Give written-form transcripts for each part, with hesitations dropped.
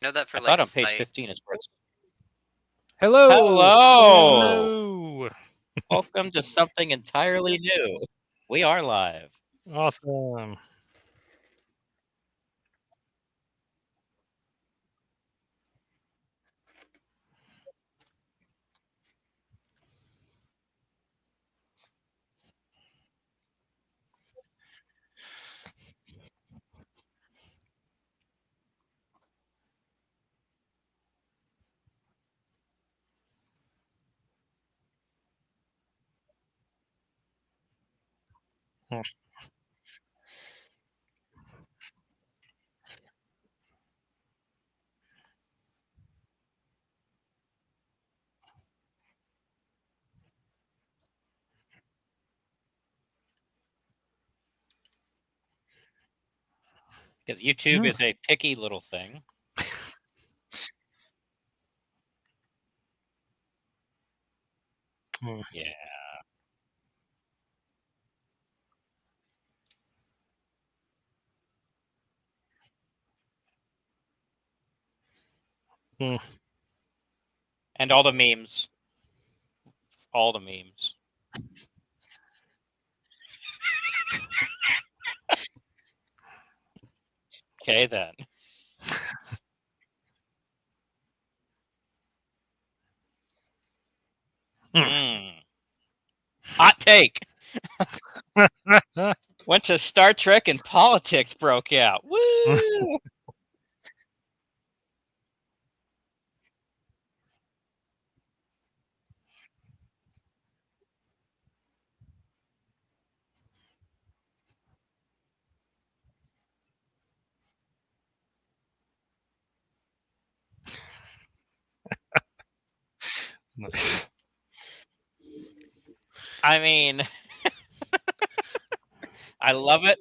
know that for I like thought on page site. 15 is where it's. Hello. Hello! Hello. Welcome to something entirely new. We are live. Awesome. Because YouTube is a picky little thing. Yeah. Hmm. And all the memes. All the memes. Okay, then. Mm. Hot take. Went to Star Trek and politics broke out. Woo! Nice. I mean, I love it.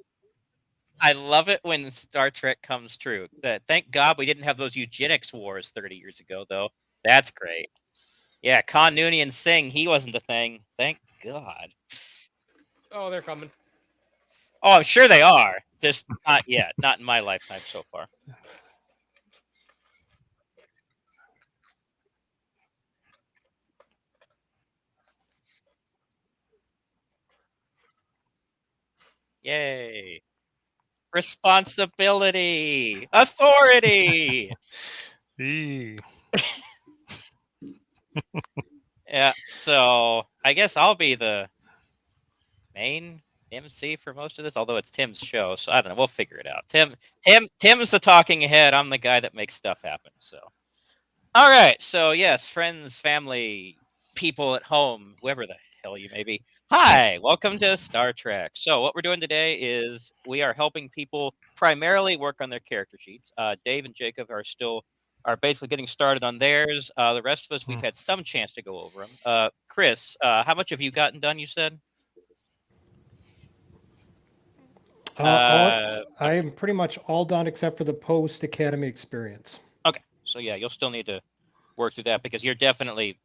I love it when Star Trek comes true. Thank God we didn't have those eugenics wars 30 years ago, though. That's great. Yeah, Khan Noonien Singh, he wasn't a thing. Thank God. Oh, they're coming. Oh, I'm sure they are. Just not yet. Not in my lifetime so far. Yay. Responsibility. Authority. Eee. Yeah, so I guess I'll be the main MC for most of this, although it's Tim's show, so I don't know. We'll figure it out. Tim's the talking head. I'm the guy that makes stuff happen. So, all right. So yes, friends, family, people at home, whoever the hell you may be. Hi, welcome to Star Trek. So what we're doing today is we are helping people primarily work on their character sheets. Dave and Jacob are basically getting started on theirs. The rest of us, we've had some chance to go over them. Chris, how much have you gotten done? You said. Okay. I'm pretty much all done except for the post academy experience. Okay. So yeah, you'll still need to work through that because you're definitely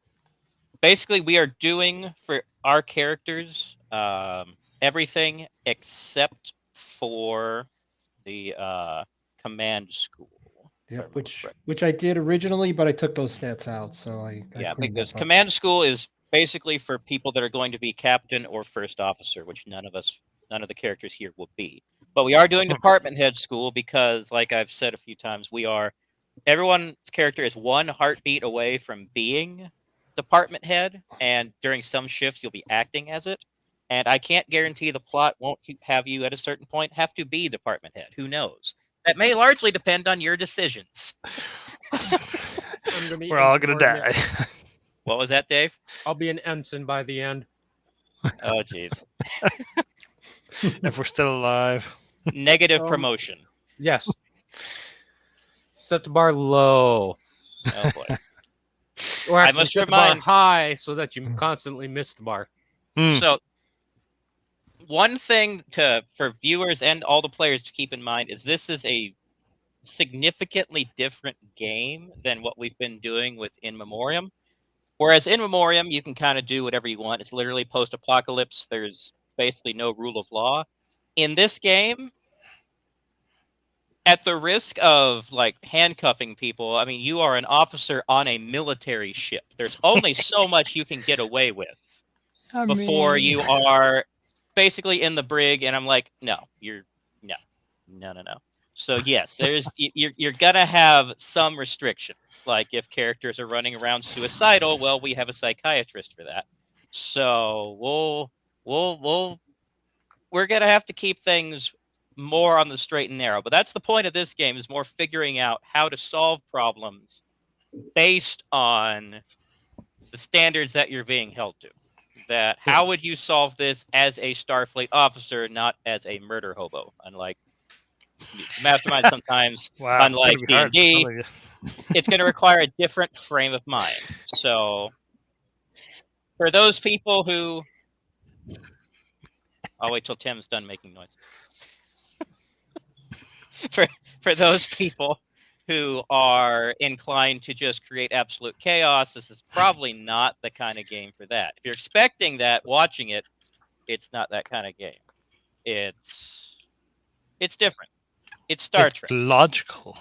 basically we are doing for our characters everything except for the command school. If I Yep, remember correctly. which I did originally, but I took those stats out, so I Yeah, cleaned because that up. command school is basically for people that are going to be captain or first officer, which none of the characters here will be. But we are doing department head school because, like I've said a few times, everyone's character is one heartbeat away from being department head, and during some shifts you'll be acting as it. And I can't guarantee the plot won't have you at a certain point have to be department head. Who knows? That may largely depend on your decisions. Awesome. I'm gonna be We're all ensign gonna coordinator. die. What was that, Dave? I'll be an ensign by the end. Oh, jeez. If we're still alive. Negative promotion. Yes. Set the bar low. Oh boy. Or I actually must set the bar remind. high so that you constantly miss the bar. So one thing for viewers and all the players to keep in mind is this is a significantly different game than what we've been doing with In Memoriam. Whereas In Memoriam, you can kind of do whatever you want. It's literally post-apocalypse. There's basically no rule of law. In this game, at the risk of like handcuffing people, I mean, you are an officer on a military ship. There's only so much you can get away with before you are basically in the brig. And I'm like, no. So yes, you're gonna have some restrictions. Like if characters are running around suicidal, well, we have a psychiatrist for that. So we're gonna have to keep things more on the straight and narrow. But that's the point of this game, is more figuring out how to solve problems based on the standards that you're being held to. That how would you solve this as a Starfleet officer, not as a murder hobo? Unlike Mastermind, sometimes, Wow, unlike it's gonna be D&D, hard. it's going to require a different frame of mind. So for those people who... I'll wait till Tim's done making noise. for those people who are inclined to just create absolute chaos, this is probably not the kind of game for that. If you're expecting that watching it, it's not that kind of game. It's different. It's Star It's Trek. logical.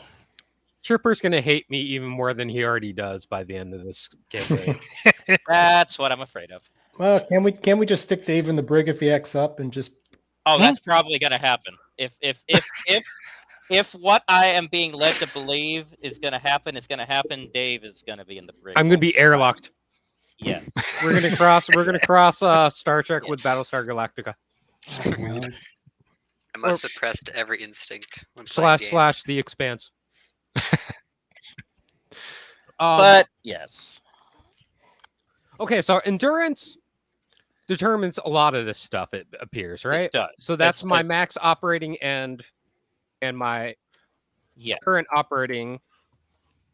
Chipper's gonna hate me even more than he already does by the end of this campaign. That's what I'm afraid of. Well, can we just stick Dave in the brig if he acts up and just? Oh, that's probably going to happen. If what I am being led to believe is going to happen, Dave is going to be in the brig. I'm gonna be airlocked. Yes. We're gonna cross. We're gonna cross Star Trek with Battlestar Galactica. I must have suppressed every instinct when / The Expanse. But yes. Okay, so endurance determines a lot of this stuff. It appears, right? It does. So that's my max operating and my current operating,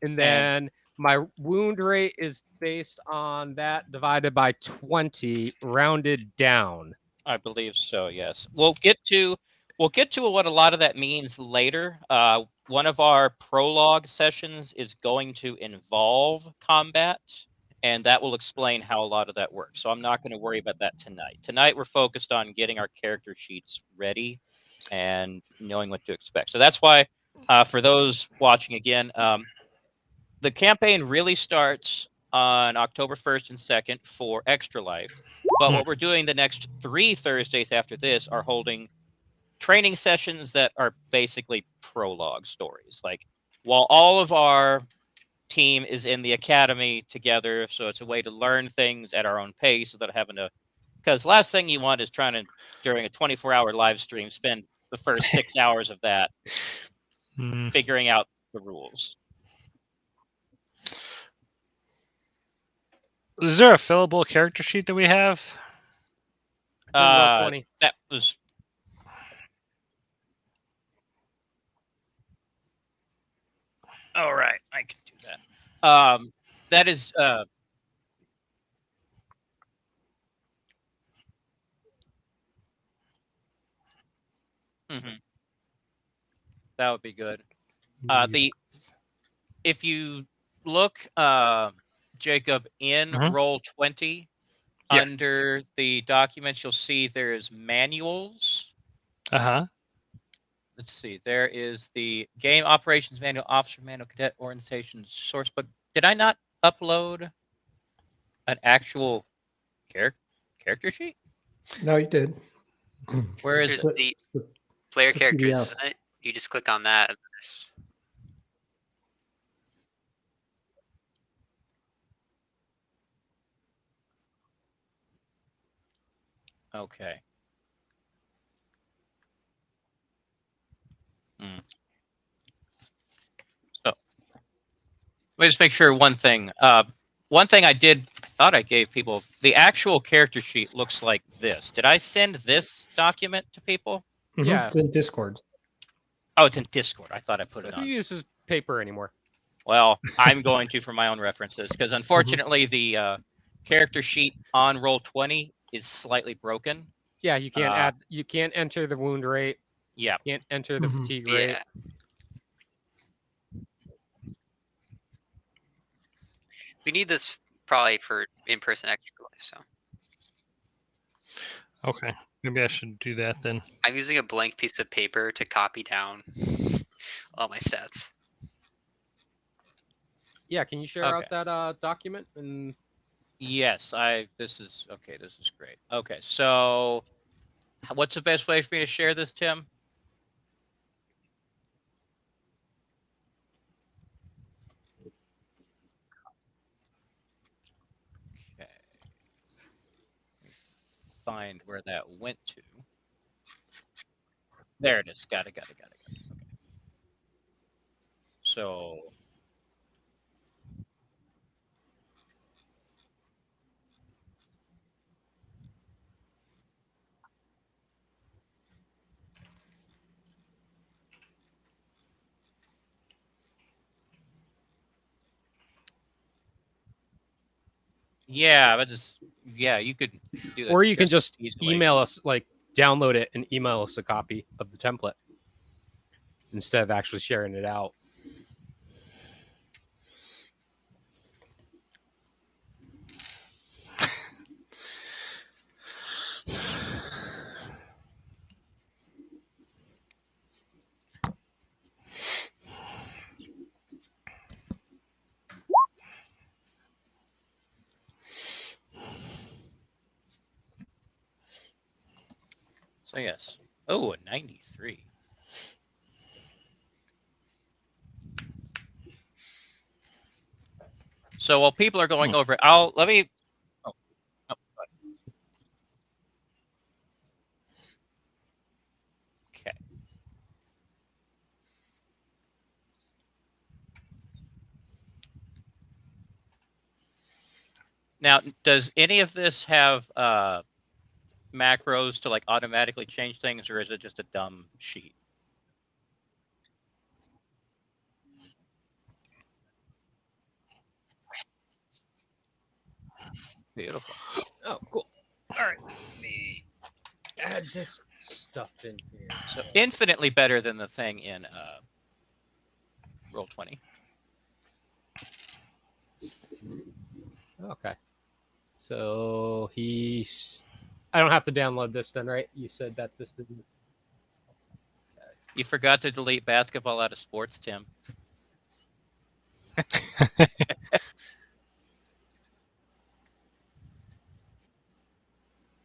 and then my wound rate is based on that divided by 20, rounded down. I believe so. Yes. We'll get to what a lot of that means later. One of our prologue sessions is going to involve combat, and that will explain how a lot of that works. So I'm not going to worry about that tonight. Tonight we're focused on getting our character sheets ready and knowing what to expect. So that's why, for those watching again, the campaign really starts on October 1st and 2nd for Extra Life. But what we're doing the next 3 Thursdays after this are holding training sessions that are basically prologue stories. Like, while all of our team is in the academy together, so it's a way to learn things at our own pace without having to... Because last thing you want is trying to, during a 24-hour live stream, spend the first 6 hours of that figuring out the rules. Is there a fillable character sheet that we have? Roll 20. That was... All right, I can do that. That is... That would be good. If you look, Jacob, in roll 20, under the documents, you'll see there's manuals. Let's see. There is the Game Operations Manual, Officer Manual, Cadet Orientation Source Book. Did I not upload an actual character sheet? No, you did. Where is There's it? the player characters, PDF. isn't it? You just click on that. Okay. So, let me just make sure one thing. One thing I thought I gave people, the actual character sheet looks like this. Did I send this document to people? Yeah. It's in Discord. Oh, it's in Discord. I thought I put it Who on. uses paper anymore? Well, I'm going to for my own references, because unfortunately the character sheet on Roll20 is slightly broken. Yeah, you can't add. You can't enter the wound rate. Yeah. You can't enter the fatigue rate. Yeah. We need this probably for in-person Extra Life, so. Okay, maybe I should do that then. I'm using a blank piece of paper to copy down all my stats. Yeah, can you share Okay. out that document? And Yes, this is okay. This is great. Okay, so what's the best way for me to share this, Tim? Okay. Let me find where that went to. There it is. Got it. Okay. So yeah, you could do that. or you can just easily. email us, like download it and email us a copy of the template instead of actually sharing it out. So yes. Oh, a 93. So while people are going over it, let me. Oh, oh, okay. Now, does any of this have macros to like automatically change things, or is it just a dumb sheet? Beautiful. Oh, cool. All right, let me add this stuff in here. So infinitely better than the thing in Roll20. Okay. So I don't have to download this then, right? You said that this didn't. You forgot to delete basketball out of sports, Tim.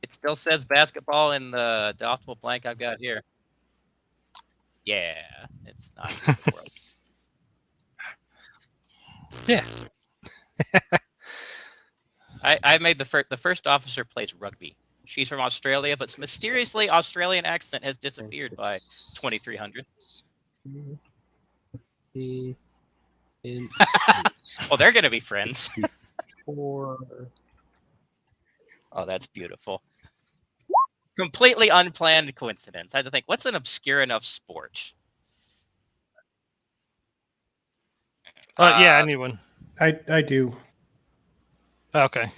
It still says basketball in the optimal blank I've got here. Yeah, it's not the world. Yeah. I made the first officer plays rugby. She's from Australia, but mysteriously Australian accent has disappeared by 2300. Oh, they're gonna be friends. Oh, that's beautiful. Completely unplanned coincidence. I had to think, what's an obscure enough sport? Yeah, I need one. I do. Okay.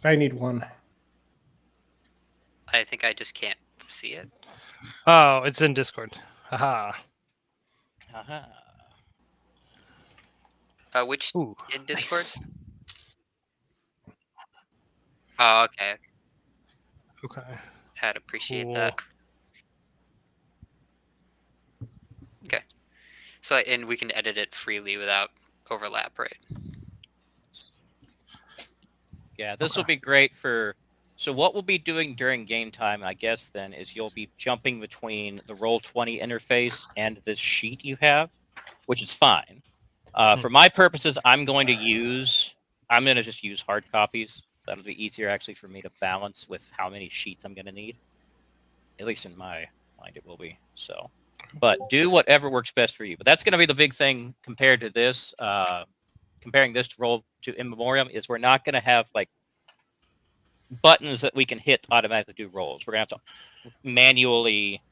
I need one. I think I just can't see it. Oh, it's in Discord. Haha. Which Ooh. in Discord? Oh, okay. Okay. I'd appreciate Cool. that. Okay. So, and we can edit it freely without overlap, right? Yeah, this will be great for. So what we'll be doing during game time, I guess, then is you'll be jumping between the Roll20 interface and this sheet you have, which is fine. For my purposes, I'm going to just use hard copies. That'll be easier actually for me to balance with how many sheets I'm going to need. At least in my mind, it will be. So, but do whatever works best for you. But that's going to be the big thing compared to this. Comparing this to Roll to In Memoriam is we're not going to have like buttons that we can hit to automatically do rolls. We're going to have to manually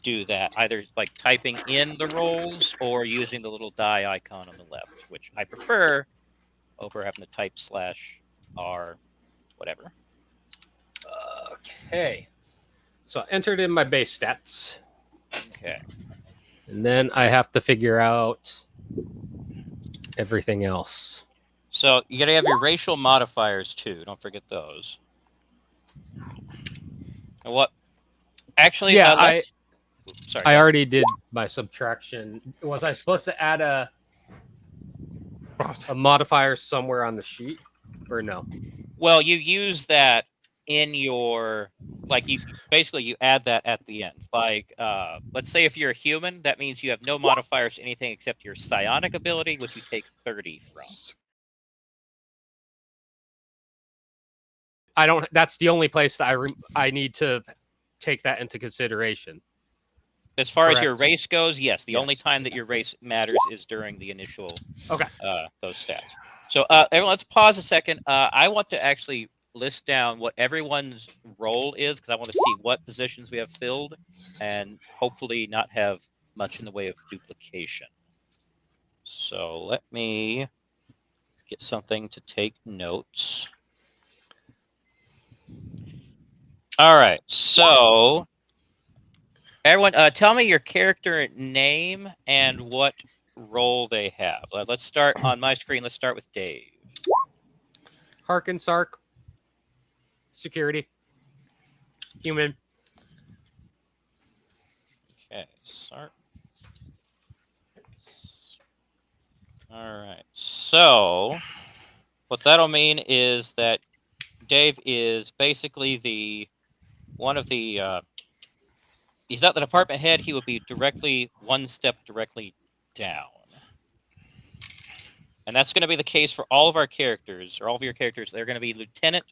do that, either like typing in the rolls or using the little die icon on the left, which I prefer over having to type /R whatever. Okay. So I entered in my base stats. Okay. And then I have to figure out everything else. So you got to have your racial modifiers too. Don't forget those. And what? Actually, Yeah, let's Sorry. I already did my subtraction. Was I supposed to add a modifier somewhere on the sheet, or no? Well, you use that in your you basically you add that at the end. Let's say if you're a human, that means you have no modifiers to anything except your psionic ability, which you take 30 from. I don't. That's the only place that I need to take that into consideration. As far as Correct. your race goes, yes. The only Yes. time that your race matters is during the initial Okay. those stats. So everyone, let's pause a second. I want to actually list down what everyone's role is because I want to see what positions we have filled and hopefully not have much in the way of duplication. So let me get something to take notes. All right. So everyone, tell me your character name and what role they have. Let's start on my screen. Let's start with Dave. Harkin Sark. Security. Human. Okay, Sark. All right. So what that'll mean is that Dave is basically one of the he's not the department head, he would be directly one step directly down. And that's going to be the case for all of our characters, or all of your characters. They're going to be lieutenant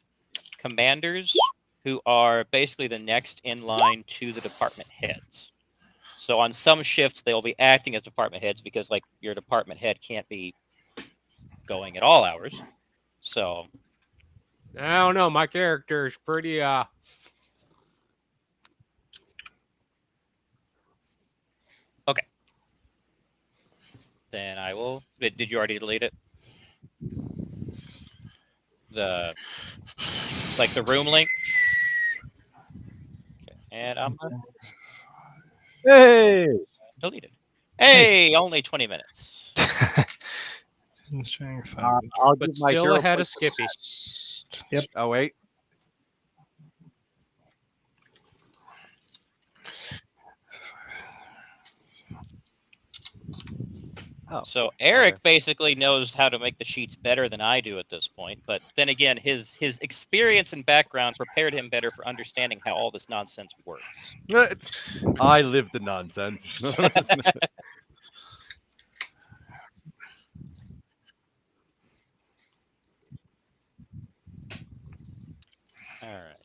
commanders who are basically the next in line to the department heads. So on some shifts, they'll be acting as department heads because, your department head can't be going at all hours. So I don't know. My character is pretty. Okay. Then I will. Did you already delete it? The room link. Okay. And I'm Hey! deleted. Hey, only 20 minutes. I'll But give my still hero ahead point. of Skippy. Oh, wait. Oh, So Eric basically knows how to make the sheets better than I do at this point. But then again, his experience and background prepared him better for understanding how all this nonsense works. I live the nonsense. All right.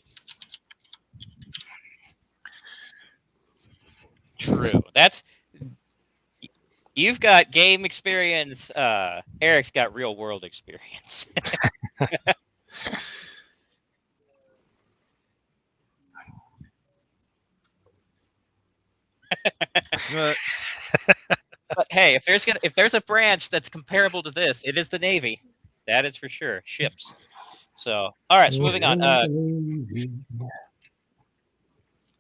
True. You've got game experience. Eric's got real world experience. But hey, if there's a branch that's comparable to this, it is the Navy. That is for sure. Ships. So all right, so moving on.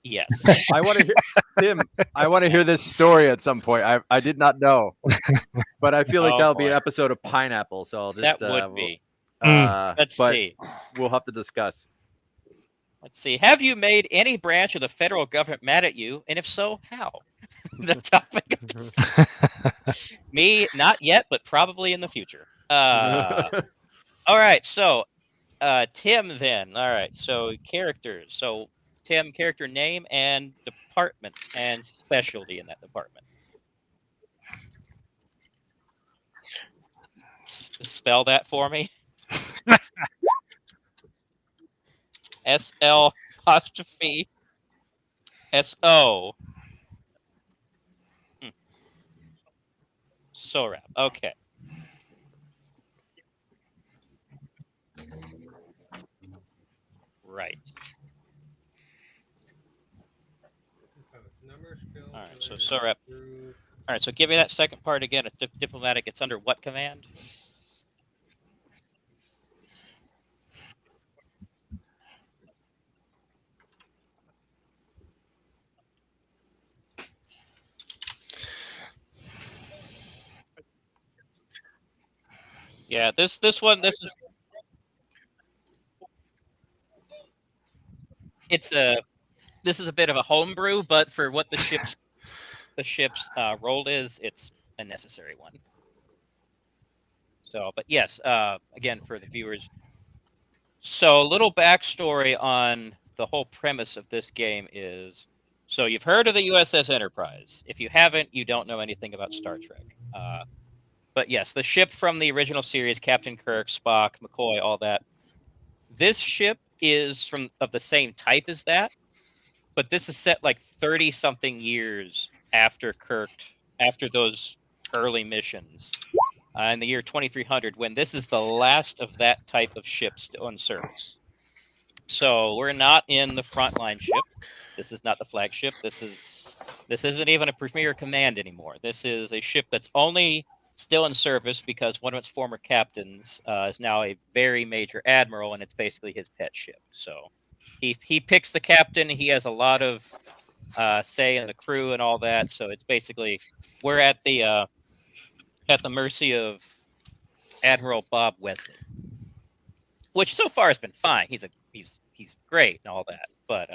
Yes. I want to hear Tim. I want to hear this story at some point. I did not know, but I feel like Oh, that'll be boy. an episode of Pineapple. So I'll just That would be. Let's see. We'll have to discuss. Let's see. Have you made any branch of the federal government mad at you? And if so, how? The topic of this. Me, not yet, but probably in the future. All right. So, Tim, then. All right. So, characters. So, Tim, character name and department and specialty in that department. Spell that for me. SL apostrophe SO. SORAP. Okay. Right. All right. So SORAP. All right. So give me that second part again. It's diplomatic. It's under what command? Yeah. This is. It's a this is a bit of a homebrew, but for what the ship's role is, it's a necessary one. So, but yes, again for the viewers. So, a little backstory on the whole premise of this game is: so you've heard of the USS Enterprise. If you haven't, you don't know anything about Star Trek. But yes, the ship from the original series, Captain Kirk, Spock, McCoy, all that. This ship is of the same type as that, but this is set like 30-something years after those early missions, in the year 2300, when this is the last of that type of ship still in service. So we're not in the frontline ship. This is not the flagship. This isn't even a premier command anymore. This is a ship that's only still in service because one of its former captains is now a very major admiral, and it's basically his pet ship. So he picks the captain. He has a lot of say in the crew and all that. So it's basically we're at the mercy of Admiral Bob Wesley, which so far has been fine. He's great and all that, but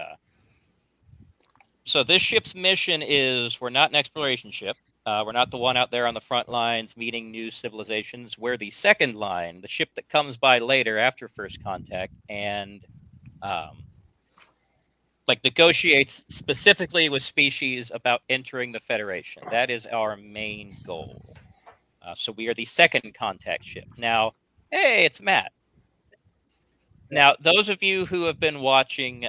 so this ship's mission is we're not an exploration ship. We're not the one out there on the front lines meeting new civilizations. We're the second line, the ship that comes by later after first contact and negotiates specifically with species about entering the Federation. That is our main goal. So we are the second contact ship. Now, hey, it's Matt. Now, those of you who have been watching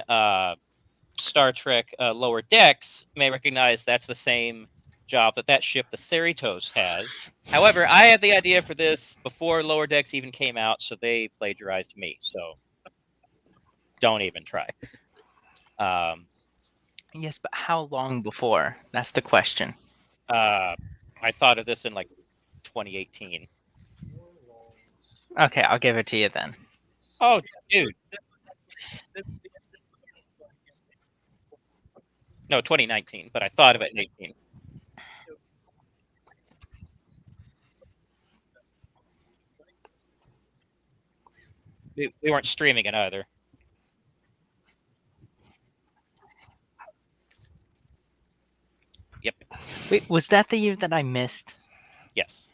Star Trek Lower Decks may recognize that's the same job that ship, the Cerritos, has. However, I had the idea for this before Lower Decks even came out, so they plagiarized me. So don't even try. Yes, but how long before? That's the question. I thought of this in like 2018. Okay, I'll give it to you then. Oh, dude. No, 2019, but I thought of it in 18. We weren't streaming it either. Yep. Wait, was that the year that I missed? Yes.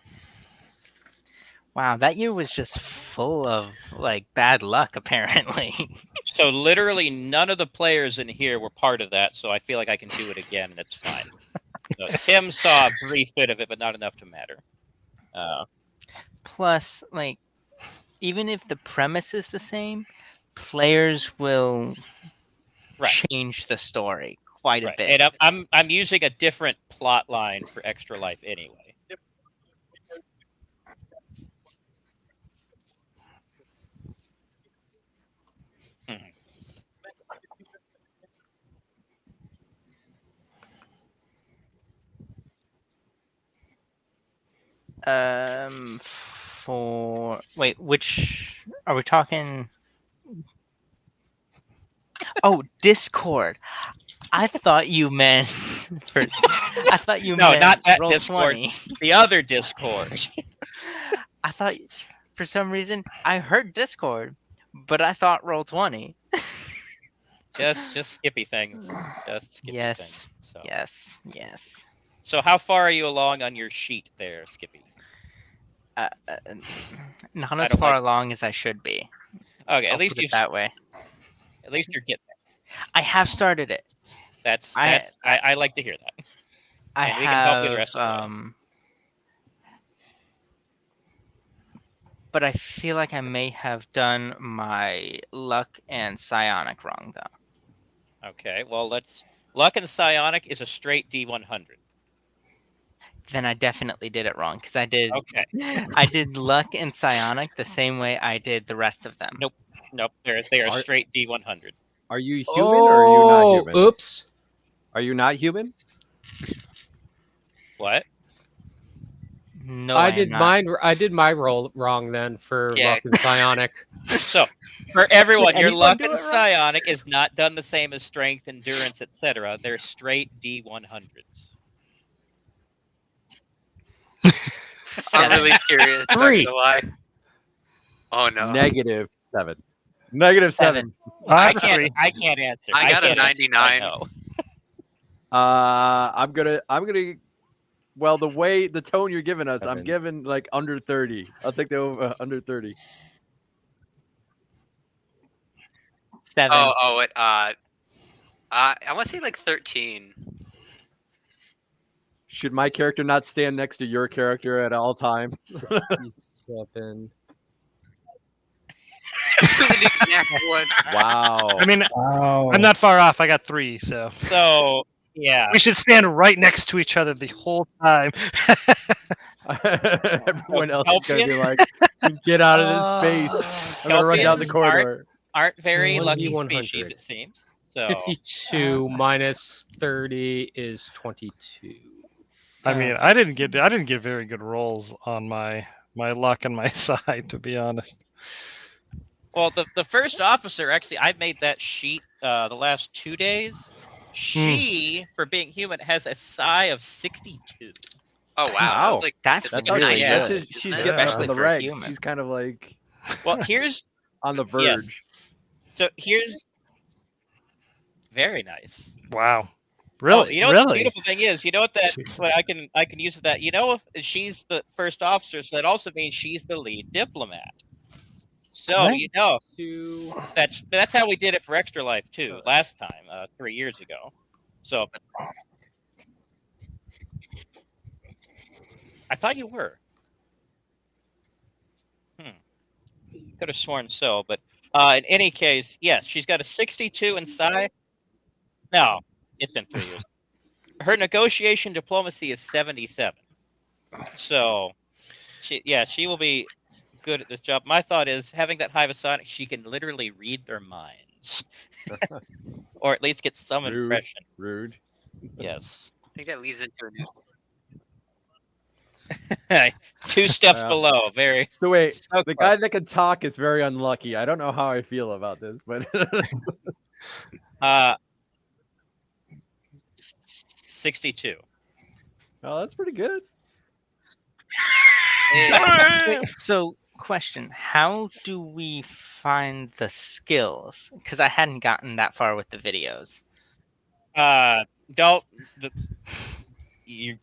Wow, that year was just full of bad luck, apparently. So literally none of the players in here were part of that, so I feel like I can do it again, and it's fine. So Tim saw a brief bit of it, but not enough to matter. Plus, even if the premise is the same, players will change the story quite a bit. And I'm using a different plot line for Extra Life anyway. Which are we talking? Oh, Discord. I thought you meant. I thought you meant not that Roll Discord. 20. The other Discord. I thought, for some reason, I heard Discord, but I thought Roll 20. just skippy things. Just skippy things. So. Yes. So how far are you along on your sheet there, Skippy? Not as far along as I should be. Okay, at least that way. At least you're getting there. I have started it. I like to hear that. And we can help you the rest of the way. But I feel like I may have done my luck and psionic wrong, though. Okay, well, luck and psionic is a straight D100. Then I definitely did it wrong because I did. Okay. I did luck and psionic the same way I did the rest of them. Nope. They are straight D100. Are you human or are you not human? Oops. Are you not human? What? No, I did my roll wrong then for luck and psionic. So, for everyone, your luck and psionic is not done the same as strength, endurance, etc. They're straight D100s. I'm really curious. Why? Oh no. -7. -7. I I have a can't. 3. I can't answer. I got a can't answer. I 99. know. I'm gonna. Well, the tone you're giving us, I'm 7. giving like under 30. I'll take the over under 30. 7. I want to say like 13. Should my character not stand next to your character at all times? 7. The exact one. Wow. I mean, Wow. I'm not far off. I got 3, so So yeah. we should stand right next to each other the whole time. Everyone else is gonna be like, "Get out of this space! I'm gonna run down the Kelpians corridor." Aren't very lucky 1v100. species, it seems. So 52 minus 30 is 22. I mean, I didn't get very good rolls on my luck and my side, to be honest. well, the first officer actually, I've made that sheet the last 2 days. She, for being human, has a psi of 62. Oh wow! I Wow. was like, That's it's That's like a really how 90. that's good. just, she's Yeah. getting Especially on the for a regs. human. She's kind of like Well, here's on the Yes. verge. very nice. Wow. Oh, Really? you know what the really? beautiful thing is? You know what that Jesus. what I can use that. You know, if she's the first officer, so that also means she's the lead diplomat. So Right. you know 2. that's how we did it for Extra Life too last time, 3 years ago. So I thought you were. Could have sworn so, but in any case, yes, she's got a 62 in psi. No, it's been 3 years. Her negotiation diplomacy is 77. So, she will be good at this job. My thought is having that high of a sonic, she can literally read their minds, or at least get some Rude. impression. Rude. Yes, I think that leads into a new. 2 steps Wow. below. Very. So wait, So the close. guy that can talk is very unlucky. I don't know how I feel about this, but 62. oh, that's pretty good. Wait, so, question: how do we find the skills? Because I hadn't gotten that far with the videos. Don't you,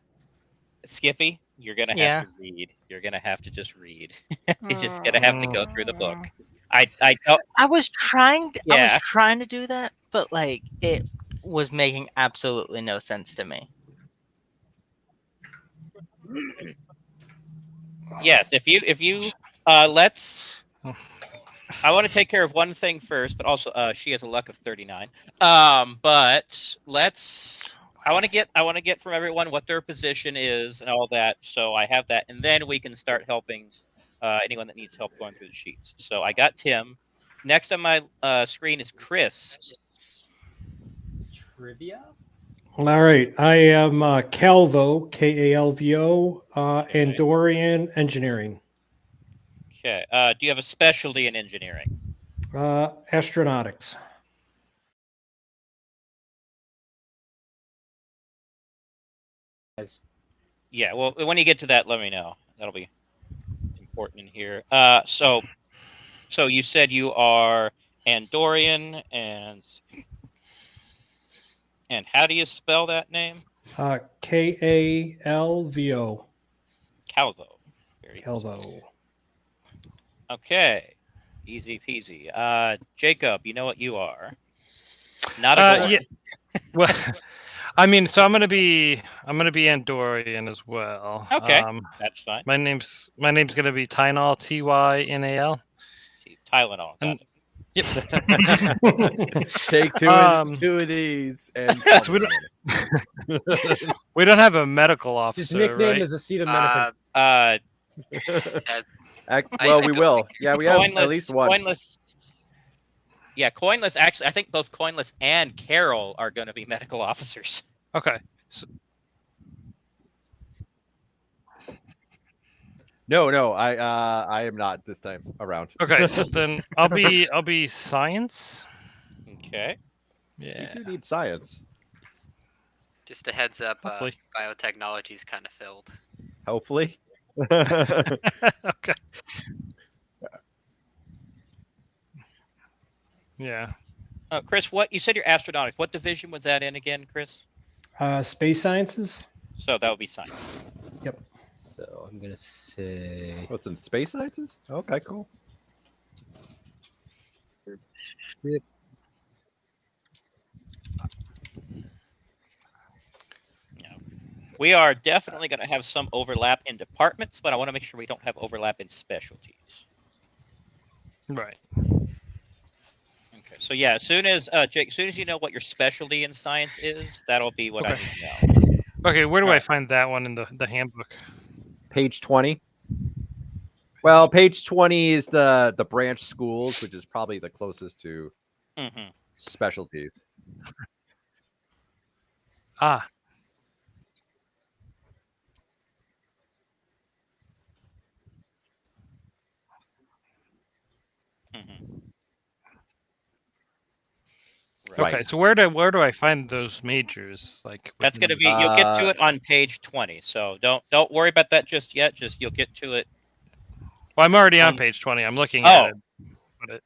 Skippy? You're gonna have Yeah. to read. You're gonna have to just read. He's just gonna have to go through the book. I don't. I was trying. I Yeah. was trying to do that, but like it was making absolutely no sense to me. Yes, if you let's. I want to take care of one thing first, but also she has a luck of 39. But let's. I want to get from everyone what their position is and all that. So I have that, and then we can start helping anyone that needs help going through the sheets. So I got Tim. Next on my screen is Chris. Trivia? All right. I am Calvo, Kalvo, Okay. Andorian Engineering, Okay. Do you have a specialty in engineering? Astronautics. Yeah. Well, when you get to that, let me know. That'll be important in here. So you said you are Andorian, and how do you spell that name? Kalvo. Calvo. Very easy. Calvo. Okay. Easy peasy. Jacob, you know what you are. Not a boy. Yeah. Well, I mean, so I'm gonna be Andorian as well. Okay. That's fine. My name's gonna be Tynal, Tynal. Tylenol. Got And- it. Yep. Take two of these and So we don't have a medical His officer, nickname right? is acetaminophen. well, we will. Yeah, we have Coinless, at least one. Coinless. Yeah, Coinless. Actually, I think both Coinless and Carol are going to be medical officers. Okay. No, I am not this time around. Okay, so then I'll be science. Okay. Yeah. We do need science. Just a heads up, Hopefully. biotechnology's kind of filled. Hopefully. Okay. Yeah. Chris, what you said you're astronautics. What division was that in again, Chris? Space sciences. So that would be science. Yep. So I'm gonna say What's in space sciences? Okay, cool. We are definitely going to have some overlap in departments, but I want to make sure we don't have overlap in specialties. Right. Okay, so yeah, as soon as Jake, as soon as you know what your specialty in science is, that'll be what I need to know. Okay, where do I Alright. find that one in the handbook? Page 20. Well, page 20 is the branch schools, which is probably the closest to Mm-hmm. specialties. Ah, Mm-hmm. okay. Right. So where do I find those majors? Like That's going to within be you'll get to it on page 20. So don't worry about that just yet. Just you'll get to it. Well, I'm already on page 20. I'm looking at Oh, it. But it.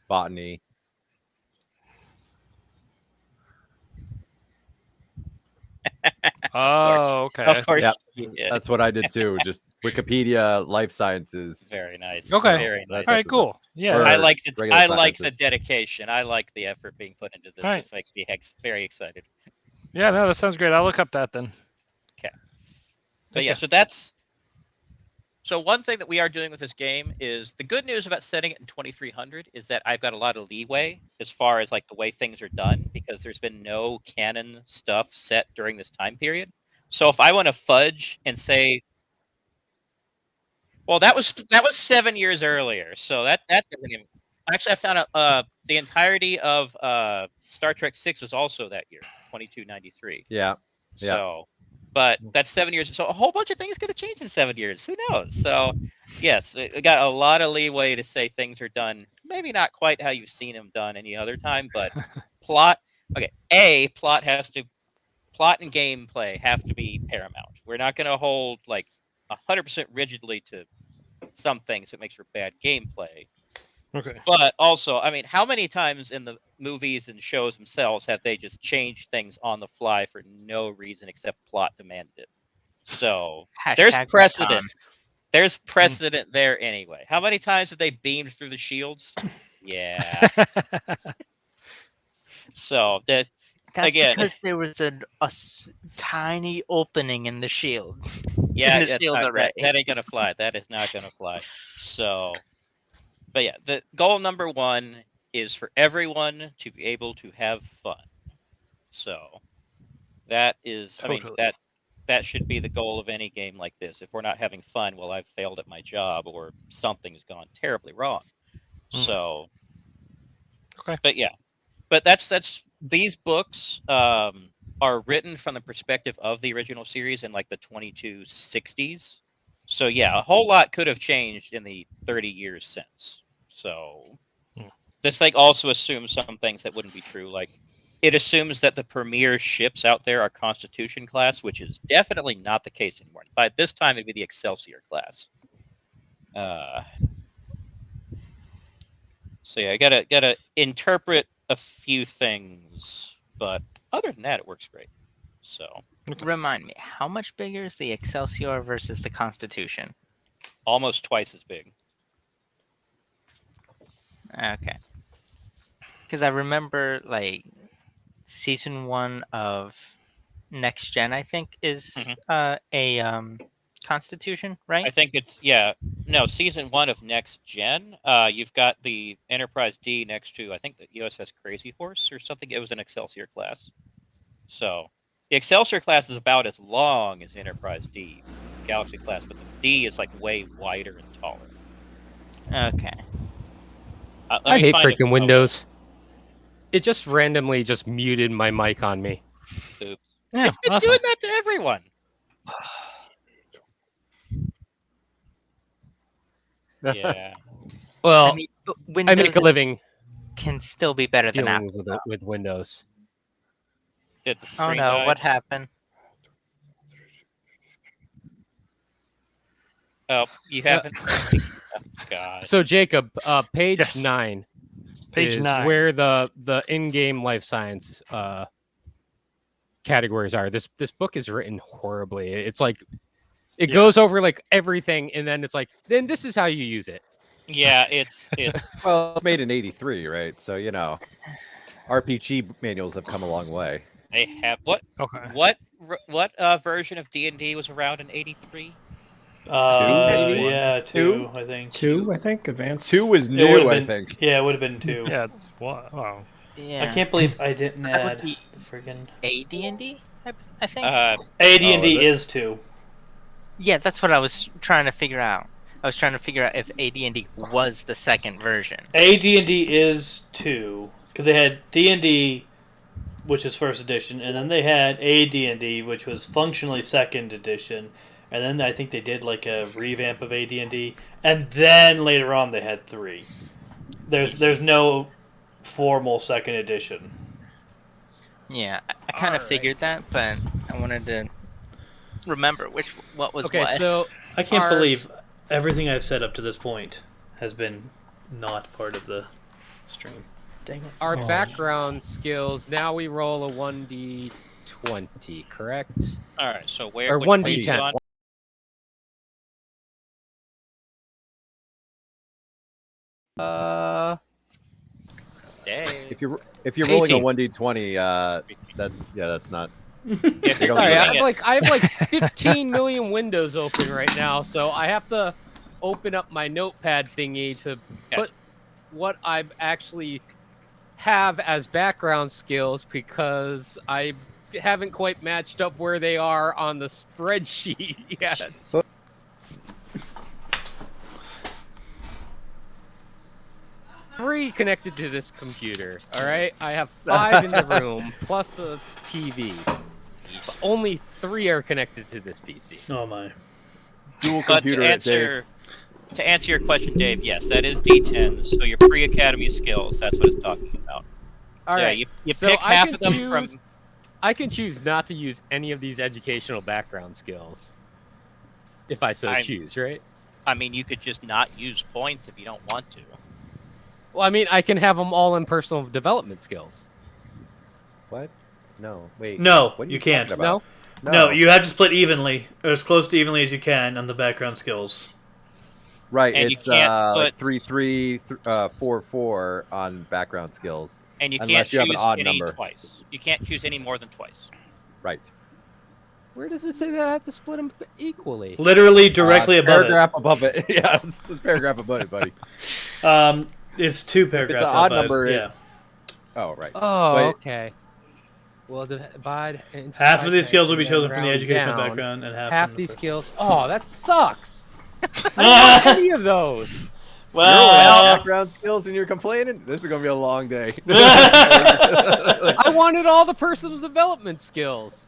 Botany. Oh, okay. of course. Yep. You did. That's what I did too. Just Wikipedia, life sciences. Very nice. Okay. Very nice. All right, cool. Yeah. Or I like the regular the dedication. I like the effort being put into this. Alright. This makes me very excited. Yeah, no, that sounds great. I'll look up that then. But yeah, so one thing that we are doing with this game is the good news about setting it in 2300 is that I've got a lot of leeway as far as like the way things are done because there's been no canon stuff set during this time period. So if I want to fudge and say, well, that was 7 years earlier, so that doesn't even. Actually, I found out the entirety of Star Trek 6 was also that year, 2293. Yeah. So, but that's 7 years. So a whole bunch of things could have changed in 7 years. Who knows? So, yes, it got a lot of leeway to say things are done. Maybe not quite how you've seen them done any other time, but plot. Okay, plot and gameplay have to be paramount. We're not going to hold like 100% rigidly to some things that makes for bad gameplay. Okay. But also, I mean, how many times in the movies and shows themselves have they just changed things on the fly for no reason except plot demanded it? So there's Hashtag precedent. retcon. There's precedent there anyway. How many times have they beamed through the shields? Yeah. So that That's again, because there was a tiny opening in the shield. yeah, in the shield array. that ain't gonna fly. That is not gonna fly. So, but yeah, the goal number one is for everyone to be able to have fun. So that is, I mean, Totally. that should be the goal of any game like this. If we're not having fun, well, I've failed at my job or something's gone terribly wrong. So, Okay. but yeah, but that's these books are written from the perspective of the original series in like the 2260s. So yeah, a whole lot could have changed in the 30 years since. So this thing also assumes some things that wouldn't be true. Like it assumes that the premier ships out there are Constitution class, which is definitely not the case anymore. By this time, it'd be the Excelsior class. So yeah, I gotta interpret a few things, but other than that, it works great. So Remind me, how much bigger is the Excelsior versus the Constitution? almost twice as big. Okay. Because I remember, like, season 1 of Next Gen, I think, is a Constitution, right? I think it's season 1 of Next Gen. You've got the Enterprise D next to I think the USS Crazy Horse or something. It was an Excelsior class. So the Excelsior class is about as long as Enterprise D, Galaxy class, but the D is like way wider and taller. Okay. I hate freaking Windows. It just randomly just muted my mic on me. Oops. Yeah, It's been awesome. doing that to everyone. Yeah. Well, I mean, but I make Windows a living can still be better than dealing Apple. with Windows. Did the Oh screen no, die? what happened? Oh, you haven't. Oh, God. So Jacob, page Yes. 9 Page is 9. where the in-game life science categories are. This book is written horribly. It's like it goes over like everything, and then it's like, then this is how you use it. Yeah, it's Well, it's made in '83, right? So RPG manuals have come a long way. they have what Okay. version of D&D was around in '83? maybe? Yeah, two, I think. 2, I think, advanced. 2 was It new, would've I been- think. Yeah, it would have been 2. Yeah, it's what? Oh. Yeah. I can't believe I didn't That would add be the friggin' AD&D, I think. AD&D Oh, is 2. Yeah, that's what I was trying to figure out. I was trying to figure out if AD&D was the second version. AD&D is 2 because they had D&D, which is first edition, and then they had AD&D, which was functionally second edition, and then I think they did like a revamp of AD&D, and then later on they had 3. There's no formal second edition. Yeah, I kind of Alright. figured that, but I wanted to remember what was Okay, what. so I can't Our- believe everything I've said up to this point has been not part of the stream. Dang it. our Oh. background skills. Now we roll a 1d20, correct? All right, so where? Or which 1d10. page are you on? Dang. If you're rolling 18. a 1d20, that's not. If They you're don't Sorry, do I that. have like 15 million windows open right now, so I have to open up my notepad thingy to put what I actually have as background skills because I haven't quite matched up where they are on the spreadsheet yet. Three connected to this computer. All right, I have 5 in the room plus a TV. But only 3 are connected to this PC. Oh my. Dual But computer, to answer your question, Dave, yes, that is D10s. So your pre-academy skills, that's what it's talking about. All Yeah, right, you so pick I half can of them choose- from. I can choose not to use any of these educational background skills if I so choose, right? I mean, you could just not use points if you don't want to. Well, I mean, I can have them all in personal development skills. What? No, wait. No, What are you talking can't. about? No, you have to split evenly, or as close to evenly as you can on the background skills. Right, And you it's can't like put- 3, 4, 4 on background skills. And you Unless can't you have an choose odd any number. twice. You can't choose any more than twice. Right. Where does it say that I have to split them equally? Literally directly above paragraph above it. Yeah, it's the paragraph above it, buddy. it. It's 2 paragraphs. an odd above, number, yeah. Oh, right. Oh, Wait. okay. Well, divide into Half of these skills will be and chosen then from the round educational down. background, and half Half from the these personal. skills. Oh, that sucks. I don't want any of those. Well, Background skills and you're complaining? This is going to be a long day. I wanted all the personal development skills.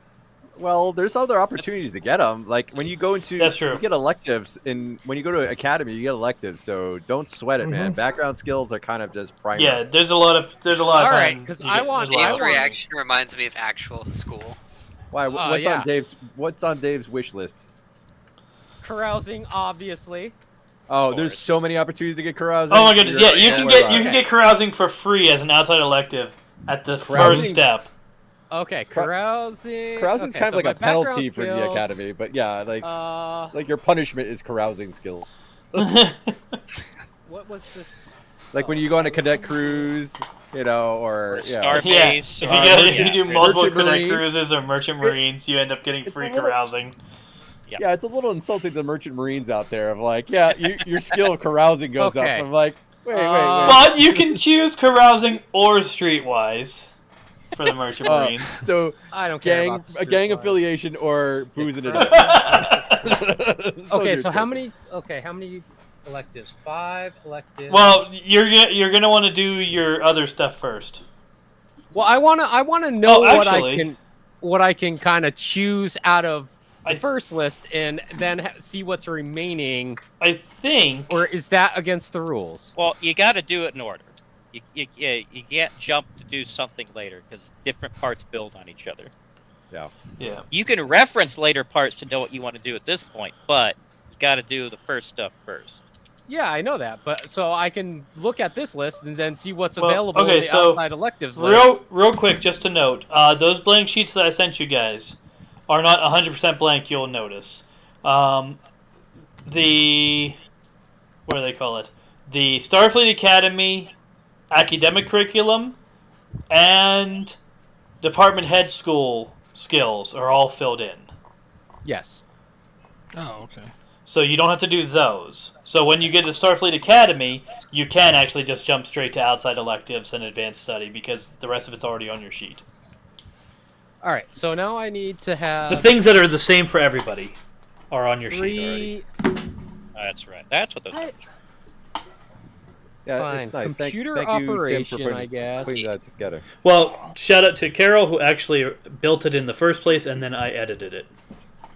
Well, there's other opportunities to get them. Like when you go into, That's true. you get electives, and when you go to academy, you get electives. So don't sweat it, man. Background skills are kind of just primer. yeah, there's a lot of All time. right, 'cause you I get- want- there's a lot Dave's of- reaction reminds me of actual school. Why? What's yeah. on Dave's wish list? Carousing, obviously. Oh, Of there's course. so many opportunities to get carousing. Oh my goodness! Yeah, you Yeah. can Don't get worry you about can it. get carousing for free as an outside elective at the Carousing- first step. Okay, carousing. Carousing's okay, kind of so like my a penalty background for the skills, academy, but yeah, Uh, like your punishment is carousing skills. what was this? Like when you go on a cadet cruise, or Star Yeah, base. if or- if you do multiple Merchant cadet Marines. cruises or merchant marines, you end up getting it's free a little- carousing. Yeah, it's a little insulting to the merchant marines out there of like, yeah, your skill of carousing goes Okay. up. I'm like, wait. But you can choose carousing or streetwise for the merchant Oh. marines. So I don't care gang about the gang streetwise. affiliation or boozing it Those up. Okay, Those so are how choices. many? Okay, how many electives? 5 electives. Well, you're gonna want to do your other stuff first. Well, I wanna know actually- what I can kind of choose out of the I- first list, and then see what's remaining. I think. Or is that against the rules? Well, you got to do it in order. you can't jump to do something later because different parts build on each other. Yeah. Yeah. You can reference later parts to know what you want to do at this point, but you got to do the first stuff first. Yeah, I know that, but so I can look at this list and then see what's Well, available okay, in the so outside electives list. Real quick, just to note, those blank sheets that I sent you guys are not 100% blank. You'll notice. The what do they call it? The Starfleet Academy academic curriculum and department head school skills are all filled in. Yes. Oh, okay. So you don't have to do those. So when you get to Starfleet Academy, you can actually just jump straight to outside electives and advanced study because the rest of it's already on your sheet. All right, so now I need to have The things that are the same for everybody are on your sheet already. That's right. That's what those numbers are. Yeah, Fine. it's nice. Computer thank you, Tim, operation, for I guess. putting that together. Well, shout out to Carol who actually built it in the first place, and then I edited it.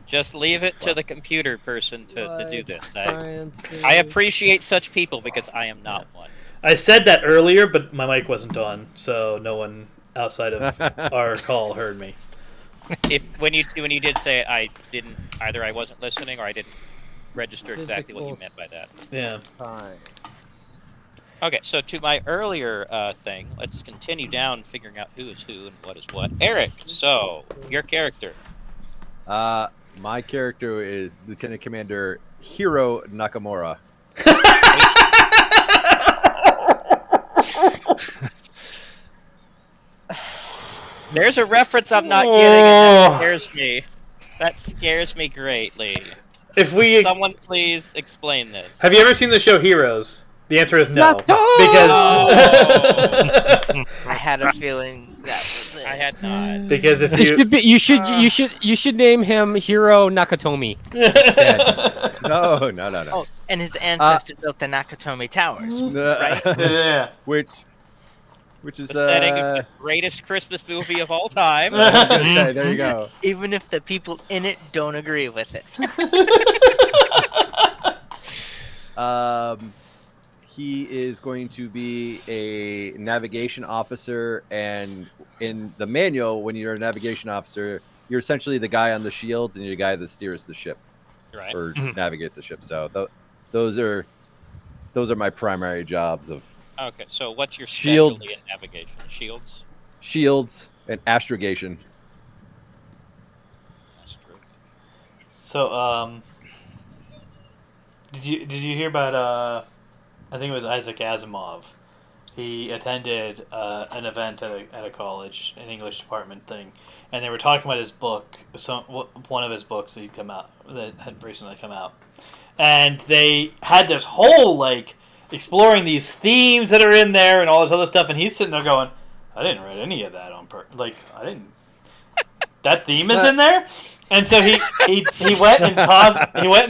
Just leave it to the computer person to do this. Sciences. I appreciate such people because I am not one. I said that earlier, but my mic wasn't on, so no one outside of our call heard me. When you did say it, I didn't either. I wasn't listening, or I didn't register exactly what you meant by that. Yeah. Science. Okay, so to my earlier thing, let's continue down figuring out who is who and what is what. Eric, so your character. My character is Lieutenant Commander Hiro Nakamura. There's a reference I'm not getting, and that scares me. That scares me greatly. If we Someone please explain this. have you ever seen the show Heroes? The answer is no. Because I had a feeling that was it. I had not. because if You should name him Hiro Nakatomi. No. Oh, and his ancestor built the Nakatomi Towers, right? yeah. Which is The setting of the greatest Christmas movie of all time. I was gonna say, there you go. Even if the people in it don't agree with it. He is going to be a navigation officer, and in the manual, when you're a navigation officer, you're essentially the guy on the shields and you're the guy that steers the ship Right. or navigates the ship. So those are my primary jobs of Okay, so what's your Shields. specialty in navigation? Shields? shields and astrogation. That's true. So did you hear about I think it was Isaac Asimov. He attended an event at a college, an English department thing, and they were talking about his book, one of his books that had recently come out, and they had this whole like exploring these themes that are in there and all this other stuff, and he's sitting there going, "I didn't write any of that on purpose. Like I didn't. That theme is in there." And so he went and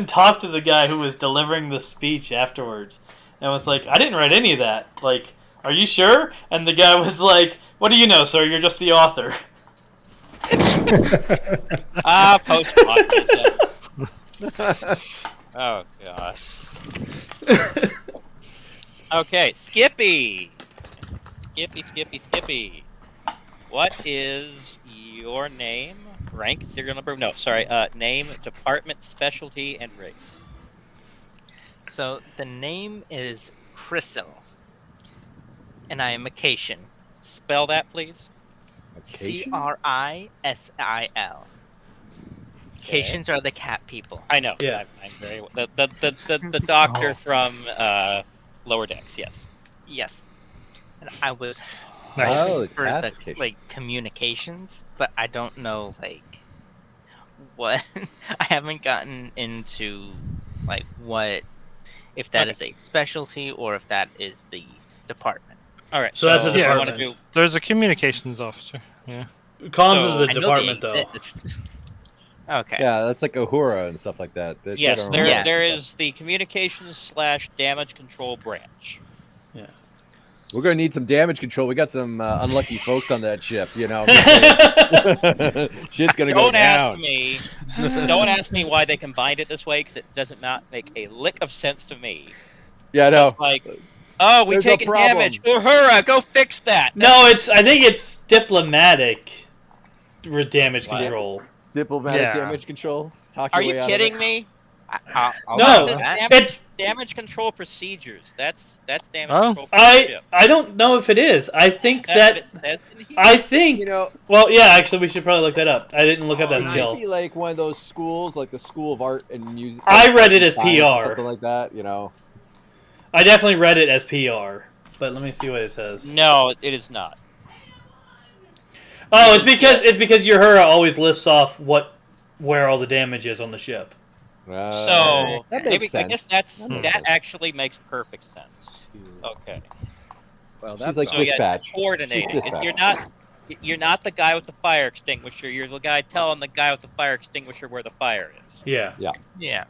talked to the guy who was delivering the speech afterwards, and was like, "I didn't write any of that. Like, are you sure?" And the guy was like, "What do you know, sir? You're just the author." Postmodernism. Oh gosh. Okay, Skippy. Skippy. What is your name? Rank, serial number? No, sorry. Name, department, specialty, and race. So the name is Crystal, and I am a Cation. Spell that, please. Crisil. Cations are the cat people. I know. Yeah. I'm very the doctor from Lower Decks. Yes. Yes. And I was Nice. Oh, for that's the Cation. like communications, but I don't know like what I haven't gotten into like what if that is a specialty or if that is the department. All right. So that's a I wanna department. do- There's a communications officer. Yeah. Comms So- is the I know they department, though. exist. Okay. Yeah, that's like Uhura and stuff like that. They Yes, don't there remember there stuff. is the communications / damage control branch. We're gonna need some damage control. We got some unlucky folks on that ship. You know, shit's gonna go Don't ask down. me. Don't ask me why they combined it this way because it does not make a lick of sense to me. Yeah, I know. It's like Oh, we There's a taking problem. damage. Uhura, go fix that. No, I think it's diplomatic damage What? control. Diplomatic Yeah. damage control. Talk Are your you way out of kidding it. me? I'll No, do This is that. damage control procedures. That's damage Oh. control for the ship. I don't know if it is. I think Is that what it that says in here? I think. You know, Well, yeah. Actually, we should probably look that up. I didn't look up that it skill. might be like one of those schools, like the School of Art and Music. I read it as Science or PR. something like that. You know. I definitely read it as PR, but let me see what it says. No, it is not. Oh, it's because Uhura always lists off where all the damage is on the ship. So that maybe makes I sense. guess That makes that sense. actually makes perfect sense. Okay. Well, She's that's like So yeah, dispatch. it's coordinating. She's It's- dispatch. you're not the guy with the fire extinguisher. You're the guy telling the guy with the fire extinguisher where the fire is. Yeah. Yeah.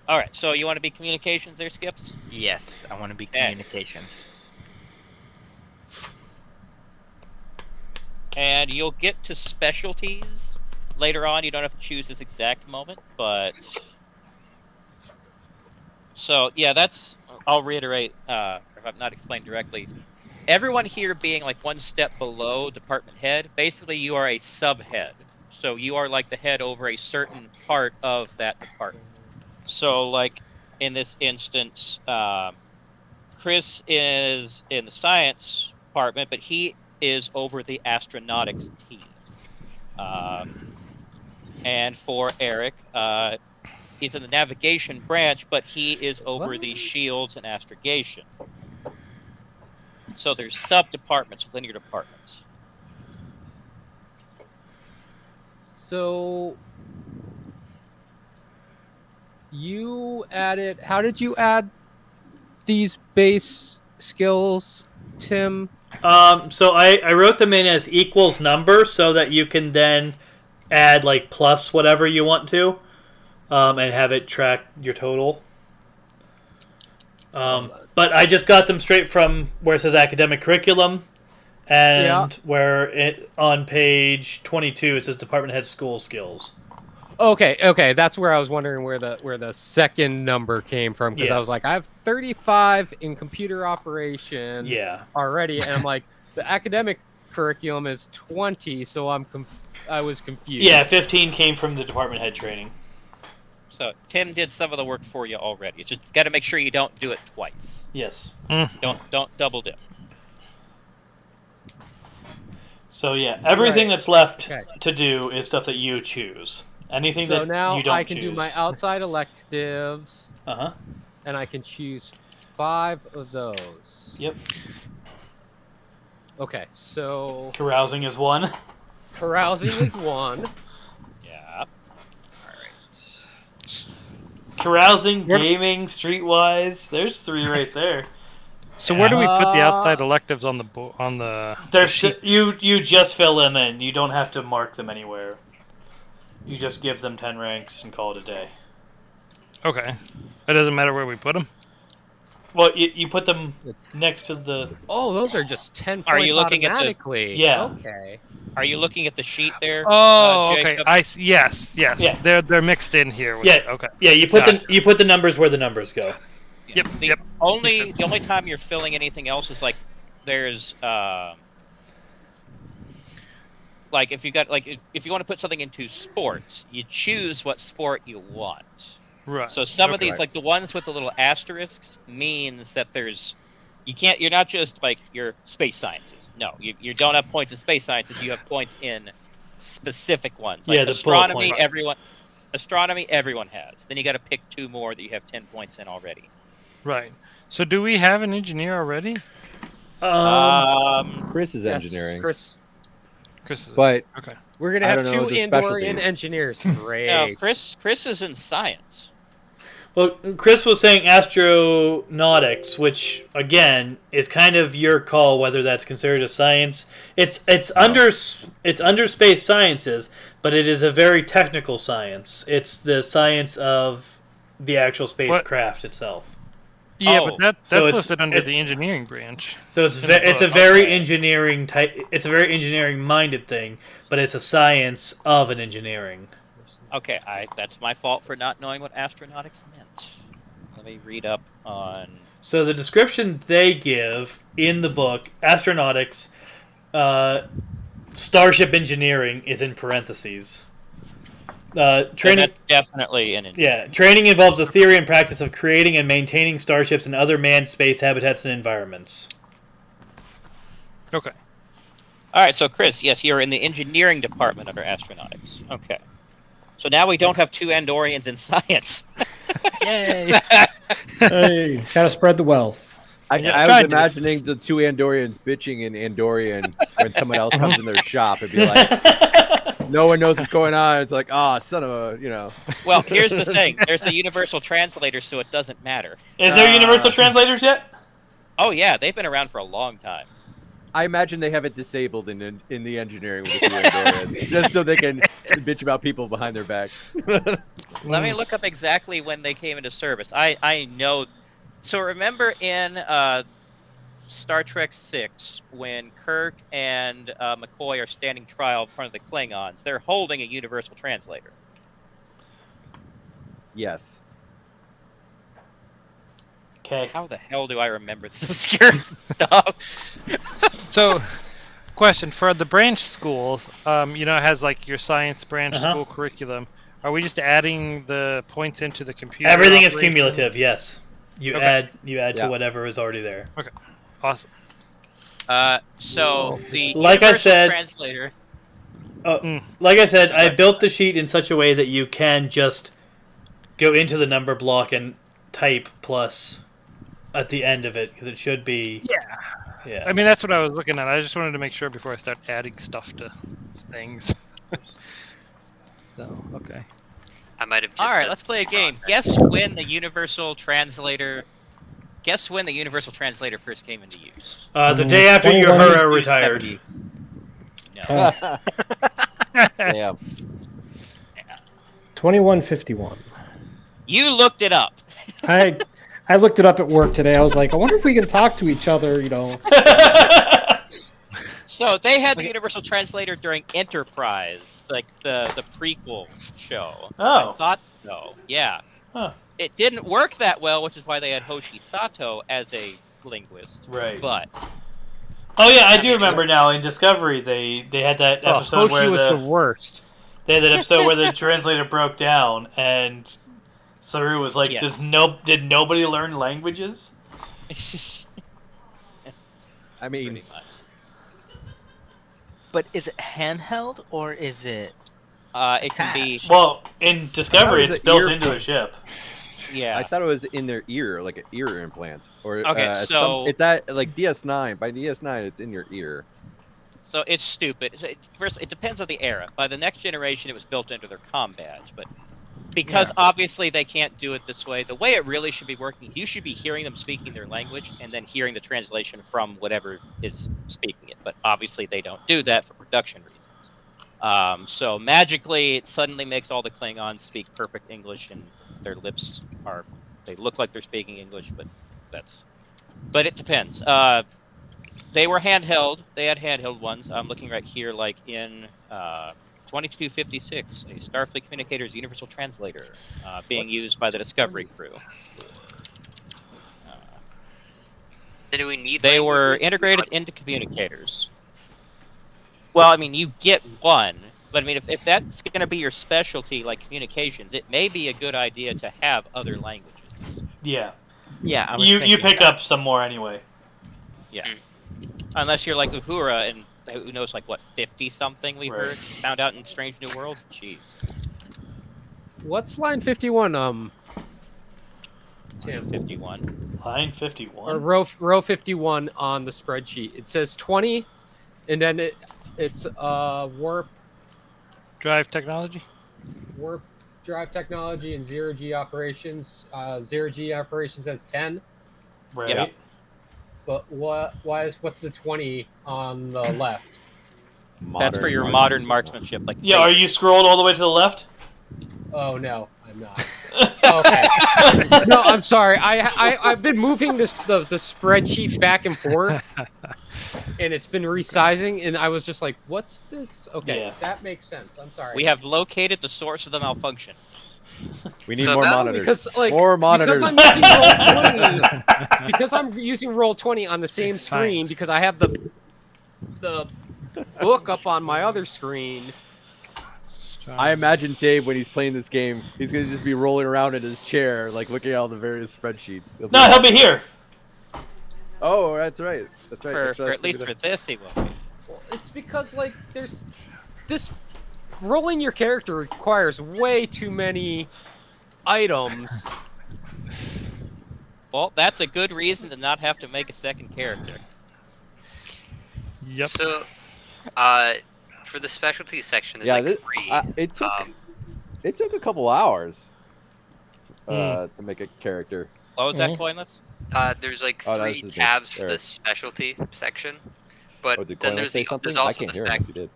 All right. So you want to be communications there, Skips? Yes, I want to be Okay. communications. And you'll get to specialties later on. You don't have to choose this exact moment, but so yeah, that's. I'll reiterate, if I'm not explained directly. Everyone here being like one step below department head, basically you are a subhead. So you are like the head over a certain part of that department. So like in this instance, Chris is in the science department, but he is over the astronautics team. And for Eric, he's in the navigation branch, but he is over the shields and astrogation. So there's sub-departments within your departments. So you added. How did you add these base skills, Tim? So I wrote them in as equals number so that you can then add like plus whatever you want to, and have it track your total. But I just got them straight from where it says academic curriculum, and where it on page 22 it says department head school skills. Okay, that's where I was wondering where the second number came from, because I was like, I have 35 in computer operation already, and I'm like, the academic curriculum is 20, so I was confused. Yeah, 15 came from the department head training. So Tim did some of the work for you already. It's just got to make sure you don't do it twice. Yes. Don't double dip. So yeah, everything that's left to do is stuff that you choose. Anything so that now you don't I can do my outside electives. And I can choose 5 of those. Yep. Okay, so carousing is one. Carousing is one. Yeah. Carousing, gaming, streetwise. There's 3 right there. So where do we put the outside electives on the sheet? You just fill them in. You don't have to mark them anywhere. You just give them 10 ranks and call it a day. Okay. It doesn't matter where we put them? Well, you put them next to the... Oh, those are just 10 points Are you looking automatically. Yeah. Okay. Are you looking at the sheet there? Oh, okay. Jacob? Yes. Yeah. They're mixed in here. Okay. Yeah, you put the numbers where the numbers go. Yep. The only time you're filling anything else is like there's like if you want to put something into sports, you choose what sport you want. Right. So some of these, like the ones with the little asterisks, means that you're not just like your space sciences. No, you don't have points in space sciences. You have points in specific ones. Like astronomy, everyone has. Then you got to pick 2 more that you have 10 points in already. Right. So do we have an engineer already? Chris is engineering. Chris is. But okay. We're gonna have 2 Andorian engineers. Great. No, Chris is in science. Well, Chris was saying astronautics, which again is kind of your call whether that's considered a science. It's under space sciences, but it is a very technical science. It's the science of the actual spacecraft itself. Yeah, but that's so listed under the engineering branch. So it's a very engineering type. It's a very engineering minded thing, but it's a science of an engineering. Okay, that's my fault for not knowing what astronautics meant. Let me read up on. So the description they give in the book, astronautics, starship engineering is in parentheses. Training, that's definitely an training involves the theory and practice of creating and maintaining starships and other manned space habitats and environments. Okay. All right, so Chris, yes, you're in the engineering department under astronautics. Okay. So now we don't have two Andorians in science. Yay! Hey, gotta spread the wealth. I Yeah, was kinda. imagining the two Andorians bitching in Andorian when someone else comes in their shop and be like, no one knows what's going on. It's like, son of a, Well, here's the thing. There's the universal translator, so it doesn't matter. Is there universal translators yet? Oh, yeah, they've been around for a long time. I imagine they have it disabled in the engineering with the two Andorians, just so they can bitch about people behind their back. Let me look up exactly when they came into service. I know. So remember in Star Trek VI, when Kirk and McCoy are standing trial in front of the Klingons, they're holding a universal translator. Yes. Okay. How the hell do I remember this obscure stuff? So, question for the branch schools. It has like your science branch school curriculum. Are we just adding the points into the computer? Everything is operation? cumulative. Yes. You Okay. add to whatever is already there. Okay. Awesome. So the Like I universal said- translator. Like I said, I built the sheet in such a way that you can just go into the number block and type plus at the end of it, because it should be. Yeah. I mean, that's what I was looking at. I just wanted to make sure before I start adding stuff to things. So, okay. I might have just. All right, let's play a game. Guess when the universal translator. Guess when the universal translator first came into use. The day after 21 Uhura retired. 70. No. Yeah. 2151. You looked it up. I looked it up at work today. I was like, I wonder if we can talk to each other, So they had the universal translator during Enterprise, like the prequel show. Oh. I thought so. Yeah. Huh. It didn't work that well, which is why they had Hoshi Sato as a linguist. Right. But Oh yeah, I do remember now. In Discovery, they had that episode Hoshi where was the worst. they had that episode where the translator broke down, and Saru was like, Yes. Did nobody learn languages?" I mean, pretty much. But is it handheld or is it? It can be. Well, in Discovery, was it's an built ear- into the ship. Yeah. I thought it was in their ear, like an ear implant. Or Okay, so- it's at like DS9. By DS9, it's in your ear. So it's stupid. First, it depends on the era. By the next generation, it was built into their comm badge, but because obviously they can't do it this way, the way it really should be working, you should be hearing them speaking their language and then hearing the translation from whatever is speaking it. But obviously they don't do that for production reasons. So magically, it suddenly makes all the Klingons speak perfect English, and their lips they look like they're speaking English, but it depends. They were handheld. They had handheld ones. I'm looking right here, like in 2256, a Starfleet Communicator's Universal Translator being used by the Discovery crew. Do we need? They were languages? integrated into communicators. Well, I mean, you get one, but I mean, if that's going to be your specialty, like communications, it may be a good idea to have other languages. Yeah, Yeah, I was you thinking pick that. up some more anyway. Yeah. Unless you're like Uhura, and who knows, like, what, 50-something we Right. heard, found out in Strange New Worlds? Jeez. What's line 51? Tim? 51. Line Or 51. row 51 on the spreadsheet. It says 20, and then it's warp Drive technology. drive technology and zero G operations. Zero G operations has 10. Right. Yeah. But what's the 20 on the left? That's for your modern marksmanship. Like, Yeah, are you scrolled all the way to the left? Oh no, I'm not. Okay. No, I'm sorry. I've been moving the spreadsheet back and forth. and it's been resizing, and I was just like, "What's this?" Okay, Yeah. that makes sense. I'm sorry. We have located the source of the malfunction. We need So more that- monitors. because More monitors. Because I'm using Roll20, because I'm using Roll20 on the same screen because I have the book up on my other screen. I imagine Dave when he's playing this game, he's gonna just be rolling around in his chair, like looking at all the various spreadsheets. No, he'll be here. Oh, that's right. That's right. For, That's for at least for this, he will. Well, it's because like there's this rolling your character requires way too many items. Well, that's a good reason to not have to make a second character. Yep. So, for the specialty section, there's Yeah, like this, 3. it took a couple hours to make a character. Oh, is that pointless? There's like Oh, no, 3 this is tabs me. for the Eric. specialty section, but Oh, did then Coinless there's say something? there's I also can't the hear him fact. if you did.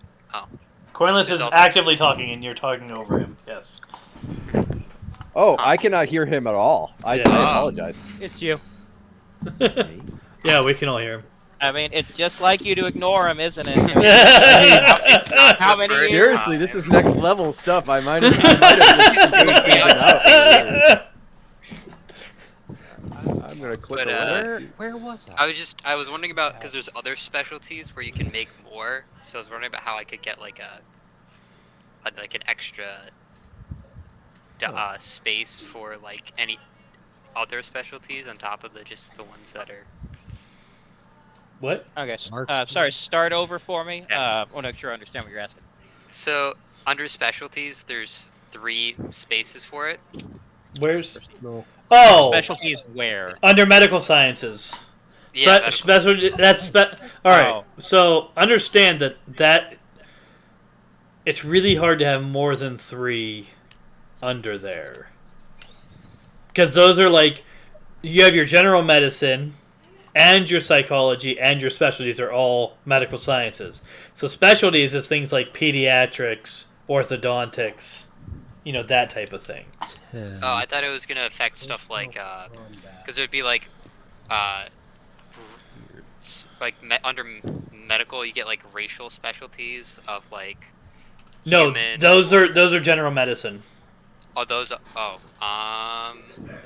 Coinless There's is also- actively talking, and you're talking over him. Yes. Oh, I cannot hear him at all. I Yeah. apologize. It's you. It's me. Yeah, we can all hear him. I mean, it's just like you to ignore him, isn't it? How many years? Seriously, this is next level stuff. I might have just taken out. I'm gonna click But, around. Where was I? I was wondering about because there's other specialties where you can make more. So I was wondering about how I could get like like an extra space for like any other specialties on top of just the ones that are. What? Okay, sorry, start over for me. I want to make sure I understand what you're asking. So under specialties, there's 3 spaces for it. Where's? Oh, Specialties where? under medical sciences. Yeah, All right. Oh. So understand that it's really hard to have more than 3 under there, because those are like you have your general medicine and your psychology and your specialties are all medical sciences. So specialties is things like pediatrics, orthodontics, that type of thing. Oh, I thought it was gonna affect stuff like because there'd be like under medical you get like racial specialties of like No, human. those are general medicine. Oh, those.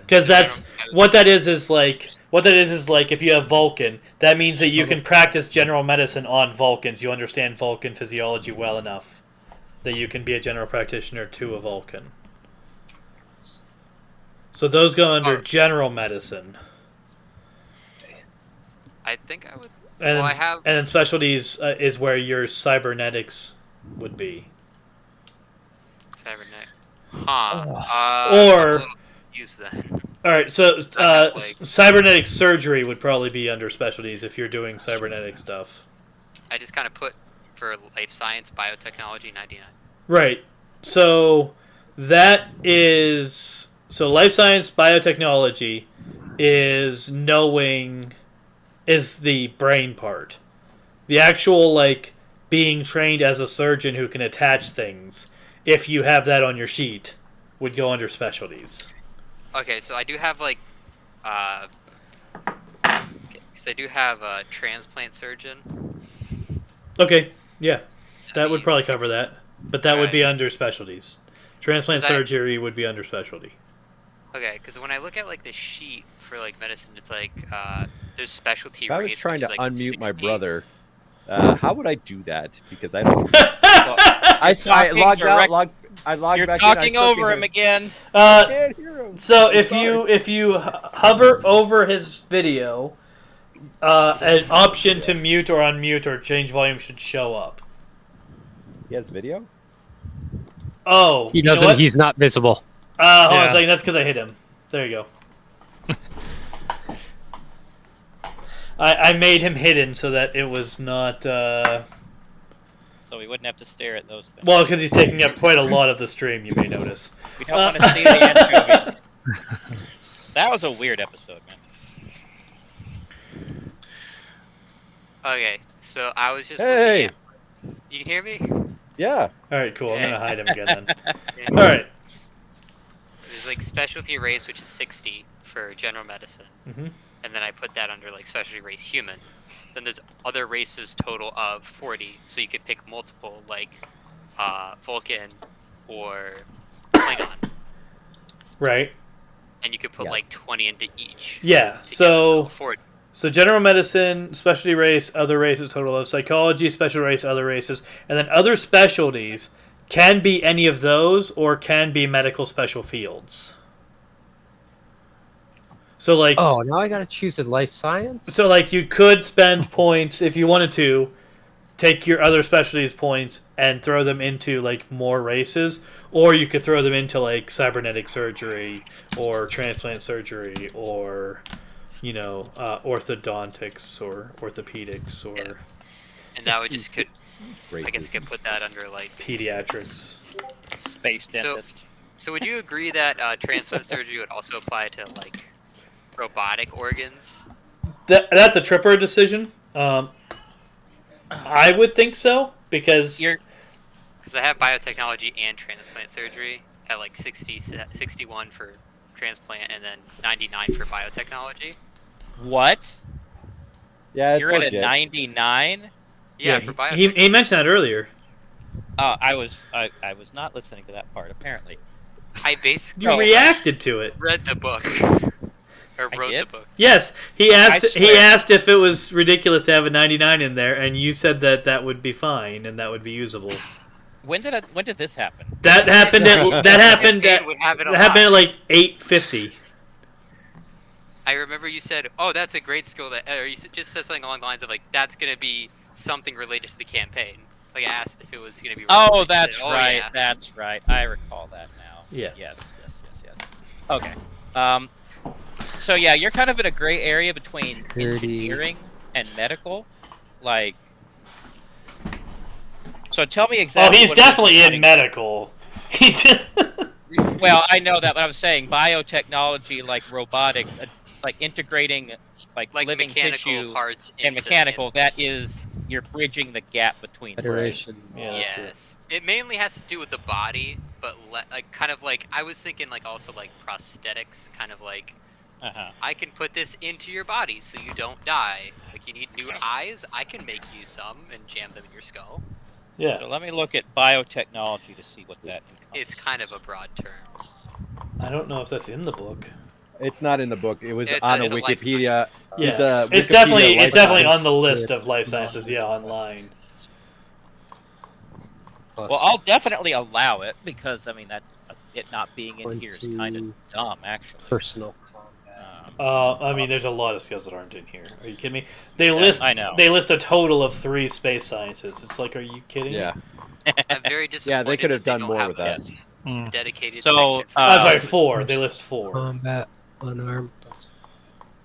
Because that's what that is like if you have Vulcan, that means that you can practice general medicine on Vulcans. You understand Vulcan physiology well enough that you can be a general practitioner to a Vulcan. So those go under general medicine. I think I would. And Well, I have. and then specialties is where your cybernetics would be. Cybernet. Huh. Or- I'm a little confused then. All right, so I have, like- cybernetic surgery would probably be under specialties if you're doing cybernetic stuff. I just kind of put for life science, biotechnology, 99. Right. So that is life science biotechnology is the brain part. The actual being trained as a surgeon who can attach things, if you have that on your sheet, would go under specialties. Okay, so I do have so I do have a transplant surgeon. Okay, yeah. That would mean, probably cover that. But that would be Right. under specialties. Transplant Is that- surgery would be under specialty. Okay, because when I look at the sheet for medicine, it's there's specialty. If I was race, trying which to is, unmute my 60. brother, how would I do that? Because I don't. I talking logged direct- out. I logged You're back talking in. I over couldn't him again. I can't hear him. So I'm if sorry. you hover over his video, an option to mute or unmute or change volume should show up. He has video. Oh, He you know doesn't. what? He's not visible. Hold on a Yeah. second. That's because I hit him. There you go. I made him hidden so that it was not. So we wouldn't have to stare at those things. Well, because he's taking up quite a lot of the stream. You may notice. We don't want to see the anchovies. That was a weird episode, man. Okay, so I was just Hey. looking at. You can hear me? Yeah. All right, cool. I'm Okay. gonna hide him again then. Yeah. All right. There's specialty race, which is 60 for general medicine, Mhm. and then I put that under specialty race human. then there's other races total of 40. So you could pick multiple, like Vulcan or Klingon, Right. and you could put Yes. like 20 into each. Yeah. to get So the 40. So general medicine, specialty race, other races, total of psychology, special race, other races, and then other specialties can be any of those or can be medical special fields. So like Oh, now I got to choose a life science. so like you could spend points if you wanted to take your other specialties points and throw them into like more races, or you could throw them into like cybernetic surgery or transplant surgery or orthodontics or orthopedics or Yeah. And that would just could, I Races. guess, you could put that under like. pediatrics. Space dentist. So would you agree that transplant surgery would also apply to like robotic organs? That's a Tripper decision. I would think so because Because I have biotechnology and transplant surgery at like 61 for transplant and then 99 for biotechnology. What? Yeah, it's You're at legit. a 99? Yeah, for biotech. he mentioned that earlier. I was not listening to that part. Apparently, I basically You reacted to it. read the book or I wrote did? the book. Yes, he asked. He swear. asked if it was ridiculous to have a 99 in there, and you said that would be fine and that would be usable. when did this happen? That happened. That happened. Campaign would have it a That happened at lot. like 8:50. I remember you said, "Oh, that's a great skill." Or you just said something along the lines of like, "That's gonna be something related to the campaign." Like I asked if it was gonna be. Oh, realistic. that's You said, right. Yeah. That's right. I recall that now. Yeah. Yes. Okay. So yeah, you're kind of in a gray area between 30. engineering and medical. Like, so tell me exactly. Oh, he's what it is definitely you're in medical. He just- Well, I know that, but I was saying biotechnology, like robotics, like integrating like living mechanical tissue parts and into- mechanical. That is, you're bridging the gap between. Federation. Yeah, that's true. Yes, it mainly has to do with the body, but like kind of like I was thinking like also like prosthetics, kind of like Uh-huh. I can put this into your body so you don't die. Like you need new eyes, I can make you some and jam them in your skull. Yeah. So let me look at biotechnology to see what that encompasses. It's kind of a broad term. I don't know if that's in the book. It's not in the book. It was It's on a it's life Wikipedia. science. Yeah, The it's Wikipedia definitely life it's definitely science. on the list of life sciences. Yeah, online. Well, I'll definitely allow it because I mean that it not being in here is kind of dumb, actually. personal. I mean, there's a lot of skills that aren't in here. Are you kidding me? They Yeah, list. I know. They list a total of 3 space sciences. It's like, are you kidding? Yeah. I'm very disappointed. Yeah, they could have that done don't more have with a that. Hmm. dedicated So, section for I'm sorry, Uh, 4. They list 4. Combat, unarmed.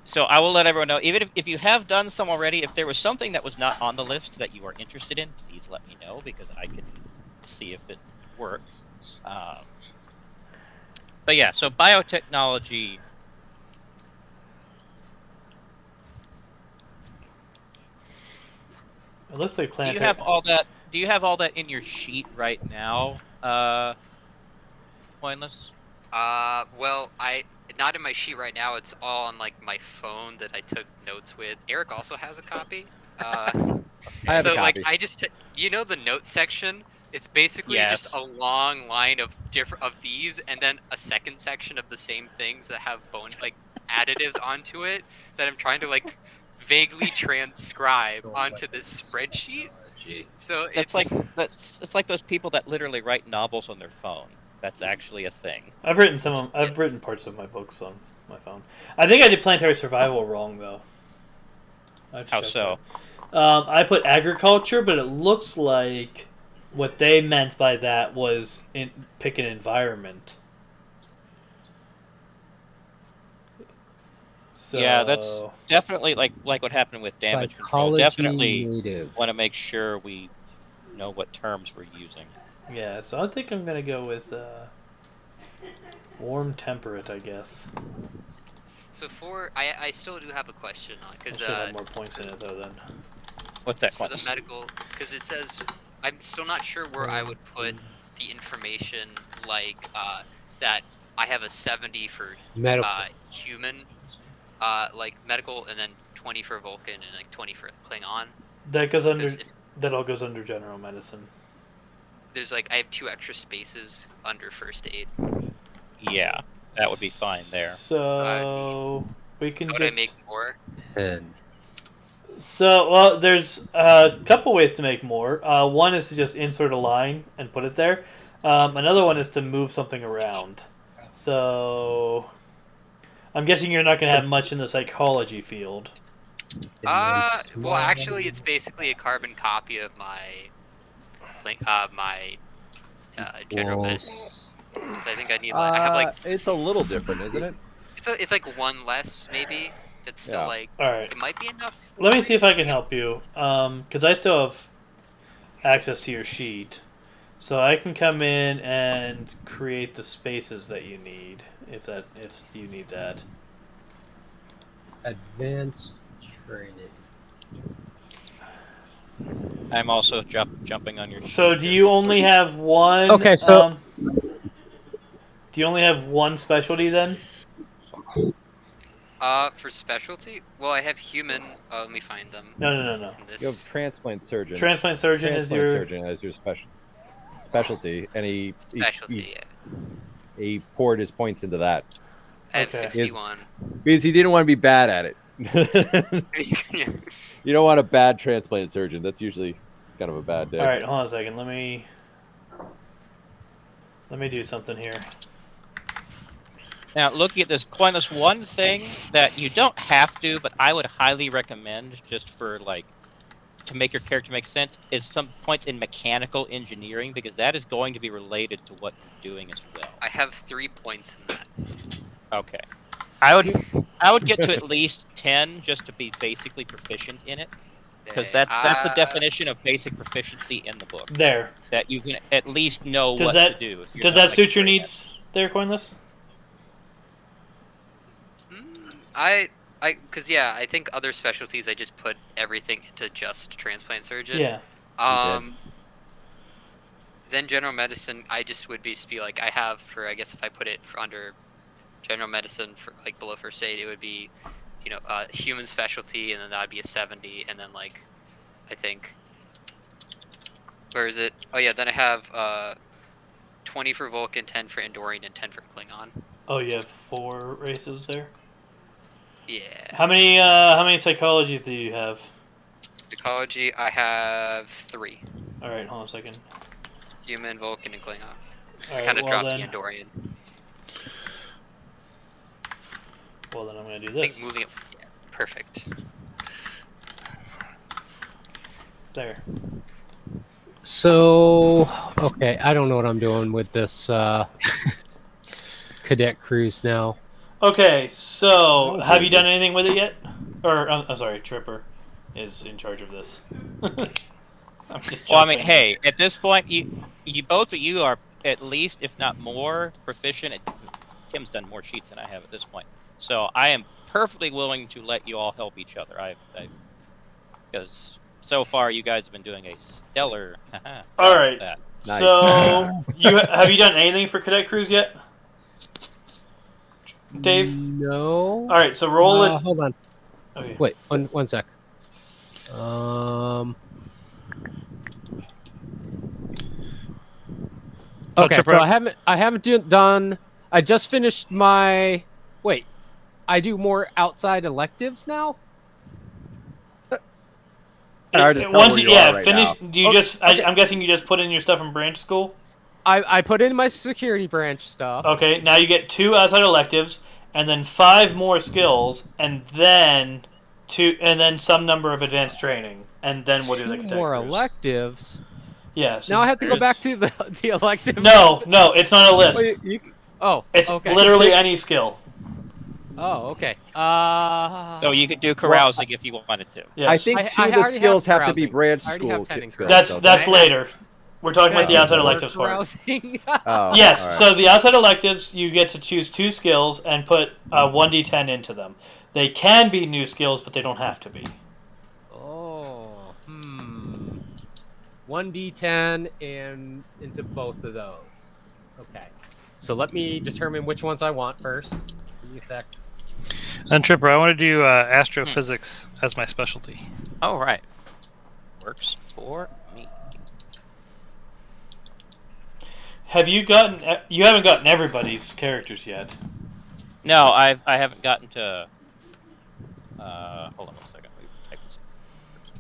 So I will let everyone know, even if you have done some already, if there was something that was not on the list that you are interested in, please let me know because I can see if it worked. But yeah, so biotechnology. It looks like Do planetary. you have all that? Do you have all that in your sheet right now? Pointless. Well, not in my sheet right now. It's all on like my phone that I took notes with. Eric also has a copy. I have so a like copy. I just the note section. It's basically just Yes. a long line of these, and then a second section of the same things that have additives onto it that I'm trying to like vaguely transcribe onto this spreadsheet. So It's like those people that literally write novels on their phone. That's actually a thing. I've written I've written parts of my books on my phone. I think I did planetary survival wrong though. I have to How check so? that. I put agriculture, but it looks like what they meant by that was pick an environment. So, Yeah, that's definitely like what happened with damage control. Psychology Definitely native. want to make sure we know what terms we're using. yeah. So I think I'm gonna go with warm temperate, I guess. So I still do have a question on I because should have more points in it though. Then What's that for the called? medical, because it says I'm still not sure where I would put the information like that I have a 70 for Medical. human like medical and then 20 for Vulcan and like 20 for Klingon. That goes under. 'Cause if That all goes under general medicine. there's like I have 2 extra spaces under first aid. Yeah, that would be fine there. So we can How would just. I make more? 10. So, well, there's a couple ways to make more. One is to just insert a line and put it there. Another one is to move something around. So, I'm guessing you're not going to have much in the psychology field. Well, actually, it's basically a carbon copy of my general medicine. So I think I need like I have like it's a little different, isn't it? it's like 1 less maybe. It's still Yeah. like All right. it might be enough. Let me see if I can help you. Because I still have access to your sheet. So I can come in and create the spaces that you need, if you need that. Advanced training. I'm also jumping on your. So sheet do here. you only have one? Okay, so- do you only have one specialty then? For specialty, well, I have human. Let me find them. No. In this. You have transplant surgeon. Transplant surgeon is your. surgeon as your specialty, and Specialty. he poured his points into that I have Okay. 61. because he didn't want to be bad at it. You don't want a bad transplant surgeon. That's usually kind of a bad day. All right, hold on a second. Let me do something here. Now, looking at this coin, there's one thing that you don't have to, but I would highly recommend just for like to make your character make sense is some points in mechanical engineering because that is going to be related to what you're doing as well. I have 3 points in that. Okay, I would get to at least 10 just to be basically proficient in it because that's the definition of basic proficiency in the book. There. That you can at least know Does what that- to do. if you're Does not, that like, suit your great at it. needs there, Coinless? Because I think other specialties I just put everything into just transplant surgeon. Yeah. Then general medicine, I just would be like I have for I guess if I put it under general medicine for like below first aid, it would be human specialty, and then that'd be a 70, and then like I think where is it? Oh yeah, then I have 20 for Vulcan, 10 for Andorian, and 10 for Klingon. Oh, you have 4 races there. Yeah. How many psychology do you have? Psychology, I have 3. All right, hold on a second. Human, Vulcan, and Klingon. All right, Kind of well dropped then, the Andorian. well then I'm gonna do I think this. moving it. Yeah, perfect. There. So, okay, I don't know what I'm doing with this cadet cruise now. Okay, so have you done anything with it yet? Or I'm sorry, Tripper is in charge of this. I'm just. Well, I mean, jumping. hey, at this point, you both of you are at least, if not more, proficient. Tim's done more sheets than I have at this point, so I am perfectly willing to let you all help each other. Because so far you guys have been doing a stellar. Job All right. with that. Nice. So have you done anything for Cadet Cruise yet, Dave? No. All right, so roll it. Hold on. Okay. Wait, one sec. Okay, so I haven't done. I just finished my. Wait, I do more outside electives now. Hard to tell Once where you, you yeah, are right finish. now. Do you Okay, just? okay. I'm guessing you just put in your stuff in branch school. I put in my security branch stuff. Okay, now you get 2 outside electives, and then 5 more skills, and then some number of advanced training, and then we'll do the Two Cadet more Cruise. electives. Yeah. So Now I have to go back there's- to the elective. No, it's not a list. Oh, It's okay. literally any skill. Oh, okay. So you could do carousing if you wanted to. Yes. I think I 2 of the already have skills have to be carousing. branch I already have school 10 in skills. carousing. that's don't later. We're talking about the Yeah, outside more electives part. Carousing. Oh, Yes. all right. So the outside electives, you get to choose 2 skills and put 1d10 into them. They can be new skills, but they don't have to be. Oh, 1d10 and into both of those. Okay. So let me determine which ones I want first. Give me a sec. And Tripper, I want to do astrophysics as my specialty. Oh, right. Works for me. Have you gotten? You haven't gotten everybody's characters yet. No, I haven't gotten to. Hold on one second. Let me type this first.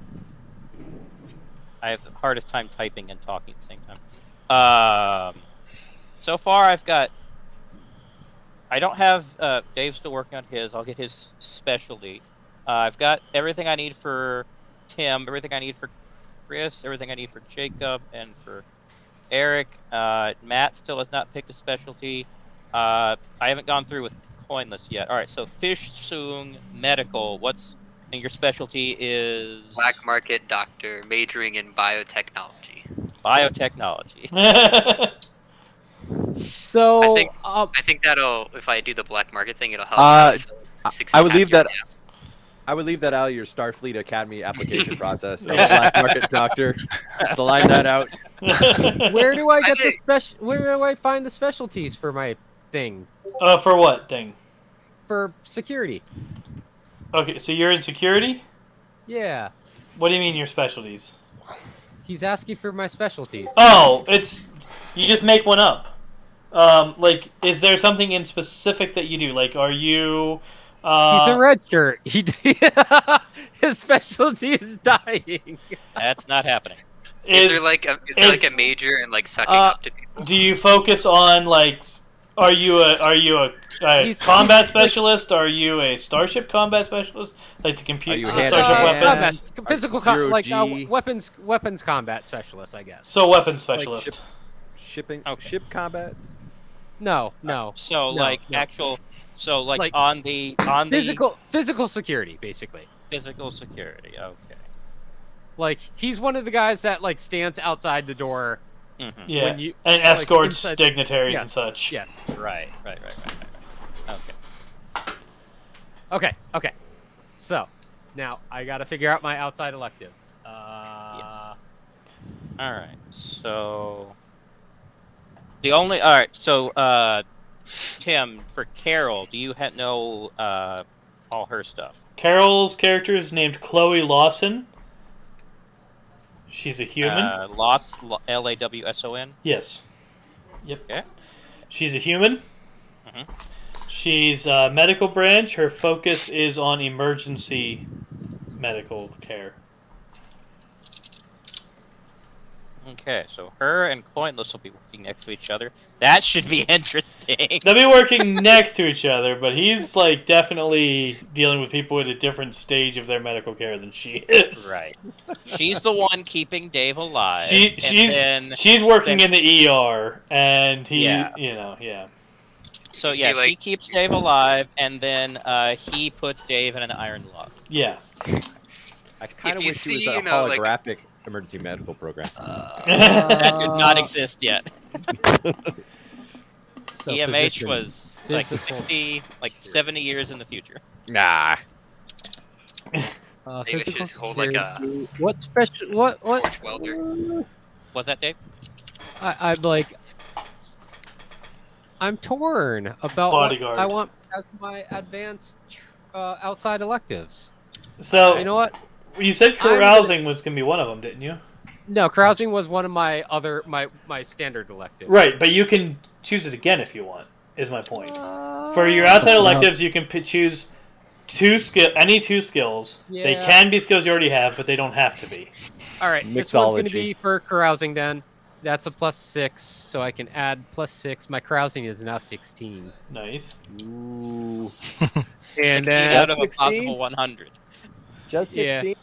I have the hardest time typing and talking at the same time. So far I've got. I don't have Dave's still working on his. I'll get his specialty. I've got everything I need for Tim, everything I need for Chris, everything I need for Jacob, and for Eric. Matt still has not picked a specialty. I haven't gone through with Coinless yet. All right, so Fish Soong Medical. And your specialty is Black market doctor majoring in biotechnology. Biotechnology. So I think that'll, if I do the black market thing, it'll help. I would leave that. I would leave that out of your Starfleet Academy application process. Of Black Market Doctor. To line that out. Where do I get the special? Where do I find the specialties for my thing? For what thing? For security. Okay, so you're in security? Yeah. What do you mean your specialties? He's asking for my specialties. Oh, you just make one up. Like, is there something in specific that you do? Like, are you? He's a red shirt. His specialty is dying. That's not happening. Is there like a major in like sucking up to people? Do you focus on like? Are you a combat specialist? Are you a starship combat specialist? Like the computer starship weapons? Physical weapons combat specialist, I guess. So weapons specialist. Like ship combat. No. Actual. So like on the physical security, basically. Physical security. Okay. Like he's one of the guys that like stands outside the door. Mm-hmm. Yeah, and escorts dignitaries and such. Yes. Right. Okay. So, now I got to figure out my outside electives. Yes. All right. So Tim, for Carol, do you know all her stuff? Carol's character is named Chloe Lawson. She's a human. Lawson? Yes. Yep. Okay. She's a human. Mm-hmm. She's medical branch. Her focus is on emergency medical care. Okay, so her and Coinless will be working next to each other. That should be interesting. They'll be working next to each other, but he's like definitely dealing with people at a different stage of their medical care than she is. Right. She's the one keeping Dave alive. She's working in the ER, and he, yeah. So she keeps Dave alive, and then he puts Dave in an iron lung. Yeah. I kind of wish she was a holographic emergency medical program. That did not exist yet. So EMH was like 70 years in the future. Nah. Maybe she just hold like a what special what torch welder. What's that, Dave? I'm torn about bodyguard. what I want as my advanced outside electives. So you know what? You said carousing was going to be one of them, didn't you? No, carousing was one of my other my standard electives. Right, but you can choose it again if you want. Is my point. For your outside electives, you can choose any two skills. Yeah. They can be skills you already have, but they don't have to be. All right, this one's going to be for carousing then. That's a +6, so I can add +6. My carousing is now 16. Nice. Ooh. And then out of a possible 100. Just 16. Yeah.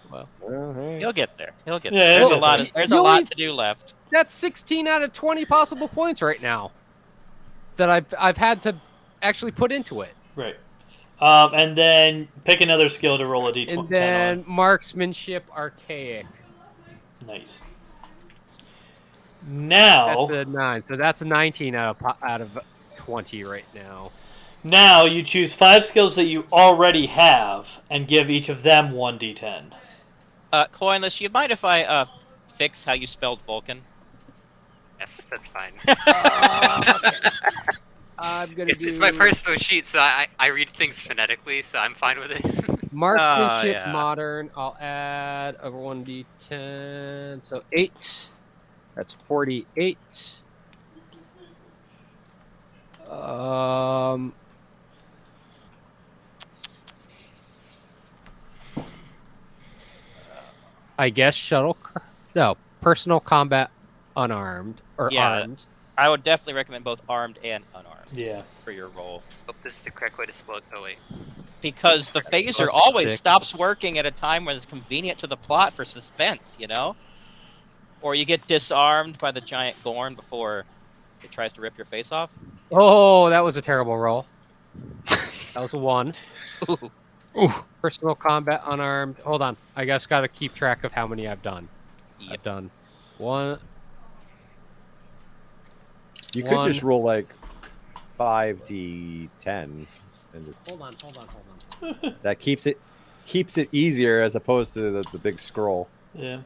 Well, He'll get there. Yeah, There's a lot. There's a lot to do left. That's 16 out of 20 possible points right now that I've had to actually put into it. Right. And then pick another skill to roll a d10 And then marksmanship archaic. Nice. Now That's a 9. So that's a 19 out of 20 right now. Now you choose 5 skills that you already have and give each of them 1d10. Coinless, you mind if I fix how you spelled Vulcan? Yes, that's fine. I'm gonna do. It's my personal sheet, so I read things phonetically, so I'm fine with it. Marksmanship yeah. modern. I'll add over 1d10. So 8. That's 48. I guess no, personal combat unarmed or Yeah. armed. I would definitely recommend both armed and unarmed. Yeah. For your role. Hope this is the correct way to spell it. Oh wait. Because the phaser Plus always 6. stops working at a time when it's convenient to the plot for suspense, you know? Or you get disarmed by the giant Gorn before it tries to rip your face off. Oh, that was a terrible roll. That was a 1. Ooh. Ooh. Personal combat unarmed. Hold on. I just got to keep track of how many I've done. Yep. I've done 1. You could just roll like 5d10 and just. Hold on. That keeps it easier as opposed to the big scroll. Yeah.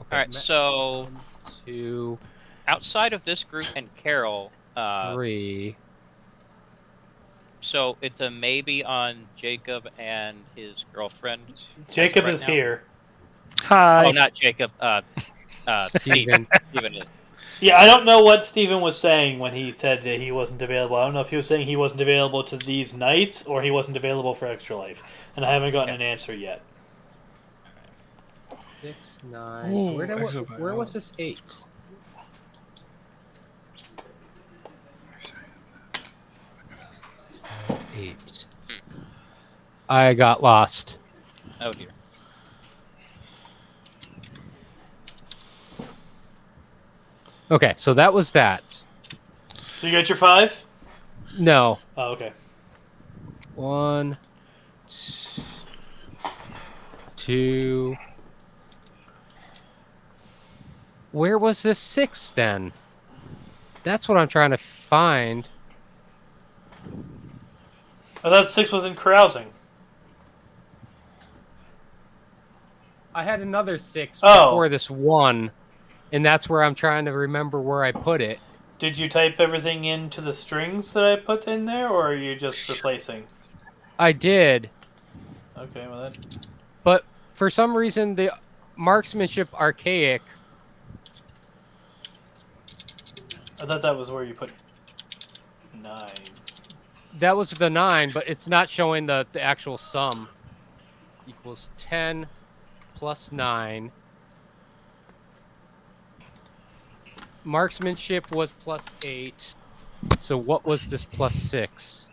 Okay, All right, so 1, 2, outside of this group and Carol, 3. so it's a maybe on Jacob and his girlfriend. Jacob right is now. here. Hi. Oh, not Jacob. Steven. Steven is. Yeah, I don't know what Steven was saying when he said that he wasn't available. I don't know if he was saying he wasn't available to these nights or he wasn't available for Extra Life. And I haven't gotten an answer yet. 6, 9. Ooh, Where was this 8? Eight. I got lost. Oh dear. Okay, so that was that. So you got your 5? No. Oh, okay. 1, 2. Where was this 6 then? That's what I'm trying to find. I thought 6 was in carousing. I had another 6 Oh. before this 1, and that's where I'm trying to remember where I put it. Did you type everything into the strings that I put in there, or are you just replacing? I did, Okay, well that. but for some reason the marksmanship archaic. I thought that was where you put 9. That was the 9, but it's not showing the actual sum. Equals 10 plus 9. Marksmanship was plus 8. So what was this plus 6?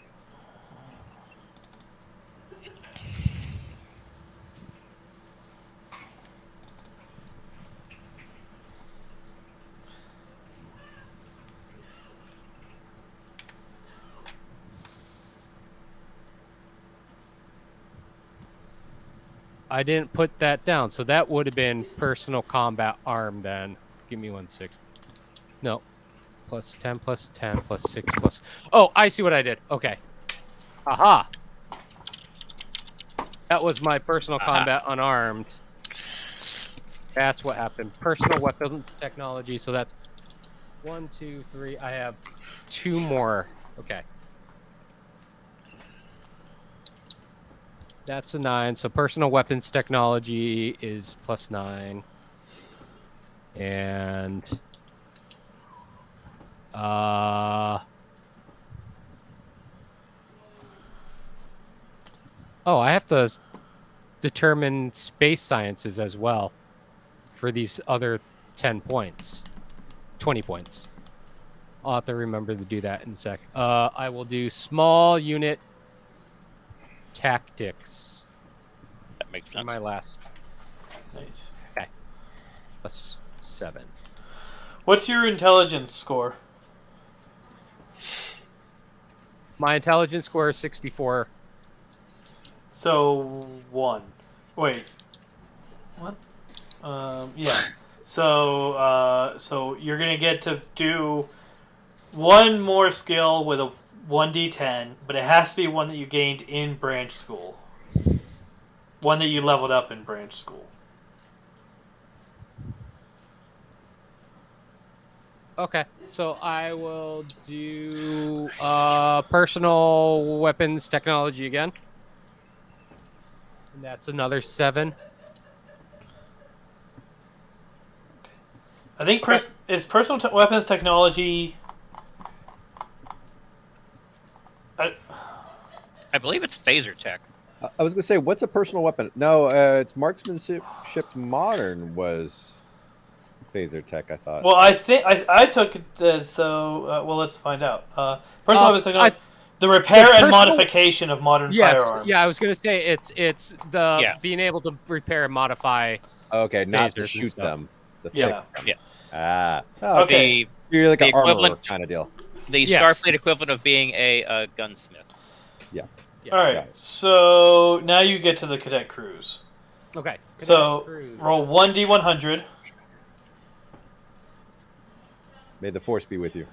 I didn't put that down, so that would have been personal combat arm then. Give me 1 6. No. Plus 10 plus 10 plus 6 plus... Oh, I see what I did. Okay. Aha! That was my personal combat unarmed. That's what happened. Personal weapon technology, so that's 1, 2, 3. I have 2 more. Okay. That's a 9. So personal weapons technology is plus 9. And oh, I have to determine space sciences as well for these other 10 points. 20 points. I'll have to remember to do that in a sec. I will do small unit tactics. That makes For sense. my last. Nice. Okay. Plus 7. What's your intelligence score? My intelligence score is 64. So 1. Wait. What? Yeah. So you're gonna get to do one more skill with a 1d10, but it has to be one that you gained in branch school. One that you leveled up in branch school. Okay, so I will do personal weapons technology again. And that's another 7. I think is personal weapons technology. I believe it's phaser tech. I was gonna say, what's a personal weapon? No, it's marksmanship modern was phaser tech. I thought. Well, I think I took it as well, let's find out. Personal weapons technology. The repair and modification of modern firearms. Yeah, I was gonna say it's the being able to repair and modify. Okay, not to shoot them. To fix them. Yeah. Ah. Okay. You're like the an armor equivalent kind of deal. The Starfleet equivalent of being a gunsmith. Yeah. All right. So now you get to the cadet cruise. Okay. Roll 1d100. May the force be with you.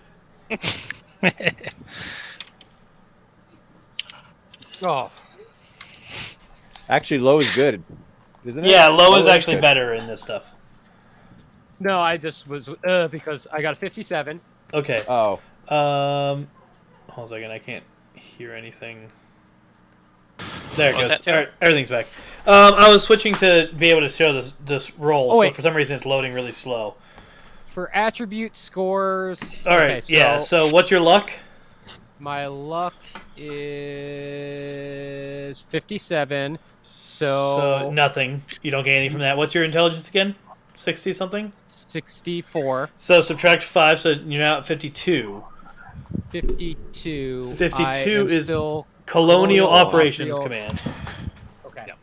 Oh. Actually, low is good, isn't it? Yeah, low is actually better in this stuff. No, I just was because I got a 57. Okay. Oh. Hold on a second. I can't hear anything. There it goes. All right, everything's back. I was switching to be able to show this rolls, but for some reason it's loading really slow. For attribute scores. All right. Okay, so what's your luck? My luck is 57. So nothing. You don't gain any from that. What's your intelligence again? 60 something? 64. So subtract 5, so you're now at 52. 52. 52 is still Colonial Operations Command. Okay. Yep.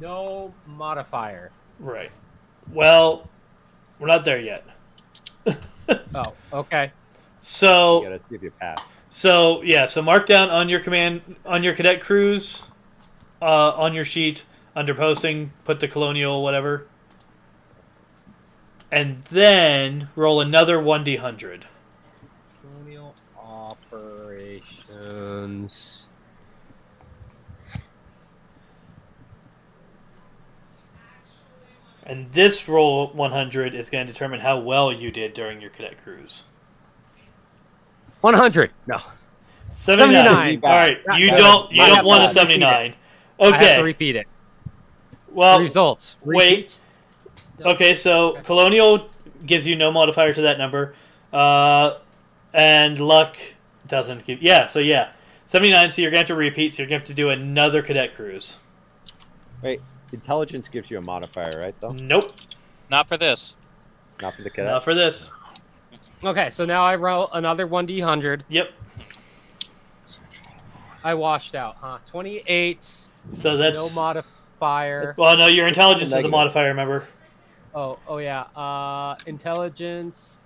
No modifier. Right. Well, we're not there yet. Oh, okay. So let's give you a pass. So mark down on your cadet cruise, on your sheet under posting, put the Colonial whatever, and then roll another 1d100. Colonial Operations. And this roll 100 is going to determine how well you did during your cadet cruise. 100. No. 79. All right. You don't want a 79. Okay. I have to repeat it. Well, results. Wait. Okay, so Colonial gives you no modifier to that number. And luck doesn't give... Yeah, so 79, so you're going to have to repeat, so you're going to have to do another cadet cruise. Wait, intelligence gives you a modifier, right, though? Nope. Not for this. Not for the cadet? Not for this. Okay, so now I roll another 1d100. Yep. I washed out, huh? 28. So that's... No modifier. Well, no, your intelligence is a modifier, remember? Oh yeah. Intelligence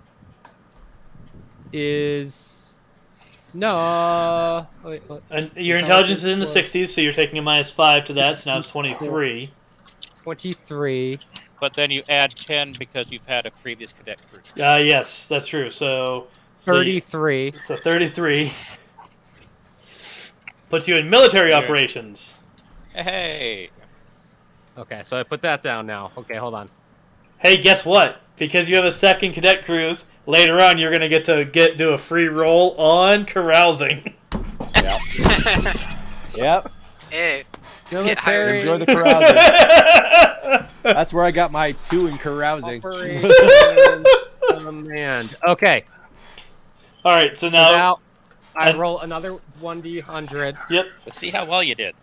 is... No. Wait. And your intelligence is in the 60s, so you're taking a -5 to that, so now it's 23. 23. But then you add 10 because you've had a previous cadet cruise. Yes, that's true. So 33. So 33 puts you in military operations. Hey. Okay, so I put that down now. Okay, hold on. Hey, guess what? Because you have a second cadet cruise, later on you're gonna get to do a free roll on carousing. Yep. Yep. Hey. Military. Enjoy the carousing. That's where I got my 2 in carousing. Command. Okay. All right, so now I roll another 1d100. Yep. Let's see how well you did.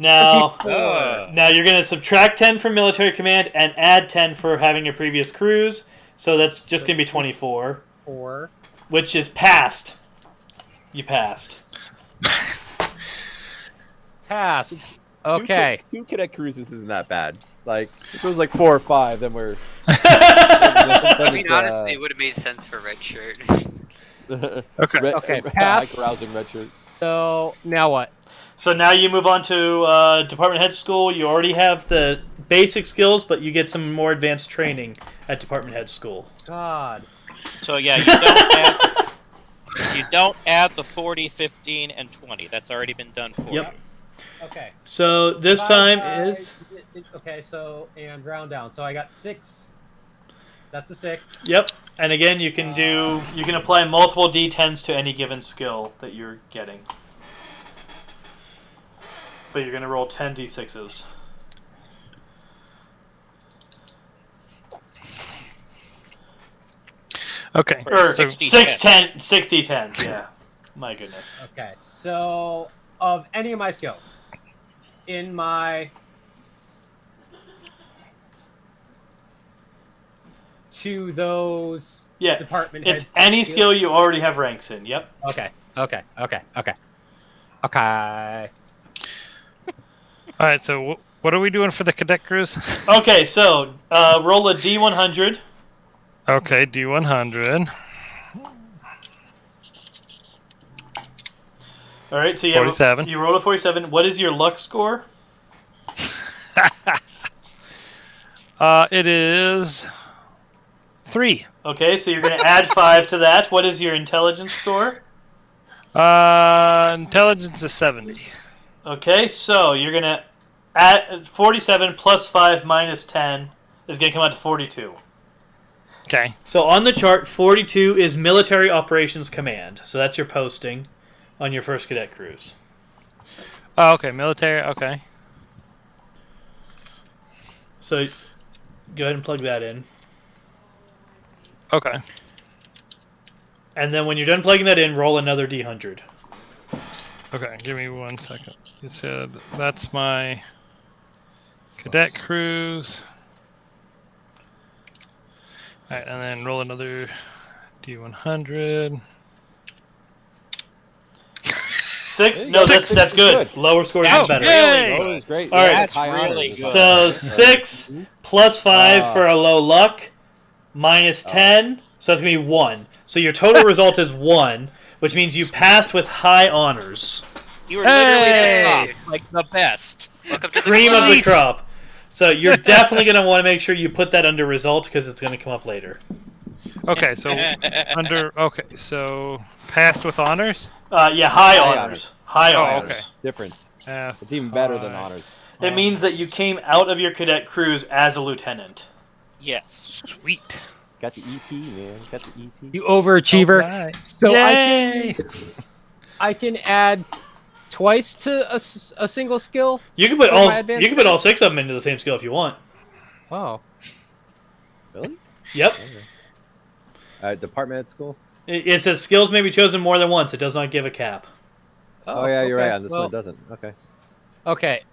Now you're going to subtract 10 from military command and add 10 for having a previous cruise. So that's just going to be 24. 4. Which is passed. You passed. Passed. Okay. 2 cadet cruises isn't that bad. Like, if it was like 4 or 5, then we're... I mean, honestly, it would have made sense for red shirt. Okay. Okay, pass. Carousing red shirt. So, now what? So now you move on to Department Head School. You already have the basic skills, but you get some more advanced training at Department Head School. God. So yeah, you don't add the 40, 15, and 20. That's already been done for you. Yep. Okay. So this time is okay. So and round down. So I got 6. That's a 6. Yep. And again, you can apply multiple d10s to any given skill that you're getting. But you're going to roll 10 d6s. Okay. Or So 60 10s, yeah. My goodness. Okay. So of any of my skills, in my to those department heads. It's any skill you already have ranks in. Yep. Okay. Okay. all right. So what are we doing for the cadet crews? Okay, so roll a d100. Okay, D100. All right, so you 47. You rolled a 47. What is your luck score? It is 3. Okay, so you're going to add 5 to that. What is your intelligence score? Intelligence is 70. Okay, so you're going to add 47 plus 5 minus 10 is going to come out to 42. Okay. So on the chart, 42 is Military Operations Command. So that's your posting on your first cadet cruise. Oh, okay. Military. Okay. So go ahead and plug that in. Okay. And then when you're done plugging that in, roll another d100. Okay. Give me 1 second. You said that's my cadet cruise. All right, and then roll another D100. 6? No, that's good. Lower score is better. Oh, it's great. All right, that's really good. So 6 plus 5 for a low luck, minus 10, so that's going to be 1. So your total result is 1, which means you passed with high honors. You were literally the top, like the best. Welcome to the Cream of the crop. So you're definitely going to want to make sure you put that under result because it's going to come up later. Okay, so so passed with honors. High honors. High honors. Okay. Difference. Passed It's even better than honors. It means that you came out of your cadet cruise as a lieutenant. Yes. Sweet. Got the EP, man. Got the EP. You overachiever. Alright. So Yay! I can add twice to a single skill. You can put For all my advanced you can put all 6 of them into the same skill if you want. Oh. Really? Yep. Department at school? It says skills may be chosen more than once. It does not give a cap. Oh, yeah, you're okay. right. On this one, it doesn't. Okay. Okay.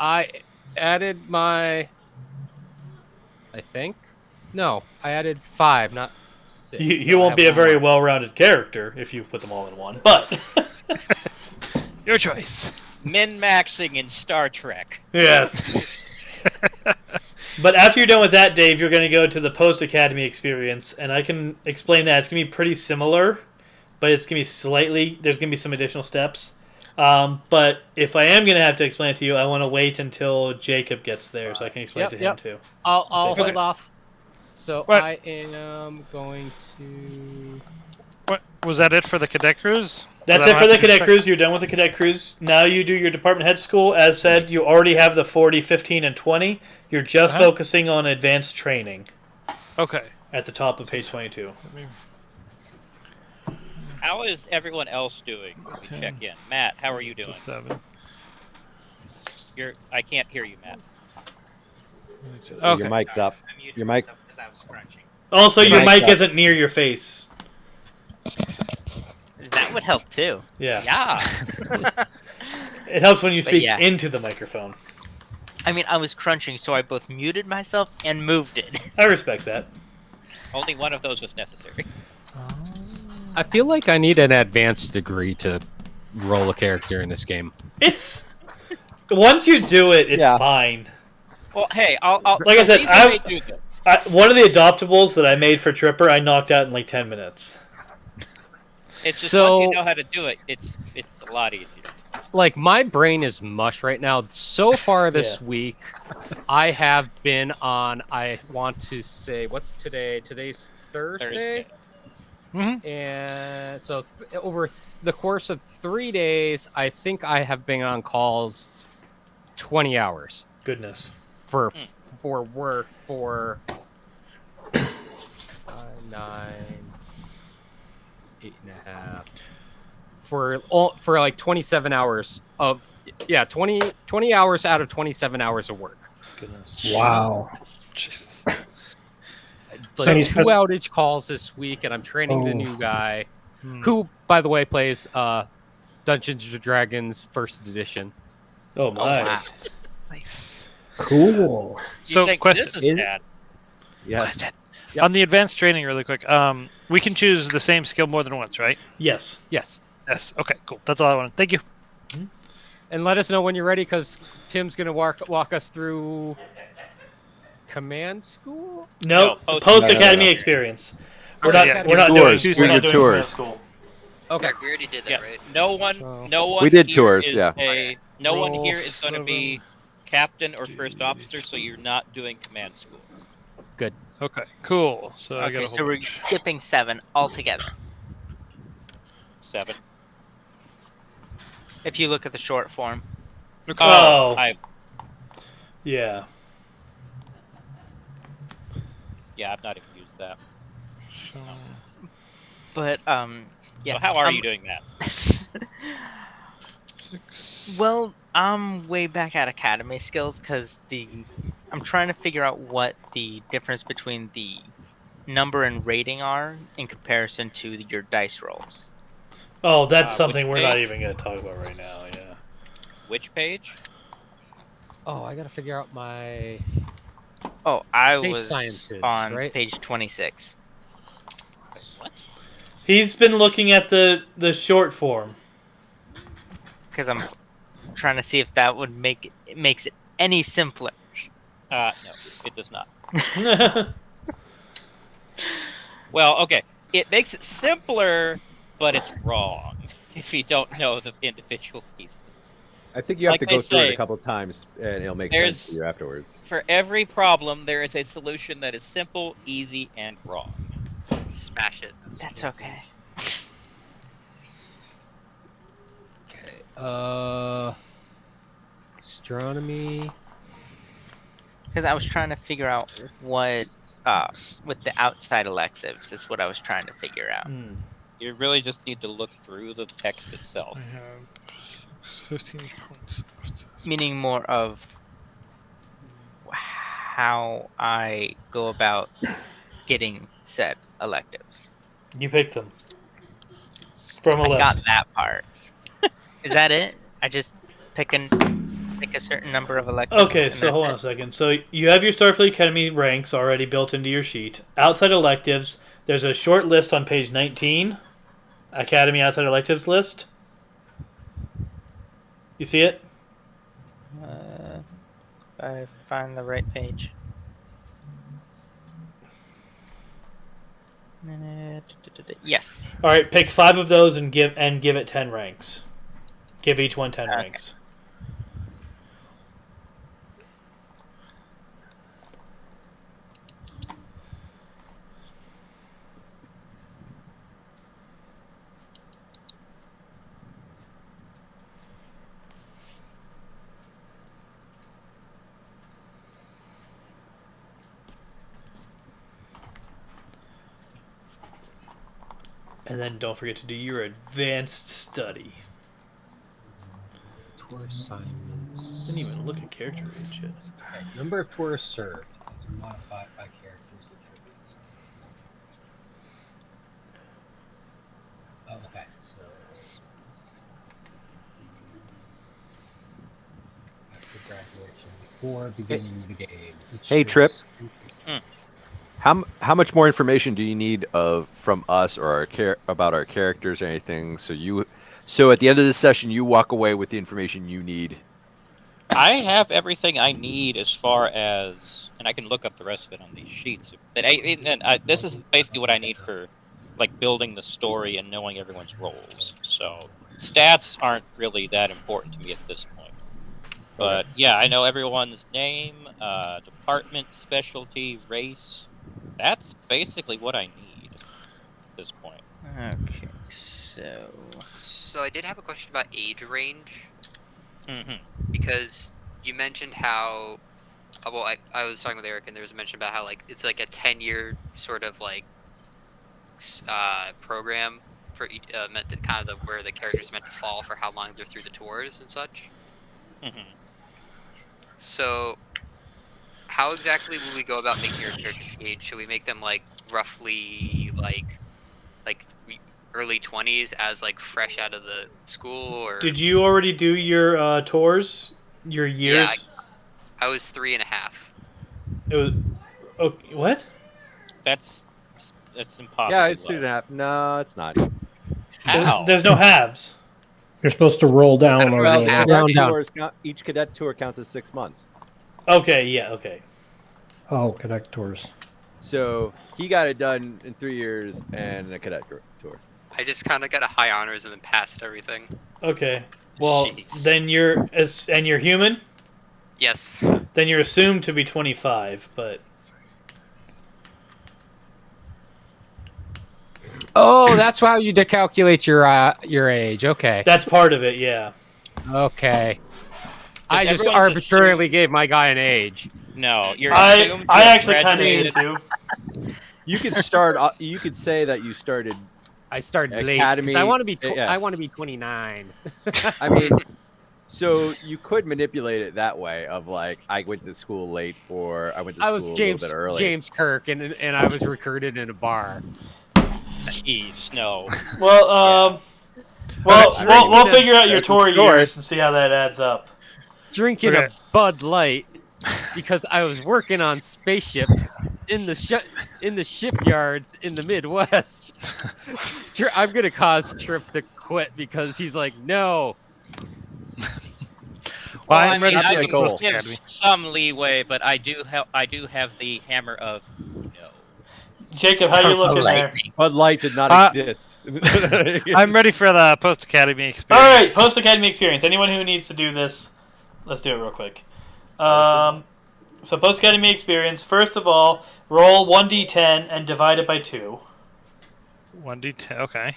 I added my... I think? No, I added 5, not 6. You won't be a very well-rounded character if you put them all in one, but... Your choice. Min-maxing in Star Trek. Yes. But after you're done with that, Dave, you're going to go to the post-academy experience, and I can explain that. It's going to be pretty similar, but it's going to be there's going to be some additional steps. But if I am going to have to explain it to you, I want to wait until Jacob gets there so I can explain it to him too. I'll hold off. So What? I am going to... What was that? It for the cadet cruise? That's it for the cadet cruise. You're done with the cadet cruise. Now you do your department head school. As said, you already have the 40, 15, and 20. You're just focusing on advanced training. Okay. At the top of page 22. How is everyone else doing? We check in. Matt, how are you doing? 7. I can't hear you, Matt. Okay. Your mic's up. Your mic. Also, your Mic's mic up. isn't near your face. That would help too. Yeah. Yeah. It helps when you speak yeah. into the microphone. I mean, I was crunching, so I both muted myself and moved it. I respect that. Only one of those was necessary. I feel like I need an advanced degree to roll a character in this game. It's... Once you do it, it's fine. Well, hey, I'll Like I said, easy way to do this. one of the adoptables that I made for Tripper, I knocked out in like 10 minutes. It's just So- once you know how to do it, it's a lot easier. Like, my brain is mush right now. So far this Yeah. week, I have been on, I want to say, what's today? Today's Thursday? And so over the course of 3 days, I think I have been on calls 20 hours Goodness. for work for 9, 8.5 for like 27 hours of 20 hours out of 27 hours of work. Goodness. Wow. Like Any 2 spec- outage calls this week, and I'm training the new guy, who, by the way, plays Dungeons and Dragons First Edition. Oh my. wow. Nice. Cool. You think question. this is bad? Yeah. Yep. On the advanced training, really quick, we can choose the same skill more than once, right? Yes. Yes. Yes. Okay, cool. That's all I wanted. Thank you. And let us know when you're ready, because Tim's going to walk us through command school. No, No, post academy no. experience. Okay, We're yeah, not tours. doing Do we're not your doing tours. command school. Okay. We already did that, Yeah. right? No one We did here tours, is yeah. no one Roll here is going to be captain or first officer, so you're not doing command school. Good. Okay, cool. So I Okay, got so we're skipping 7 altogether. 7. If you look at the short form. Oh. I've Yeah. not even used that. But yeah. So how are you doing that? Well, I'm way back at academy skills because I'm trying to figure out what the difference between the number and rating are in comparison to your dice rolls. Oh, that's Which something we're not page? even going to talk about right now. Yeah. Which page? Oh, I got to figure out my... Oh, I Space was sciences, on right? page 26. Wait, what? He's been looking at the short form. Because I'm trying to see if that would makes it any simpler. No, it does not. Well, okay. It makes it simpler, but it's wrong if you don't know the individual pieces. I think you have Like to they go through it say, a couple times, and it'll make sense to you afterwards. For every problem, there is a solution that is simple, easy, and wrong. Smash it. That's okay. Okay. Astronomy. Because I was trying to figure out what, with the outside electives, is what I was trying to figure out. You really just need to look through the text itself. I have 15 points. Meaning more of how I go about getting said electives. You picked them from a I list. got that part. Is that it? I just pick a certain number of electives. Okay, so hold on a second. So you have your Starfleet Academy ranks already built into your sheet. Outside electives, there's a short list on page 19. Academy outside electives list. You see it? I find the right page. Yes. All right, pick 5 of those and give it 10 ranks. Give each one 10 ranks. And then don't forget to do your advanced study. Tour assignments. Didn't even look at character age yet. Okay. Number of tours served is modified by characters' attributes. Oh, okay. So after graduation, before beginning the game. Hey, Trip. How much more information do you need from us or about our characters or anything? So at the end of this session, you walk away with the information you need. I have everything I need as far as, and I can look up the rest of it on these sheets. But this is basically what I need for, like, building the story and knowing everyone's roles. So stats aren't really that important to me at this point. But yeah, I know everyone's name, department, specialty, race. That's basically what I need at this point. Okay, so So I did have a question about age range Mhm. because you mentioned how. Well, I was talking with Eric, and there was a mention about how like it's like a 10-year sort of like program for each, meant to kind of where the character's meant to fall for how long they're through the tours and such. Mhm. So, how exactly will we go about making our characters age? Should we make them like roughly like early 20s as like fresh out of the school, or Did you already do your tours? Your yeah, years? I was 3.5. It was. Oh, what? That's impossible. Yeah, it's 2.5. No, it's not. How? There's no halves. You're supposed to roll down or Well, roll half- up. Round down. Each cadet tour counts as 6 months. Okay, yeah, okay. Oh, cadet tours. So he got it done in 3 years and a cadet tour. I just kind of got a high honors and then passed everything. Okay. Well, Jeez. then and you're human? Yes. Then you're assumed to be 25, but Oh, that's how you calculate your age. Okay. that's part of it, yeah. Okay. I just everyone's arbitrarily gave my guy an age. No, you're I assumed to I have actually kind of did graduated. too. You could start. You could say that you started. I started late. 'cause Academy, I want to be. yeah. I want to be 29. I mean, so you could manipulate it that way of like I went to school late or I went to I school was a James little bit early. James Kirk, and I was recruited in a bar. Jeez, no. Well, Okay, we'll figure out your that's a tour story. years and see how that adds up. Drinking Okay. a Bud Light because I was working on spaceships in the shipyards in the Midwest. I'm gonna cause Trip to quit because he's like, no. Well, I I'm ready mean, for I the can goal. give some leeway, but I do have the hammer of no. Jacob, how you looking there? Bud Light did not Uh, exist. I'm ready for the post academy All experience. right, post academy experience. Anyone who needs to do this, let's do it real quick. So post academy experience. First of all, roll 1d10 and divide it by 2. 1d10. Okay.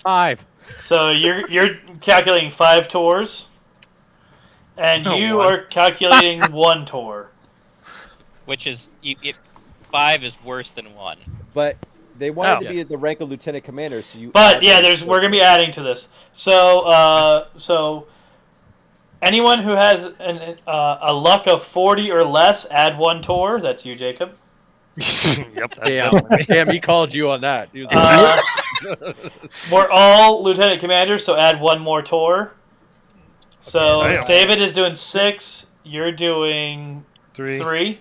5. So you're calculating 5 tours, and Oh, you one. are calculating 1 tour. Which is 5 is worse than 1. But they wanted Oh. to be at the rank of lieutenant commander, so you. But add yeah, those we're gonna be adding to this. So anyone who has a luck of 40 or less, add 1 tour. That's you, Jacob. Yep. That's Damn, definitely me. damn, he called you on that. He was like, We're all lieutenant commanders, so add 1 more tour. So Okay. David is doing 6. You're doing 3.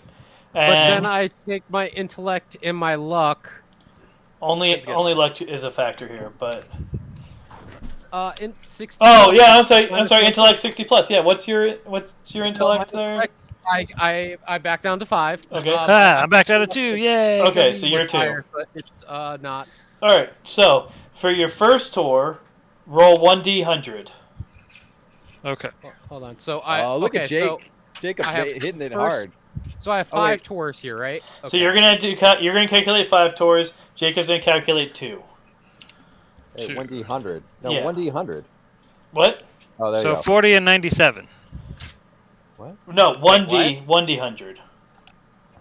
But then And I take my intellect and my luck. only luck is a factor here, but In 60. oh yeah, I'm sorry. Intellect 60 plus. Yeah, what's your intellect there? I back down to 5. Okay. I'm back down to 2. Yay. Okay, so you're 2. Higher, but it's not. All right. So for your first tour, roll 1d100. Okay. Hold on. So I. oh, look okay, at Jake. So, Jacob I have hitting it first- hard. so I have Oh, wait. 5 tours here, right? So you're gonna calculate 5 tours. Jacob's gonna calculate 2. Hey, Two. 1d100. No, Yeah. 1d100. What? Oh, there So you go. 40 and 97. No, 1d100.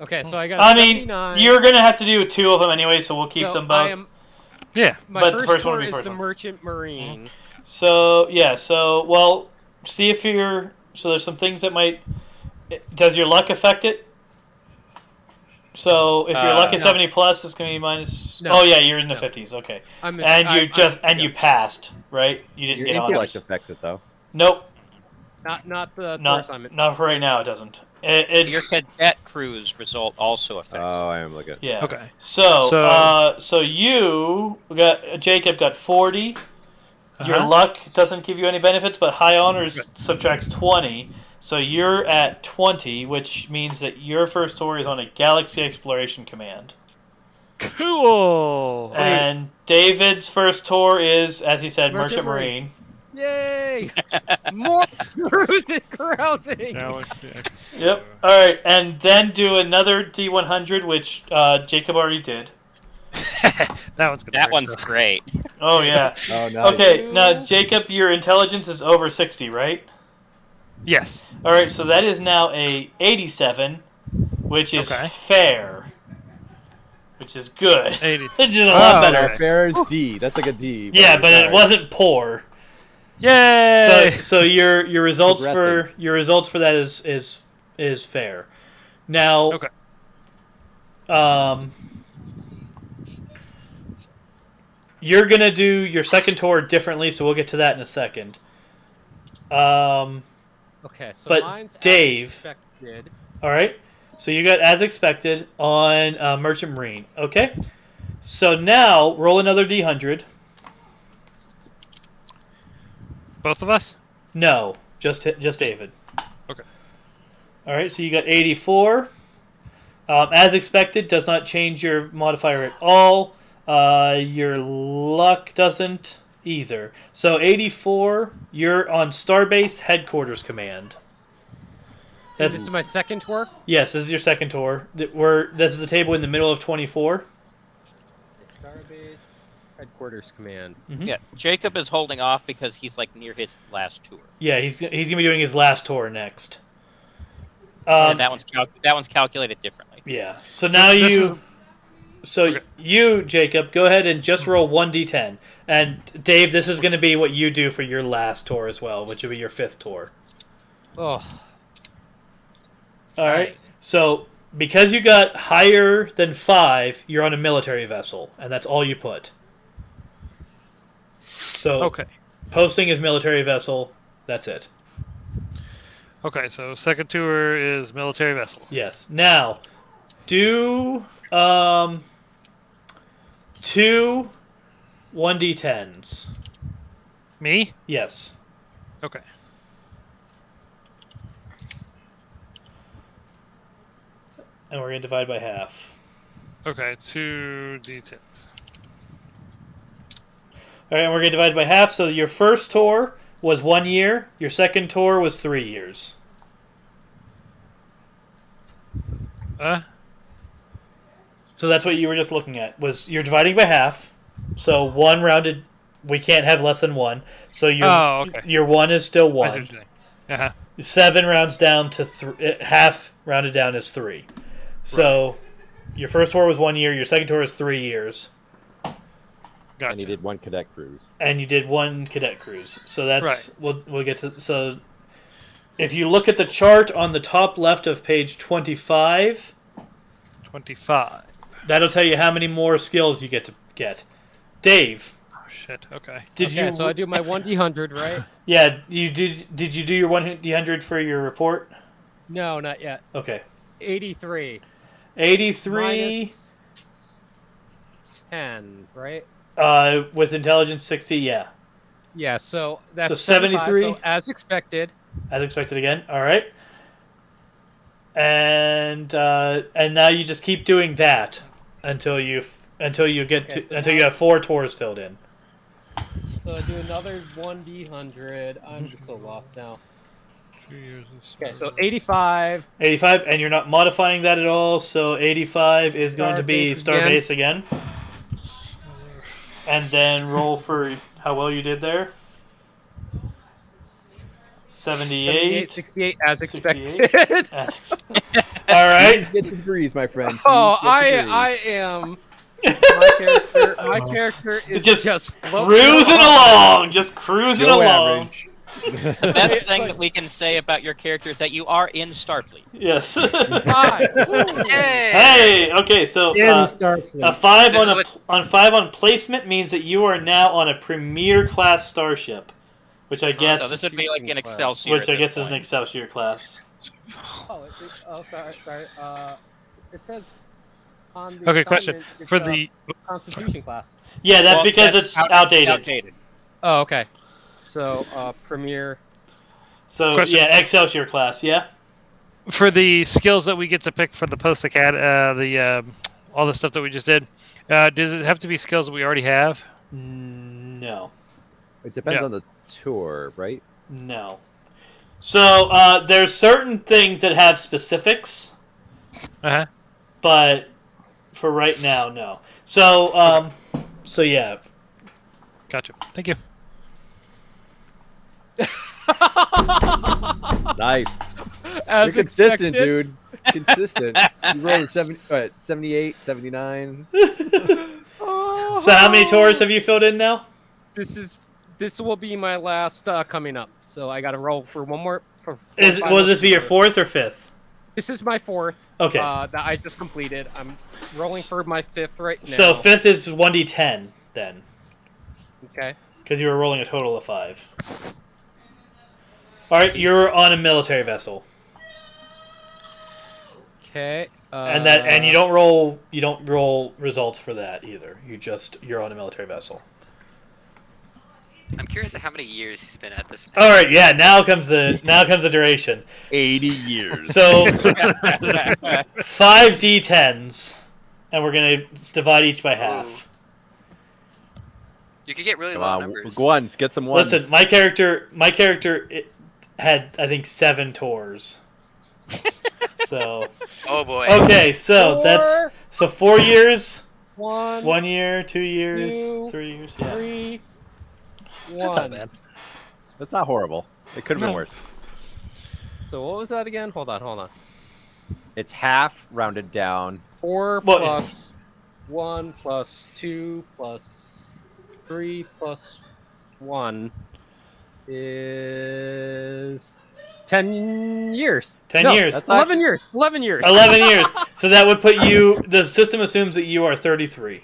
Okay, so I got. I mean, 79. you're gonna have to do 2 of them anyway, so we'll keep So them I both. am, Yeah. my But the first first one tour will be is first the one. Merchant Marine. So yeah, well, see if you're. So there's some things that might. Does your luck affect it? So if your luck is No. 70 plus, it's gonna be minus. No. Oh yeah, you're in the No. 50s. Okay, I'm and you I'm- you passed, right? You didn't Your get intellect honors. affects it, though. Nope, not the not tours I'm in. not for right now. It doesn't. Your cadet crew's result also affects it. Oh, I am looking. Yeah. Okay. So you got Jacob got 40. Your Uh-huh. luck doesn't give you any benefits, but high honors subtracts 20. So you're at 20, which means that your first tour is on a Galaxy Exploration Command. Cool. And David's first tour is, as he said, Merchant Merchant Marine. Yay! More carousing. Galaxy X. Yep. All right, and then do another D100, which Jacob already did. That one's gonna That hurt, one's though. great. Oh yeah. Oh, nice. Okay, now Jacob, your intelligence is over 60, right? Yes. All right, so that is now a 87, which is Okay. fair, which is good. 80. Which is a lot Oh, better. okay. Fair is D. That's like a D. Yeah, but it alright. wasn't poor. Yay! So your results Progressing. for that is fair. Now, Okay. you're gonna do your second tour differently, so we'll get to that in a second. Okay, so But mine's as Dave- expected. All right. So you got as expected on Merchant Marine. Okay. So now roll another D100. Both of us? No, just David. Okay. All right. So you got 84. As expected, does not change your modifier at all. Your luck doesn't either. So 84. You're on Starbase Headquarters Command. This is my second tour. Yes, this is your second tour. This is the table in the middle of 24. Starbase Headquarters Command. Yeah, Jacob is holding off because he's like near his last tour. Yeah, he's gonna be doing his last tour next. And that one's calculated differently. Yeah. So now you, Jacob, go ahead and just roll 1d10. And Dave, this is going to be what you do for your last tour as well, which will be your 5th tour. Oh, All right. So because you got higher than 5, you're on a military vessel, and that's all you put. So Okay. posting is military vessel. That's it. Okay, so second tour is military vessel. Yes. Now, do 2 1d10s. Me? Yes. Okay. And we're going to divide by half. Okay, 2 D10s. All right, and we're going to divide by half. So your first tour was 1 year. Your second tour was 3 years. So that's what you were just looking at. Was you're dividing by half. So 1 rounded. We can't have less than 1. So your 1 is still I see 1. what you're saying. Uh-huh. 7 rounds down to 3. Half rounded down is 3. So your first tour was 1 year. Your second tour is 3 years. Gotcha. And he did 1 cadet cruise. And you did 1 cadet cruise. So that's Right. we'll get to. So if you look at the chart on the top left of page 25, 25. that'll tell you how many more skills you get to get. Dave, Oh, shit. Okay. did okay, you? so I do my 1d100, right? Yeah, you did. Did you do your 1d100 for your report? No, not yet. Okay. 83. 83 Minus 10, right? with intelligence 60. Yeah, Yeah, so that's So 75, 73? so as expected. as expected again. All right. And now you just keep doing that until you have 4 tours filled in. So I do another 1d100. I'm just so lost now. 2 years of Okay, so 85. 85, and you're not modifying that at all. So 85 is going to be Starbase again. And then roll for how well you did there. 78. 68 as 68. expected. All right. Please get degrees, my friend. Oh, Please get degrees. I am. My character is just floating Cruising along. Just cruising Joe along. average. The best thing that we can say about your character is that you are in Starfleet. Yes. Yay! Hey. Okay. So In Starfleet. a 5 This on is on 5 on placement means that you are now on a premier class starship, which I guess So this would be like an Excelsior. which I at guess this is an point. Excelsior class. sorry. It says on the Okay, question. assignment, it's, For the Constitution class. Yeah, that's Well, because that's it's outdated. Outdated. Oh, okay. So, Premier. So Question. yeah, Excelsior class. Yeah. for the skills that we get to pick for the all the stuff that we just did, does it have to be skills that we already have? No. It depends Yeah. on the tour, right? No. So there's certain things that have specifics, Uh-huh. but For right now, no. So, so yeah. Gotcha. Thank you. Nice. As You're consistent, expected. dude. Consistent. You rolled a 78, 79. So how many tours have you filled in now? This will be my last coming up. So I got to roll for one more. Will this be your fourth or fifth? This is my fourth. Okay. That I just completed. I'm rolling for my fifth right now. So fifth is 1d10 then. Okay. Because you were rolling a total of 5. All right, you're on a military vessel. Okay. And you don't roll results for that either. You're on a military vessel. I'm curious at how many years he's been at this. All right, yeah. Now comes the duration. 80 years. So 5 d10s, and we're gonna divide each by half. You could get really Come low on, numbers. ones. Get some ones. Listen, my character had I think 7 tours. So. Oh boy. Okay, so that's 4 years. 1 year, 2 years, 2, 3 years. Yeah. 3, That's not bad. That's not horrible. It could have been worse. So what was that again? Hold on. It's half rounded down. 4 Well, plus 1 plus 2 plus 3 plus 1 is 10 years. 10 years. That's 11 years. 11 years. 11 years. So that would put you. The system assumes that you are 33.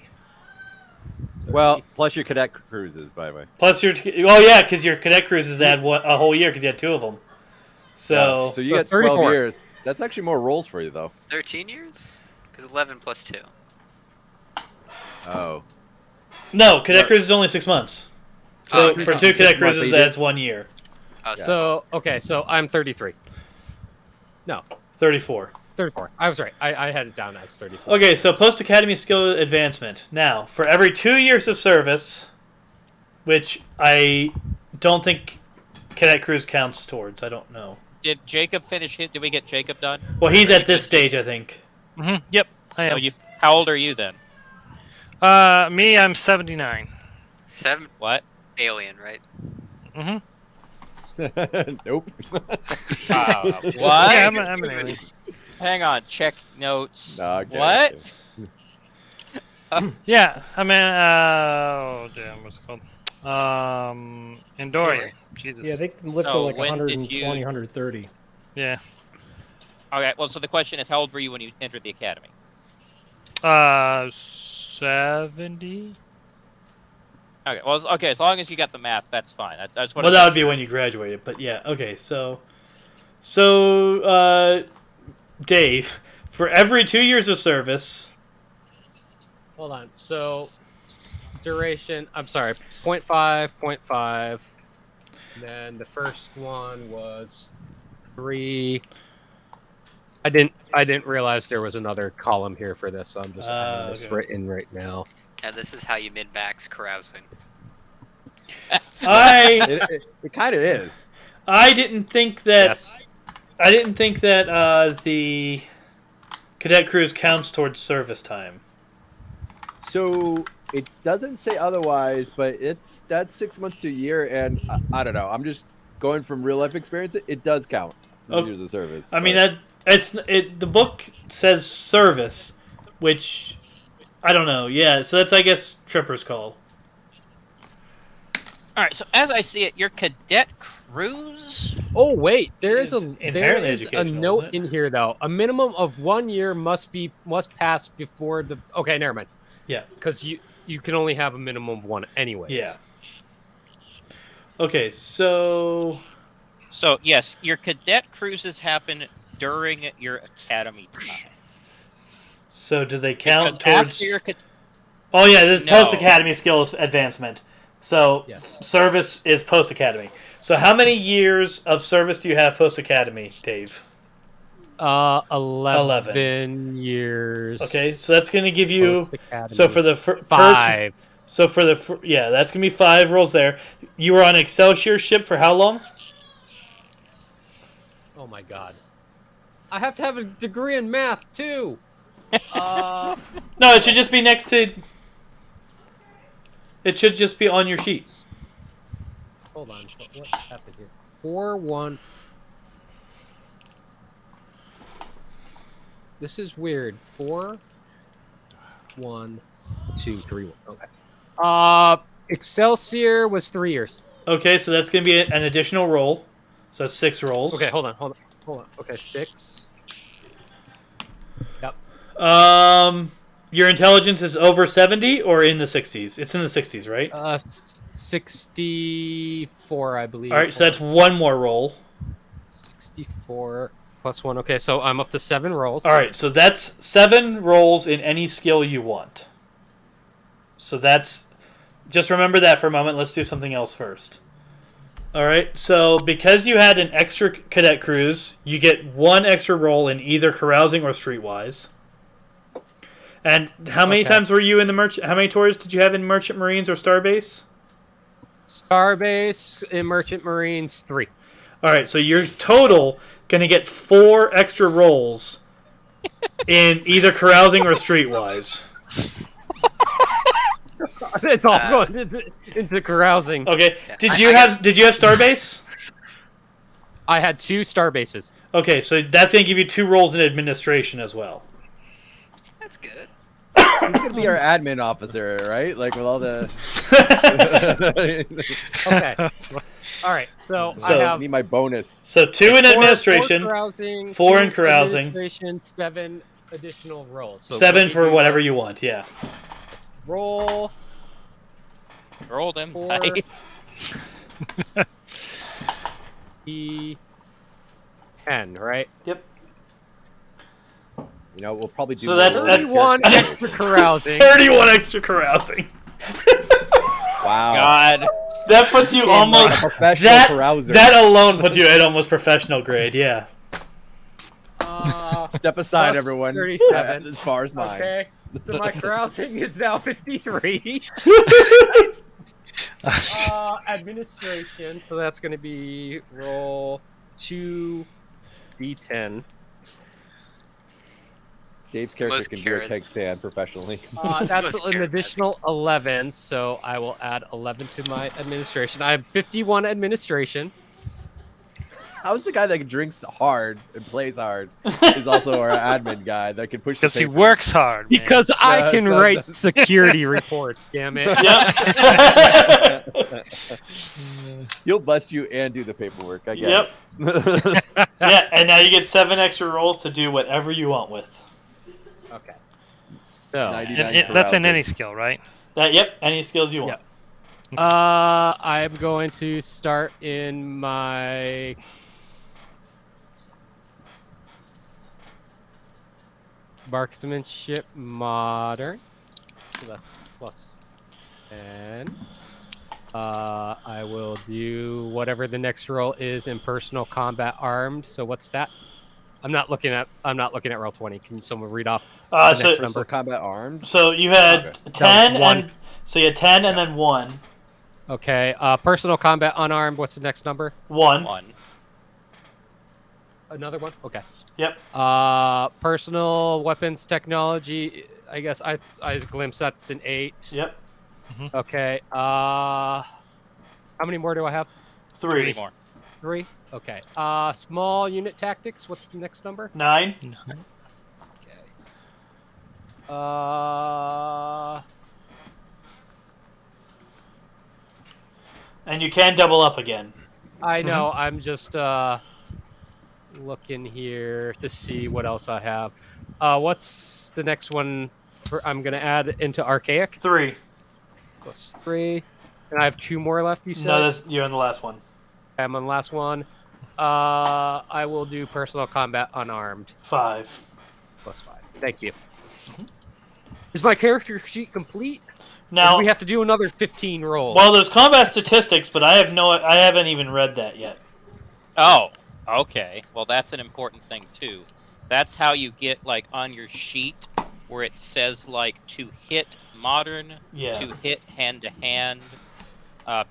Well, plus your cadet cruises, by the way. Plus your. Oh yeah, because your cadet cruises add a whole year because you had 2 of them. So. So you So get 12 34. years. That's actually more rolls for you, though. 13 years? Because 11 plus 2. Oh. No, cadet cruise is only 6 months. So Oh, for 2 6 cadet months, cruises, but you that's 1 year. Oh, So I'm 33. No, 34. 34. I was right. I had it down as 34. Okay, so post academy skill advancement. Now, for every 2 years of service, which I don't think cadet cruise counts towards. I don't know. Did Jacob finish it? Did we get Jacob done? Well, he's at this stage, I think. Yep, I Oh, am. how old are you then? Me, I'm 79. 7 What? alien, right? Mm-hmm. Nope. What? Yeah, I'm an alien. Hang on. Check notes. Okay. What? Yeah, I mean, oh damn, what's it called? Endorian. Jesus. Yeah, they can lift So to like when did 120, you- 130. Yeah. Okay. Well, so the question is, how old were you when you entered the academy? 70. Okay. Well, okay. As long as you got the math, that's fine. That's what. Well, that would be when you graduated, but yeah, okay. So, Dave, for every 2 years of service, Hold on. So duration. I'm sorry. 0.5, 0.5. Then the first one was 3. I didn't realize there was another column here for this, so I'm just having this okay. written right now. And this is how you min-max carousing. It kind of is. I didn't think that Yes. The cadet cruise counts towards service time. So it doesn't say otherwise, but that's 6 months to a year, and I don't know. I'm just going from real life experience. It does count. Okay. Years of service. I mean the book says service, which I don't know. Yeah, so that's I guess Tripper's call. All right. So as I see it, your cadet cruise. Oh wait, there is It's there inherently is a educational, note isn't it? in here though. A minimum of 1 year must pass before the. Okay, never mind. Yeah. Because you can only have a minimum of 1 anyways. Yeah. Okay, so So yes, your cadet cruises happen during your academy time. So do they count Because towards? after your Oh yeah, this is No. post academy skills advancement. So Yes. service is post academy. So how many years of service do you have post academy, Dave? 11 years. Okay, so that's going to give you. Post-academy. So for the 5. So for the yeah, that's going to be 5 rolls there. You were on Excelsior ship for how long? Oh my god. I have to have a degree in math too. No, it should just be next to. It should just be on your sheet. Hold on. What happened here? 4-1. This is weird. 4, 1, 2, 3, 1. Okay. Excelsior was 3 years. Okay, so that's going to be an additional roll. So 6 rolls. Okay, hold on. Okay, 6. Yep. Your intelligence is over 70 or in the 60s? It's in the 60s, right? 64, I believe. All right, so that's 1 more roll. 64 plus 1. Okay, so I'm up to 7 rolls. All right, so that's 7 rolls in any skill you want. So that's... Just remember that for a moment. Let's do something else first. All right, so because you had an extra cadet cruise, you get 1 extra roll in either carousing or streetwise. And how many times were you in the merchant? How many tours did you have in Merchant Marines or Starbase? Starbase in Merchant Marines 3. All right, so your total gonna get 4 extra rolls in either carousing or streetwise. It's all going into carousing. Okay. Did you have Starbase? I had 2 Starbases. Okay, so that's gonna give you 2 rolls in administration as well. That's good. He's gonna be our admin officer, right? Like with all the. Okay. All right. So I So- have Need my bonus. So 2 in administration, 4 in carousing. Administration, 7 additional rolls. So 7 for whatever you want. Yeah. roll. Roll them 4. dice. 10, right? Yep. You know, we'll probably do. So that's- more. 31 extra carousing. 31 extra carousing. Wow. God. That puts you A almost. professional carouser. That alone puts you at almost professional grade. Yeah. Step aside, plus everyone. 37. As far as mine. Okay. So my carousing is now 53. Administration. So that's going to be roll 2d10. Dave's character Most can do a charisma. keg stand professionally. That's Most an charismatic. additional 11, so I will add 11 to my administration. I have 51 administration. How's the guy that drinks hard and plays hard is also our admin guy that can push the Because he papers? works hard. Man. Because I Yeah, can that- write security reports, damn it. Yep. He'll bust you and do the paperwork. I get Yep. it. Yeah, and now you get 7 extra rolls to do whatever you want with. Okay. So, 99 That's in carousing. any skill, right? Yep, any skills you want. I'm going to start in my marksmanship modern. So that's plus 10. I will do whatever the next roll is in personal combat armed. So what's that? I'm not looking at roll 20. Can someone read off the next So number? Combat armed. so you had Okay. 10 That was 1. and so you had 10 and then 1. Okay. Personal combat unarmed. What's the next number? 1. 1. Another one. Okay. Yep. Personal weapons technology. I guess I glimpsed that's an 8. Yep. Okay. How many more do I have? 3. 3 more. 3. Okay. Small unit tactics. What's the next number? 9. Okay. And you can double up again. I know. I'm just looking here to see what else I have. What's the next one? I'm gonna add into archaic. 3. Plus 3. And I have 2 more left. You said. No, you're on the last one. I'm on the last one. I will do personal combat unarmed. 5. Plus 5. Thank you. Is my character sheet complete? Or Now, do we have to do another 15 rolls? well, there's combat statistics, but I haven't even read that yet. Oh, okay. Well, that's an important thing, too. That's how you get, like, on your sheet where it says, like, to hit modern, Yeah. to hit hand-to-hand,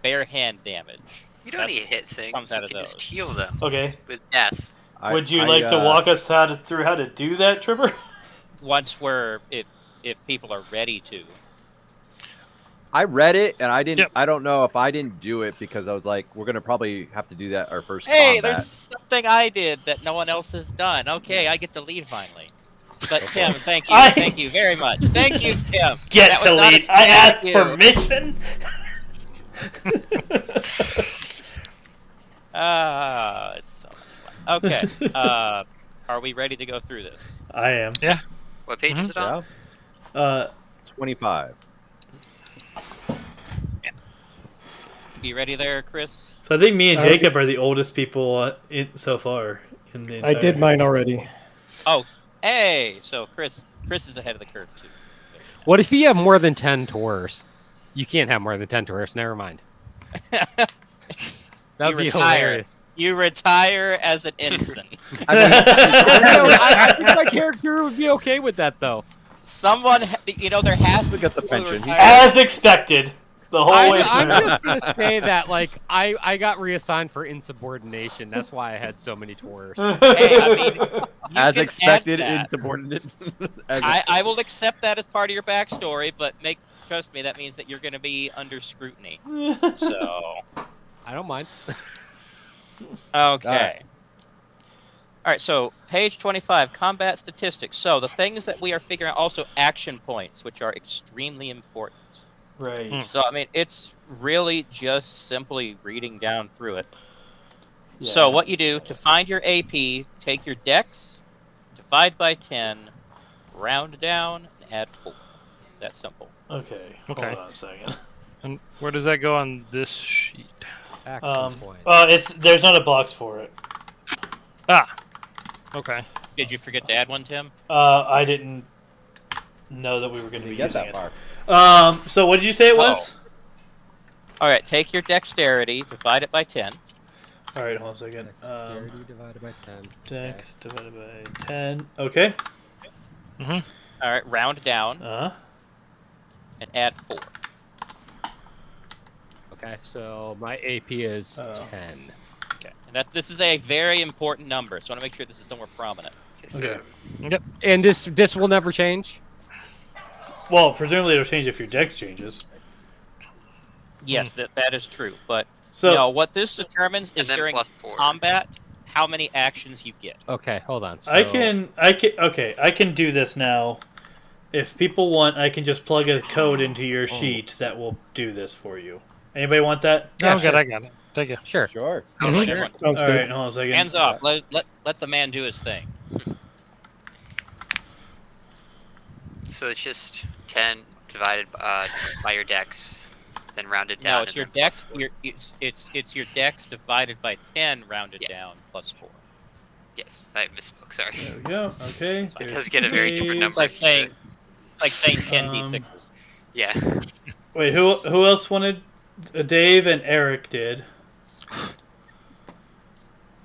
bare hand damage. You don't need to hit things. comes You out of can just those. heal them Okay. with death. Would you like to walk us through how to do that, Tripper? once if people are ready to. I read it and I didn't. Yep. I don't know if I didn't do it because I was like, we're gonna probably have to do that our first Hey, combat. there's something I did that no one else has done. Okay, I get to lead finally. But Tim, thank you, thank you very much. Thank you, Tim. Get to lead. I asked permission. It's so much fun. Okay, are we ready to go through this? I am. Yeah. What page is it on? 25. You ready there, Chris? So I think me and Jacob are the oldest people so far in the entire... I did mine already. Oh, hey! So Chris is ahead of the curve too. What if you have more than 10 tours? You can't have more than 10 tours. Never mind. That'd be hilarious. You retire as an ensign. I think my character would be okay with that, though. Someone, there has to be Look at the pension. As expected. The whole way I'm through. just going to say that, like, I got reassigned for insubordination. That's why I had so many tours. Hey, I mean, As expected, insubordinate. I will accept that as part of your backstory, but trust me, that means that you're going to be under scrutiny. So, I don't mind. Okay. All right, so page 25, combat statistics. So the things that we are figuring out, also action points, which are extremely important. Right. So, I mean, it's really just simply reading down through it. Yeah. So what you do, to find your AP, take your dex, divide by 10, round down, and add 4. It's that simple. Okay. Hold on a second. And where does that go on this sheet? Action point. There's not a box for it. Ah. Okay. Did you forget to add one, Tim? I didn't know that we were going to be get using that it. far. So what did you say it was? All right, take your dexterity, divide it by 10. All right, hold on a second. Dexterity divided by 10. Dex divided by 10. Okay. All right, round down. And add 4. Okay, so my AP is 10. Okay, and this is a very important number, so I want to make sure this is somewhere prominent. Okay. Yep. And this will never change? Well, presumably it'll change if your dex changes. Yes, that is true. But what this determines is during combat how many actions you get. Okay, hold on. So... I can do this now. If people want, I can just plug a code into your sheet that will do this for you. Anybody want that? Yeah, sure. I got it. Thank you. Sure. Sure. All right, hold on a second. Hands off. Let the man do his thing. So it's just 10 divided by your dex, then rounded down. No, it's your dex. It's your dex divided by 10, rounded down, plus 4. Yes, I misspoke. Sorry. There we go. Okay. So it does get a very different number. It's like saying 10 d6s. Yeah. Wait, who else wanted? Dave and Eric did.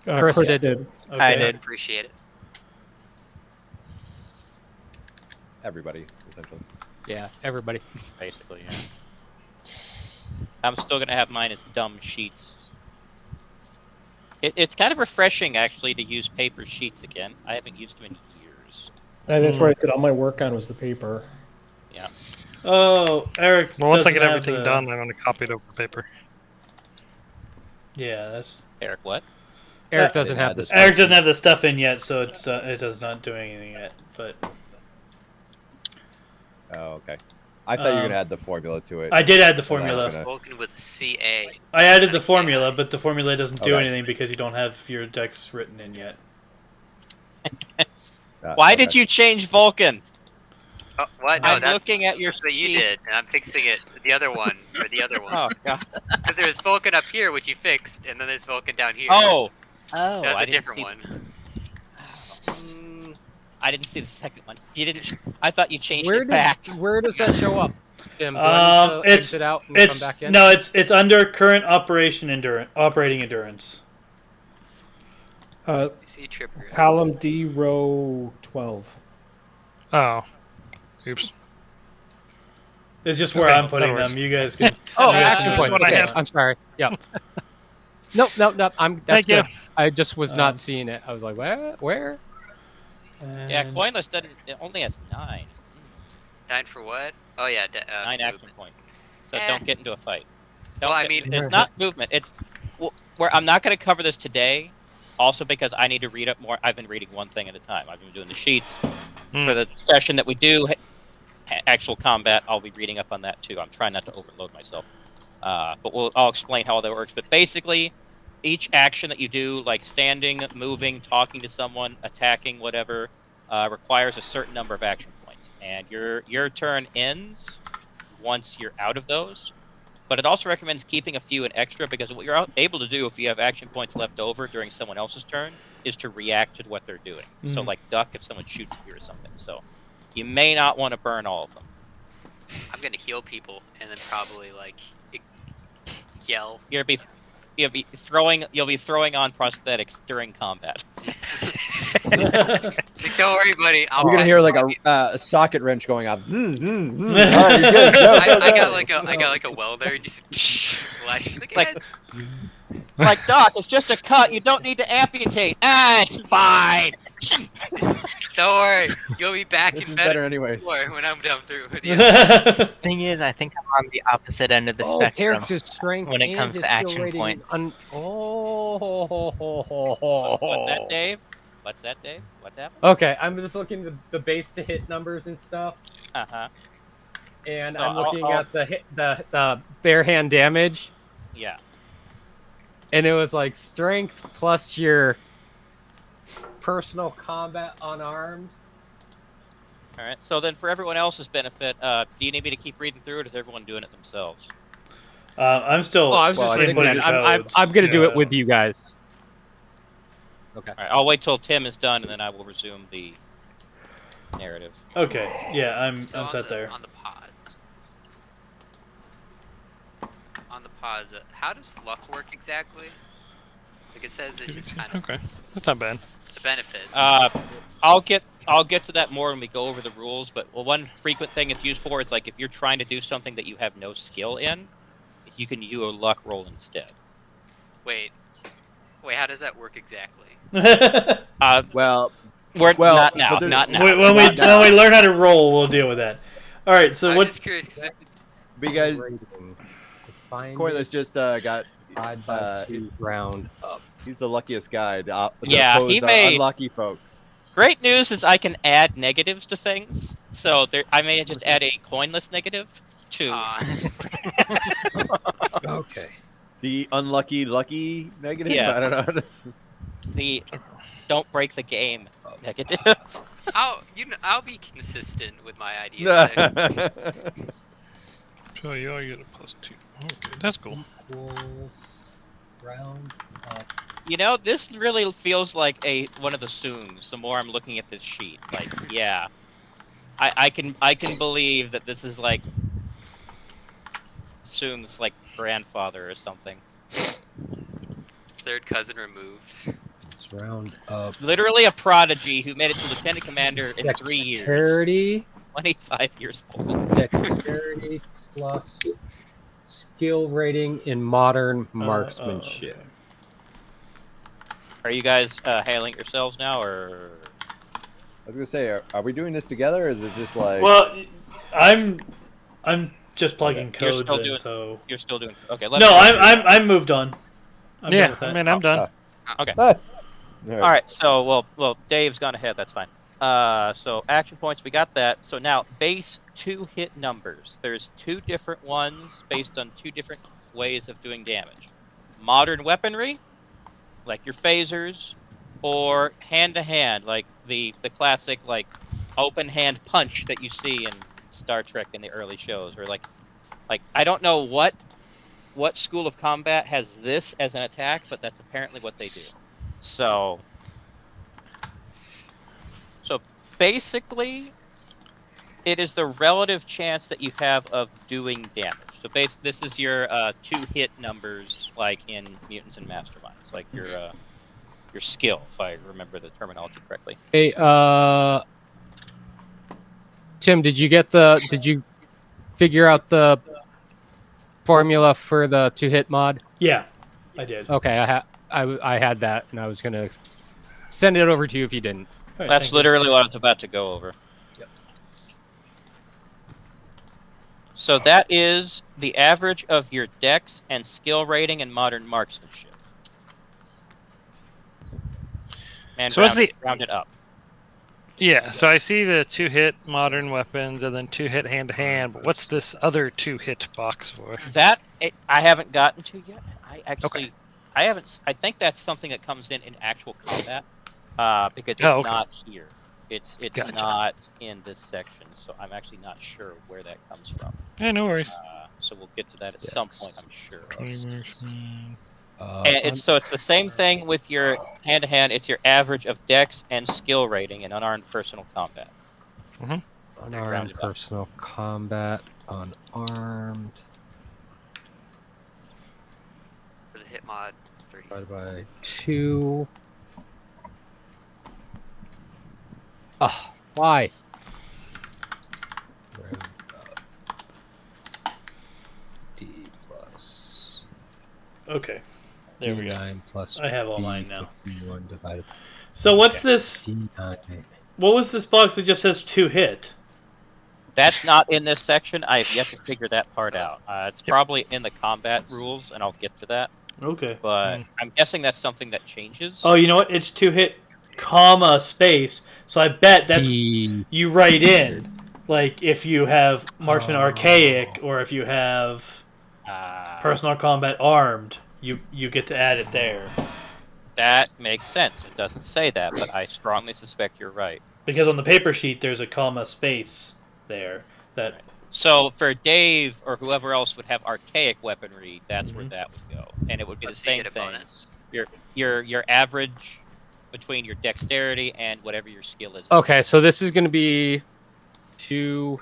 Chris did. Okay. I did. Appreciate it. Everybody, essentially. Yeah, everybody. Basically, yeah. I'm still going to have mine as dumb sheets. It's kind of refreshing, actually, to use paper sheets again. I haven't used them in years. And that's what I did all my work on was the paper. Yeah. Oh, Eric. Well, once I get everything done, I'm going to copy it over paper. Yeah, that's... Eric, what? Eric doesn't have this. Eric doesn't have the stuff in yet, so it does not do anything yet. But oh, okay. I thought you were gonna add the formula to it. I did add the formula. Spoken with CA. I added the formula, but the formula doesn't do anything because you don't have your dex written in yet. Why did you change Vulcan? Oh, what? No, I'm looking at your that's what sheet. you did, and I'm fixing it. The other one, or the other one. Oh god. Because there was Vulcan up here, which you fixed, and then there's Vulcan down here. Oh, that's I a didn't different see one. I didn't see the second one. You didn't. I thought you changed Where it back. Where does that show up? Jim, do I need to exit out and come back in? No, it's under current operating endurance. Column D, row 12. Oh. Oops. It's just where I'm putting them. You guys can. Action point. what I Okay, have. I'm sorry. Yeah. Nope. That's Thank you. good. I just was not seeing it. I was like, where? Yeah, And coinless doesn't. It only has 9. 9 for what? Oh yeah, 9 for action movement. points. So Eh. don't get into a fight. Well, I mean, It's not movement. It's where I'm not going to cover this today. Also because I need to read up more. I've been reading one thing at a time. I've been doing the sheets for the session that we do actual combat. I'll be reading up on that too. I'm trying not to overload myself. But I'll explain how all that works. But basically, each action that you do, like standing, moving, talking to someone, attacking, whatever, requires a certain number of action points. And your turn ends once you're out of those. But it also recommends keeping a few in extra because what you're able to do if you have action points left over during someone else's turn is to react to what they're doing. So like duck if someone shoots at you or something. So you may not want to burn all of them. I'm gonna heal people and then probably like yell. You'll be throwing on prosthetics during combat. Don't worry, buddy. You're gonna hear like a socket wrench going off. All right, you're good. I got like a welder. Just like Doc, it's just a cut. You don't need to amputate. It's fine. Don't worry, you'll be back This in is better better anyways. when I'm done through with you. Thing is, I think I'm on the opposite end of the spectrum character strength when it and comes his to skill action rating points. What's that, Dave? What's happening? Okay, I'm just looking at the base to hit numbers and stuff. And So I'm looking at the bare hand damage. Yeah. And it was like strength plus your personal combat unarmed. All right. So then, for everyone else's benefit, do you need me to keep reading through it, or is everyone doing it themselves? I'm still. Oh, I was just putting reading it that. I'm going to do it with you guys. Okay. All right. I'll wait till Tim is done, and then I will resume the narrative. Okay. Yeah, I'm So set there. On the pause, how does luck work exactly? Like it says it's just kind of Okay, that's not bad. the benefits. I'll get to that more when we go over the rules. But one frequent thing it's used for is like if you're trying to do something that you have no skill in, you can use a luck roll instead. Wait, how does that work exactly? Well, not now. Not now. When we learn how to roll, we'll deal with that. All right. So I'm what's just curious because because Coinless just got round up. He's the luckiest guy. He may. Unlucky folks. Great news is I can add negatives to things. So I may just add a coinless negative to. Okay. The unlucky lucky negative. Yes. I don't know. The don't break the game negative. I'll be consistent with my ideas. So you all get a +2. Okay, that's cool. Equals round up. You know, this really feels like one of the Soongs. The more I'm looking at this sheet, like, yeah, I can believe that this is like Soong's like grandfather or something. Third cousin removed. Let's round up. Literally a prodigy who made it to lieutenant commander in 3 years. Dexterity. 25 years old. Dexterity plus skill rating in modern marksmanship. Okay. Are you guys hailing it yourselves now, or? I was gonna say, are we doing this together, or is it just like? Well, I'm just plugging You're codes still in, doing- so. You're still doing okay. No, I'm moved on. I'm done Yeah, with that. I mean, I'm done. Okay. All All right. So well, Dave's gone ahead. That's fine. So action points, we got that. So now base 2 hit numbers. There's 2 different ones based on 2 different ways of doing damage. Modern weaponry, like your phasers, or hand to hand, like the classic like open hand punch that you see in Star Trek in the early shows, or like I don't know what school of combat has this as an attack, but that's apparently what they do. So basically, it is the relative chance that you have of doing damage. So this is your 2 hit numbers, like in Mutants and Masterminds, like your skill, if I remember the terminology correctly. Hey, Tim, did you figure out the formula for the 2-hit mod? Yeah, I did. Okay, I had that, and I was gonna send it over to you if you didn't. All right, That's thank you. literally what I was about to go over. Yep. So that is the average of your dex and skill rating in modern marksmanship. And So what's round it up. Yeah, so I see the 2-hit modern weapons and then 2-hit hand-to-hand, but what's this other 2-hit box for? That I haven't gotten to yet. I haven't. I think that's something that comes in actual combat, because it's not here. It's Gotcha. not in this section, so I'm actually not sure where that comes from. Yeah, no worries. So we'll get to that at some point, I'm sure. 20 marksman. And it's the same thing with your hand-to-hand. It's your average of dex and skill rating in unarmed personal combat. Unarmed personal combat, unarmed. For the hit mod, 30. Divided by 2. Ah, why? Round up. D plus Okay. There we go. D9 plus I have all mine now. 51 divided by So what's this? D9. What was this box that just says 2-hit? That's not in this section. I have yet to figure that part out. It's probably in the combat rules, and I'll get to that. Okay. But I'm guessing that's something that changes. Oh, you know what? It's 2-hit, comma, space. So I bet that's you write in, like if you have marksman archaic or if you have personal combat armed, you get to add it there. That makes sense. It doesn't say that, but I strongly suspect you're right. Because on the paper sheet, there's a comma space there. That. So for Dave or whoever else would have archaic weaponry, that's where that would go, and it would be the same thing. Bonus. Your average between your dexterity and whatever your skill is. Okay, so this is going to be 2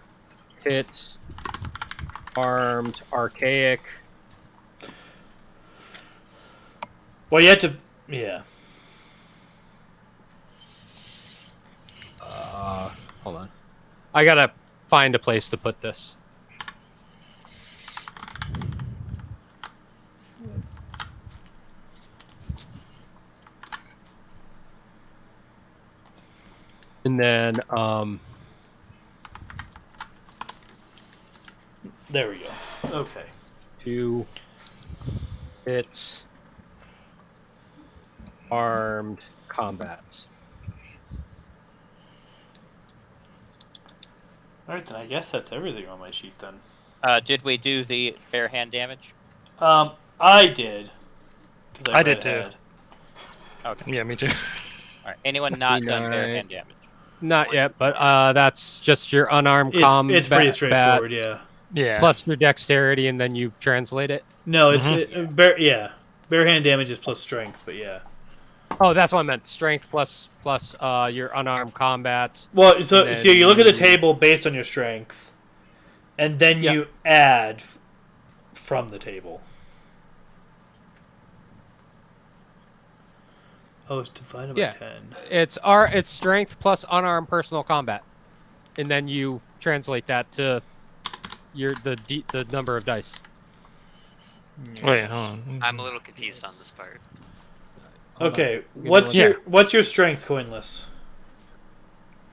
hits, armed, archaic. Well, you have to. Yeah. Hold on. I gotta find a place to put this. And then, There we go. Okay. 2 hits, armed, combats. All right, then I guess that's everything on my sheet then. Did we do the bare hand damage? I did. 'Cause I did read too. ahead. Okay. Yeah, me too. All right. Anyone not done bare hand damage? Not yet, but that's just your unarmed combat. It's pretty straightforward, yeah. Yeah. Plus your dexterity, and then you translate it. No, it's bare hand damage is plus strength, but yeah. Oh, that's what I meant. Strength plus your unarmed combat. Well, so then you look at the table based on your strength, and then you add from the table. Oh, it's divided by 10. It's strength plus unarmed personal combat, and then you translate that to the number of dice. Wait, hold on. I'm a little confused on this part. Okay, what's your strength, Coinless?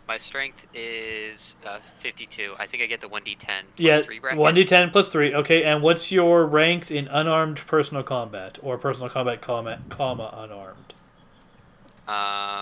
My strength is 52. I think I get the 1d10 Yeah, 3 bracket. 1d10 plus 3. Okay, and what's your ranks in unarmed personal combat or personal combat comma unarmed? I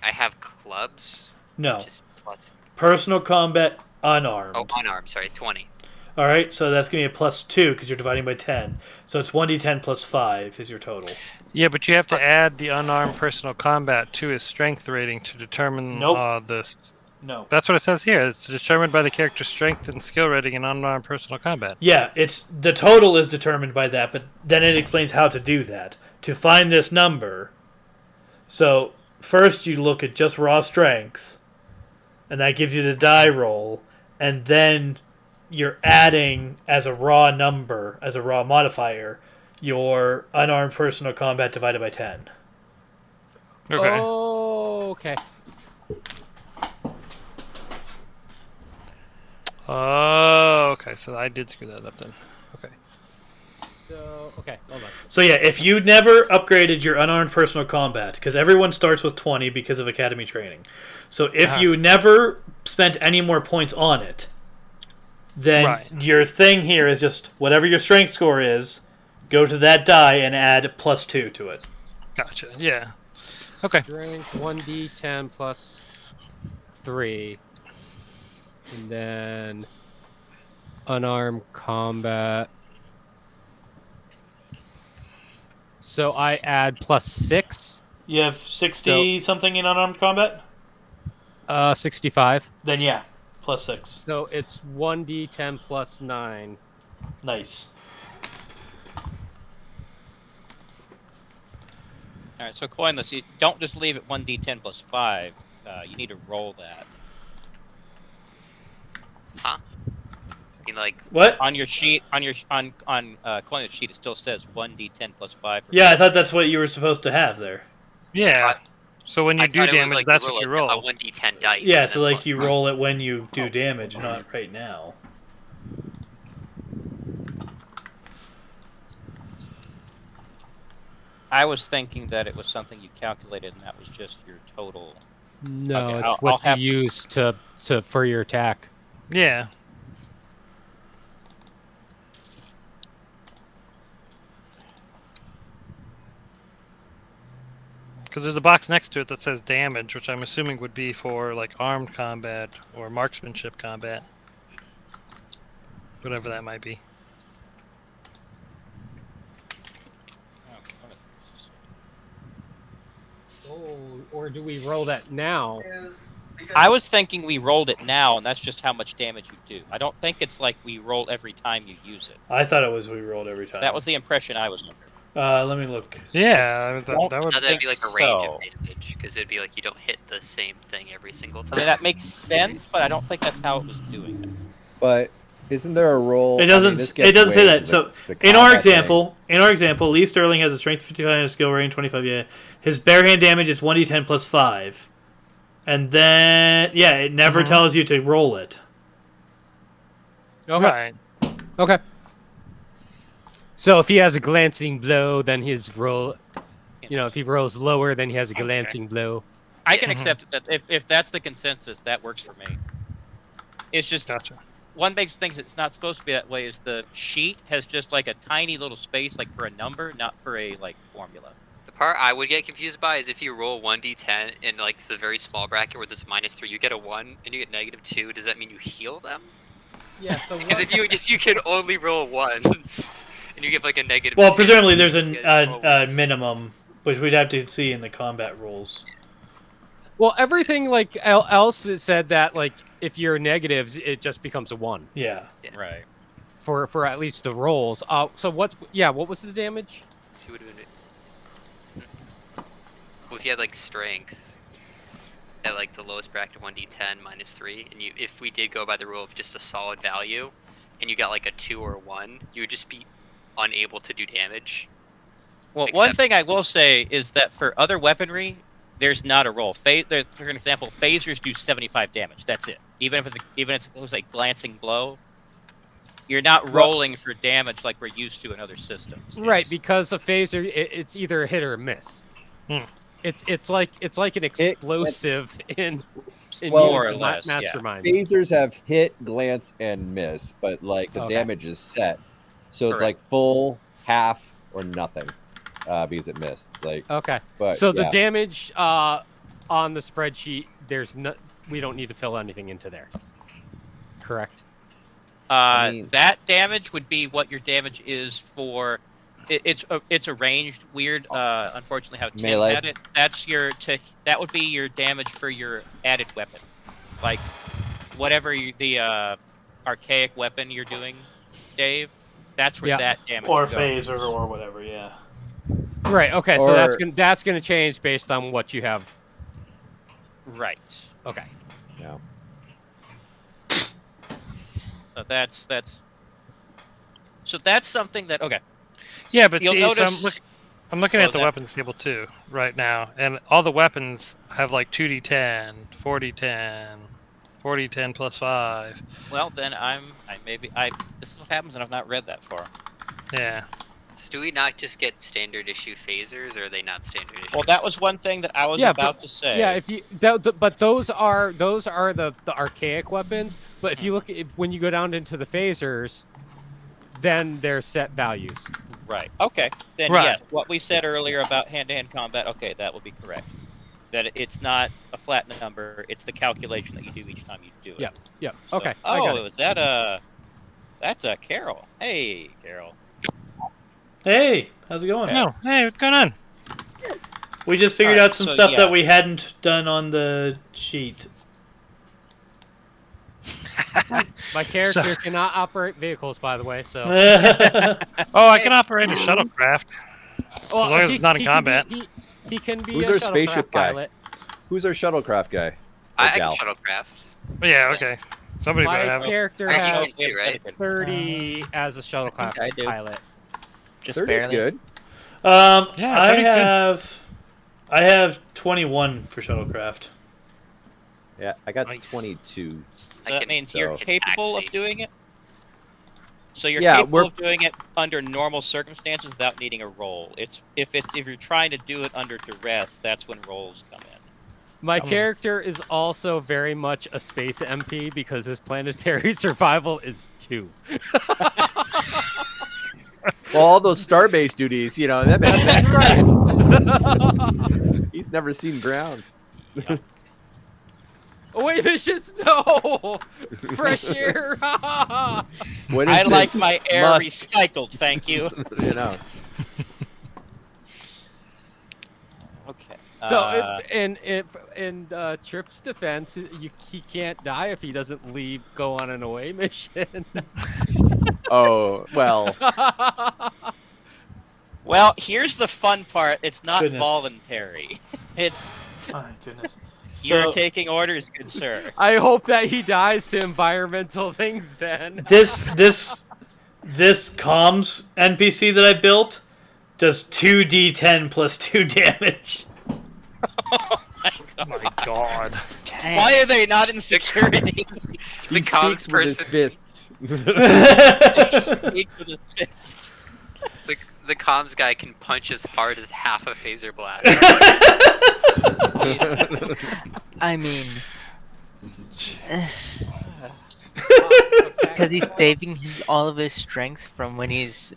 have clubs. No. Which is plus. Personal combat unarmed. Oh, unarmed. Sorry, 20. All right, so that's going to be a plus 2 because you're dividing by 10. So it's 1d10 plus 5 is your total. Yeah, but you have to add the unarmed personal combat to his strength rating to determine this. No. That's what it says here. It's determined by the character's strength and skill rating in unarmed personal combat. Yeah, the total is determined by that, but then it explains how to do that. To find this number, so first you look at just raw strength, and that gives you the die roll, and then you're adding as a raw number, as a raw modifier, your unarmed personal combat divided by 10. Okay. Oh, okay. Oh, okay. So I did screw that up then. Okay. So okay, hold on. So yeah, if you never upgraded your unarmed personal combat, because everyone starts with 20 because of academy training. So if you never spent any more points on it, then your thing here is just whatever your strength score is, go to that die and add +2 to it. Gotcha. Yeah. Okay. Strength 1d10 plus 3, and then unarmed combat. So I add +6. You have 60 something in unarmed combat? 65. Then yeah, +6. So it's 1d10 plus 9. Nice. All right, so coinless. You don't just leave it 1d10 plus 5. You need to roll that. Huh? You mean, like What? On your sheet, on coinless sheet, it still says 1d10 plus 5. Yeah, I thought that's what you were supposed to have there. Yeah. So when you do thought it was, damage, like, that's you what you roll, roll. like, a 1d10 dice. Yeah, and so then like you roll it when you do damage, not right now. I was thinking that it was something you calculated, and that was just your total. No, Okay, it's I'll what have you to- use to for your attack. Yeah. Because there's a box next to it that says damage, which I'm assuming would be for like armed combat or marksmanship combat. Whatever that might be. Oh, or do we roll that now? I was thinking we rolled it now, and that's just how much damage you do. I don't think it's like we roll every time you use it. I thought it was we rolled every time. That was the impression I was under. Let me look. Yeah, that would. No, that'd be like a range so. of damage, because it'd be like you don't hit the same thing every single I time. mean, that makes sense, but I don't think that's how it was doing it. But isn't there a roll? It doesn't. this it gets doesn't say away that. from So the in our combat example, Lee Sterling has a strength 55 and a skill rating 25. Yeah, his bare hand damage is 1d10 plus 5, and then yeah, it never tells you to roll it. Okay. Right. Okay. So if he has a glancing blow, then his roll. You know, if he rolls lower, then he has a glancing blow. I can accept that if that's the consensus, that works for me. It's just Gotcha. one big thing it's not supposed to be that way is the sheet has just like a tiny little space like for a number, not for a like formula. The part I would get confused by is if you roll 1d10 in like the very small bracket where there's a -3, you get a 1 and you get -2. Does that mean you heal them? Yeah. So Because if you can only roll once and you get like a -6. Well, presumably there's you get a 12. minimum, which we'd have to see in the combat rules. well, everything like else it said that like if you're negatives, it just becomes a 1 Yeah. Right. for at least the rolls. So what was the damage? See what it would be. Well, if you had like strength at like the lowest bracket 1d10 -3, and if we did go by the rule of just a solid value, and you got like a 2 or a 1, you would just be unable to do damage. Well, one Except- thing I will say is that for other weaponry, there's not a roll. For example, phasers do 75 damage. That's it. Even if it was a glancing blow, you're not rolling for damage like we're used to in other systems. Right, because a phaser, it's either a hit or a miss. It's like an explosive in Well, more or Mutants less, yeah. Mastermind. Phasers have hit, glance, and miss, but like the Okay. damage is set, so it's Correct. like full, half, or nothing, because it missed. Like, Okay. but So the yeah. damage on the spreadsheet, we don't need to fill anything into there. Correct. I mean- That damage would be what your damage is for. It's arranged weird. Unfortunately, how Tim Melee. had it. That would be your damage for your added weapon, like whatever the archaic weapon you're doing, Dave. That's where Yeah. that damage Or goes. phaser or whatever, yeah. Right. Okay. So Or- that's gonna change based on what you have. Right. Okay. Yeah. So that's something that okay. Yeah, but You'll see, so notice. I'm looking What at was the that? weapons table too right now, and all the weapons have like 2d10, 4d10, 4d10 plus 5. Well, then this is what happens, and I've not read that far. Yeah. So do we not just get standard issue phasers, or are they not standard issue? Well, that was one thing that I was about to say. Yeah, if you but those are the archaic weapons. But if you look at when you go down into the phasers, then they're set values. Right. Okay. Then Right. yes, what we said earlier about hand-to-hand combat. Okay, that would be correct. That it's not a flat number; it's the calculation that you do each time you do it. Yeah. So- Okay. I got it. is that a? That's a Carol. Hey, Carol. Hey, how's it going? No, hey, what's going on? We just figured Alright, out some so, stuff yeah. that we hadn't done on the sheet. My character cannot operate vehicles, by the way. So Oh, I can operate a shuttlecraft. well, As long as it's not in combat. He can be Who's a our shuttlecraft spaceship guy? pilot. Who's our shuttlecraft guy? I can gal. shuttlecraft. Yeah, okay. Somebody My better have it. character I has can do, right? 30 as a shuttlecraft I do. pilot. Just 30's barely. good. Yeah, I 30's good. have 21 for shuttlecraft. Yeah, I got Nice. 22. So I that can- means so- you're capable of Taxi. doing it. So you're Yeah, capable we're- of doing it under normal circumstances without needing a roll. If you're trying to do it under duress, that's when rolls come in. My character is also very much a space MP because his planetary survival is 2. Well, all those starbase duties, that makes sense. Right. He's never seen ground. Away missions, no! Fresh air! What is I like this? my air Must. recycled, thank you. Okay. So, in Trip's defense, he can't die if he doesn't go on an away mission. Oh, well. Well, here's the fun part. It's not Goodness. voluntary. It's My goodness. you're So taking orders, good sir. I hope that he dies to environmental things then. this comms NPC that I built does 2d10 plus 2 damage. Oh my Oh my god. Dang. Why are they not in security? The He comms speaks with his person, fists. Speak with his fists. the comms guy can punch as hard as half a phaser blast. I mean, because he's saving all of his strength from when he's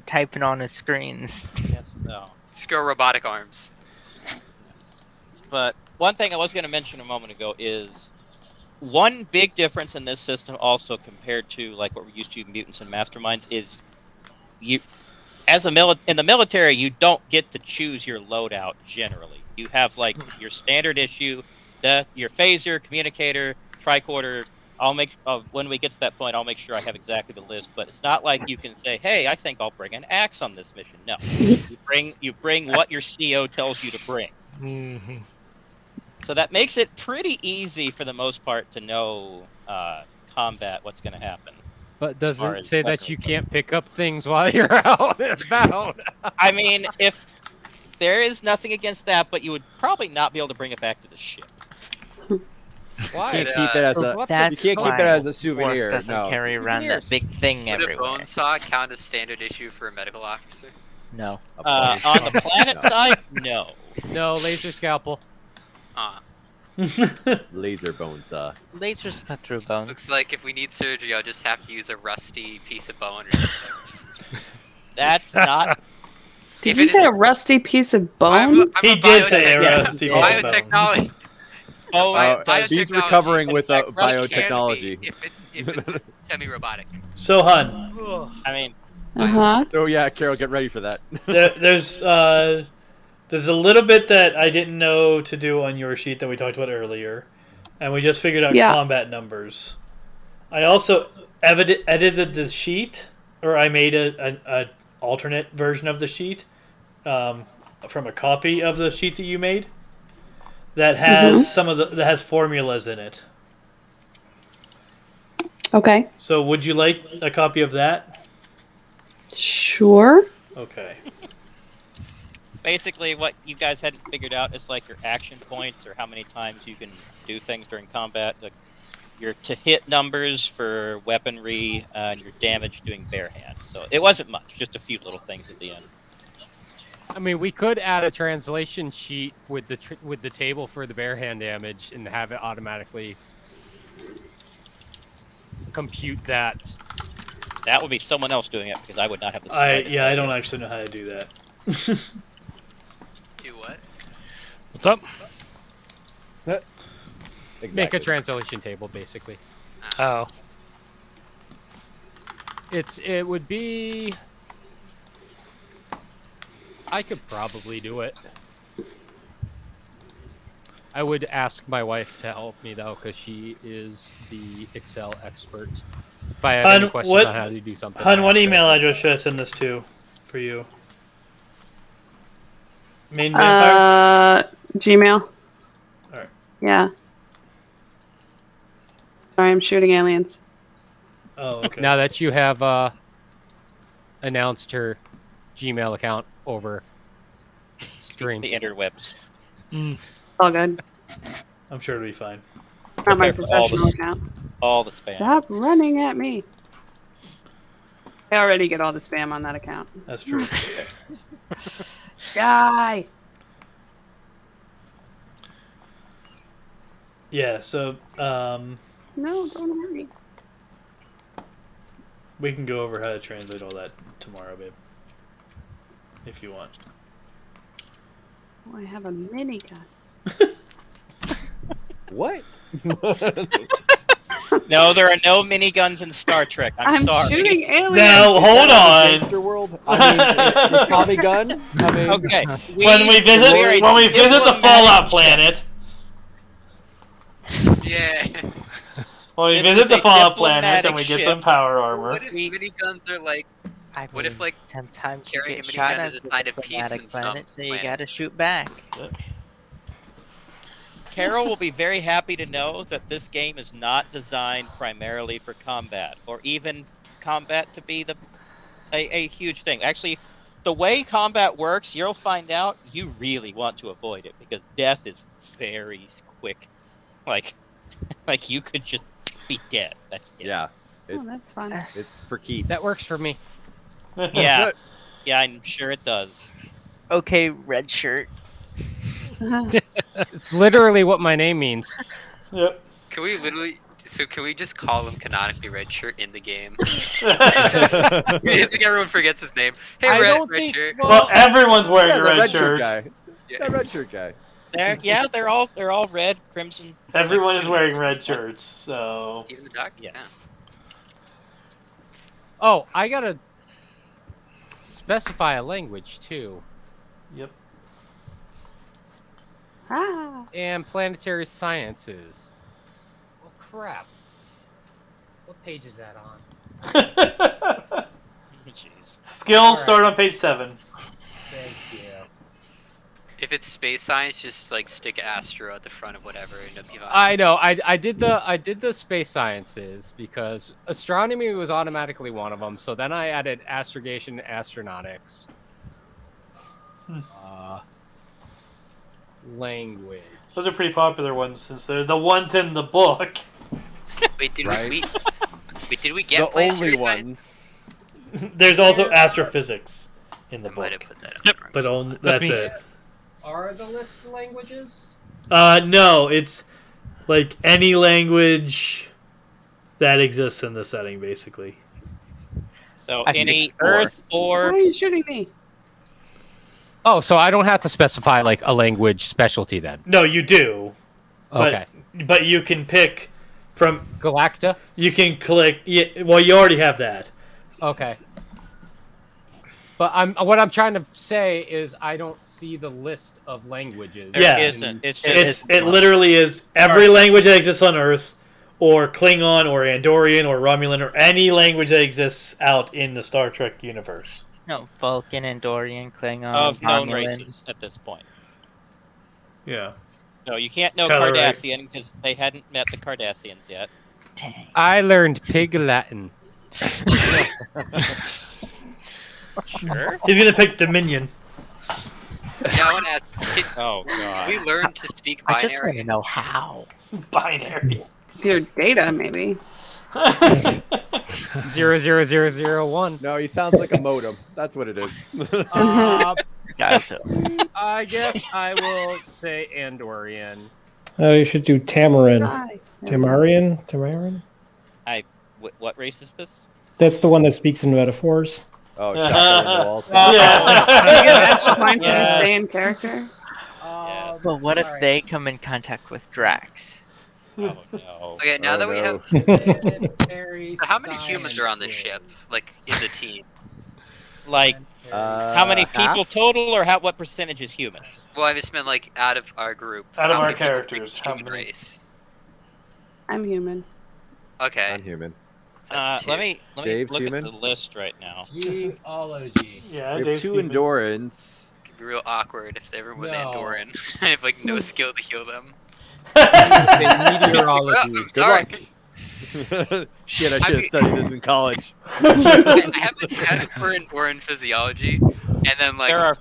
typing on his screens. Yes, no. Screw robotic arms. But one thing I was going to mention a moment ago is one big difference in this system, also compared to like what we're used to in mutants and masterminds, is you, as in the military, you don't get to choose your loadout generally. You have like your standard issue, your phaser, communicator, tricorder. When we get to that point, I'll make sure I have exactly the list. But it's not like you can say, "Hey, I think I'll bring an axe on this mission." No, you bring what your CO tells you to bring. Mm-hmm. So that makes it pretty easy for the most part to know combat, what's going to happen. But does far it as say that weapons you go. can't pick up things while you're out and about? I mean, if there is nothing against that, but you would probably not be able to bring it back to the ship. Why? Can't keep it as So a. You that's can't keep why it as a Worf souvenir. doesn't No. carry around that Souvenirs. big thing Would a everywhere. bone saw count as standard issue for a medical officer? No. On the planet side, no. No, laser scalpel. Laser bone saw. Lasers cut through bones. Looks like if we need surgery, I'll just have to use a rusty piece of bone or something. That's not. Did If you it say is- a rusty piece of I'm bone? a He did say a biotech- rusty piece of bone. biotechnology. Oh, He's biotechnology recovering with in fact, Rush biotechnology. If it's semi-robotic. So, hun, I mean, Uh-huh. So yeah, Carol, get ready for that. there's a little bit that I didn't know to do on your sheet that we talked about earlier, and we just figured out Yeah. combat numbers. I also edited the sheet, or I made a alternate version of the sheet from a copy of the sheet that you made that has that has formulas in it. Okay. So, would you like a copy of that? Sure. Okay. basically, what you guys hadn't figured out is like your action points or how many times you can do things during combat. Like, your to hit numbers for weaponry, and your damage doing bare hand. So it wasn't much, just a few little things at the end. I mean, we could add a translation sheet with the table for the bare hand damage and have it automatically compute that. That would be someone else doing it because I would not have the I slightest idea. don't actually know how to do that. Do what? What's up? Exactly. Make a translation table, basically. Oh. It would be. I could probably do it. I would ask my wife to help me though, because she is the Excel expert. If I have any questions on how to do something. Hun, what email address should I send this to for you? Main vampire? Gmail. Alright. Yeah. Sorry, I'm shooting aliens. Oh, okay. Now that you have announced her Gmail account over stream. The interwebs. All good. I'm sure it'll be fine. Not my Prepare for all professional the- account. All the spam. Stop running at me. I already get all the spam on that account. That's true. Die! Yeah, so No, don't hurt me. we can go over how to translate all that tomorrow, babe. If you want. Oh, I have a minigun. What? No, there are no miniguns in Star Trek. I'm sorry. shooting aliens. Now, hold on. Gangster world? I mean, is Tommy Gun? I mean, Okay. When we visit the Fallout planet, Yeah. when we This visit is the a Fallout planet and diplomatic we get ship. some power armor. What if miniguns are like? I What if, mean, like, sometimes you carrying get a shot minigun at is a the sign of peace diplomatic in some planet, so you planet? gotta shoot back. Carol will be very happy to know that this game is not designed primarily for combat, or even combat to be a huge thing. Actually, the way combat works, you'll find out you really want to avoid it because death is very quick. Like you could just be dead. That's it. yeah. Oh, that's fun. It's for keeps. That works for me. Yeah, yeah, I'm sure it does. Okay, red shirt. It's literally what my name means. Yep. Can we literally? So can we just call him canonically Red Shirt in the game? It's like everyone forgets his name. Hey, I Red don't think- Shirt. Well, everyone's wearing Yeah, a the red red shirt. guy. Yeah. That red shirt guy. They're all red, crimson. Everyone is dudes. wearing red shirts, so Even the doctor. Yes. Oh, I gotta specify a language too. yep. Ah. And planetary sciences. Oh crap. What page is that on? Jeez. Skills start on page 7. Thank you. If it's space science, just like stick Astro at the front of whatever, and it'll be fine. I know. I did the space sciences because astronomy was automatically one of them. So then I added astrogation and astronautics. Language. Those are pretty popular ones since they're the ones in the book. Wait, did Right. did we The get planetary only science? ones. There's also astrophysics in the I might have book, put that up. Yep. but only That's that's me. it. Are the list languages? No, it's like any language that exists in the setting, basically. So I can any explore. Earth Why or are you shooting me? Oh, so I don't have to specify like a language specialty then. No, you do, Okay. but you can pick from. Galacta. You can click. Yeah, well, you already have that. Okay. But what I'm trying to say is I don't see the list of languages. there Yeah. isn't. It's just It literally is every language that exists on Earth, or Klingon, or Andorian, or Romulan, or any language that exists out in the Star Trek universe. No, Vulcan, Andorian, Klingon, of known Romulan. races at this point. Yeah. No, you can't know Tyler, right? Cardassian because they hadn't met the Cardassians yet. Dang. I learned Pig Latin. Sure. He's gonna pick Dominion. Yeah, I want to ask. Can Oh god. we learn to speak I just want binary? to know how. Binary. Your data, maybe. 00001. No, he sounds like a modem. That's what it is. Gotcha. I guess I will say Andorian. Oh, you should do Tamarin. Hi. Tamarin? What race is this? That's the one that speaks in metaphors. Oh, shotgun in the walls. Yeah. Can you get extra points for Yes. stay in character? Yes. But what if they come in contact with Drax? Oh no. Okay, now that we no. have. So how many humans are on this ship? Like in the team? Like how many half? people total, or what percentage is humans? Well, I just meant like out of our group. Out of how our many people characters, think how human many? race? I'm human. Okay. I'm human. So that's two. Let me Dave's look human? at the list right now. Geology. Yeah, We have Dave's 2 human. endurance. It'd be real awkward if everyone was No. Andoran. I have like no skill to heal them. Meteorology. Oh, I'm sorry. Shit, I should I have mean- studied this in college. I haven't had it for Andoran physiology, and then like There are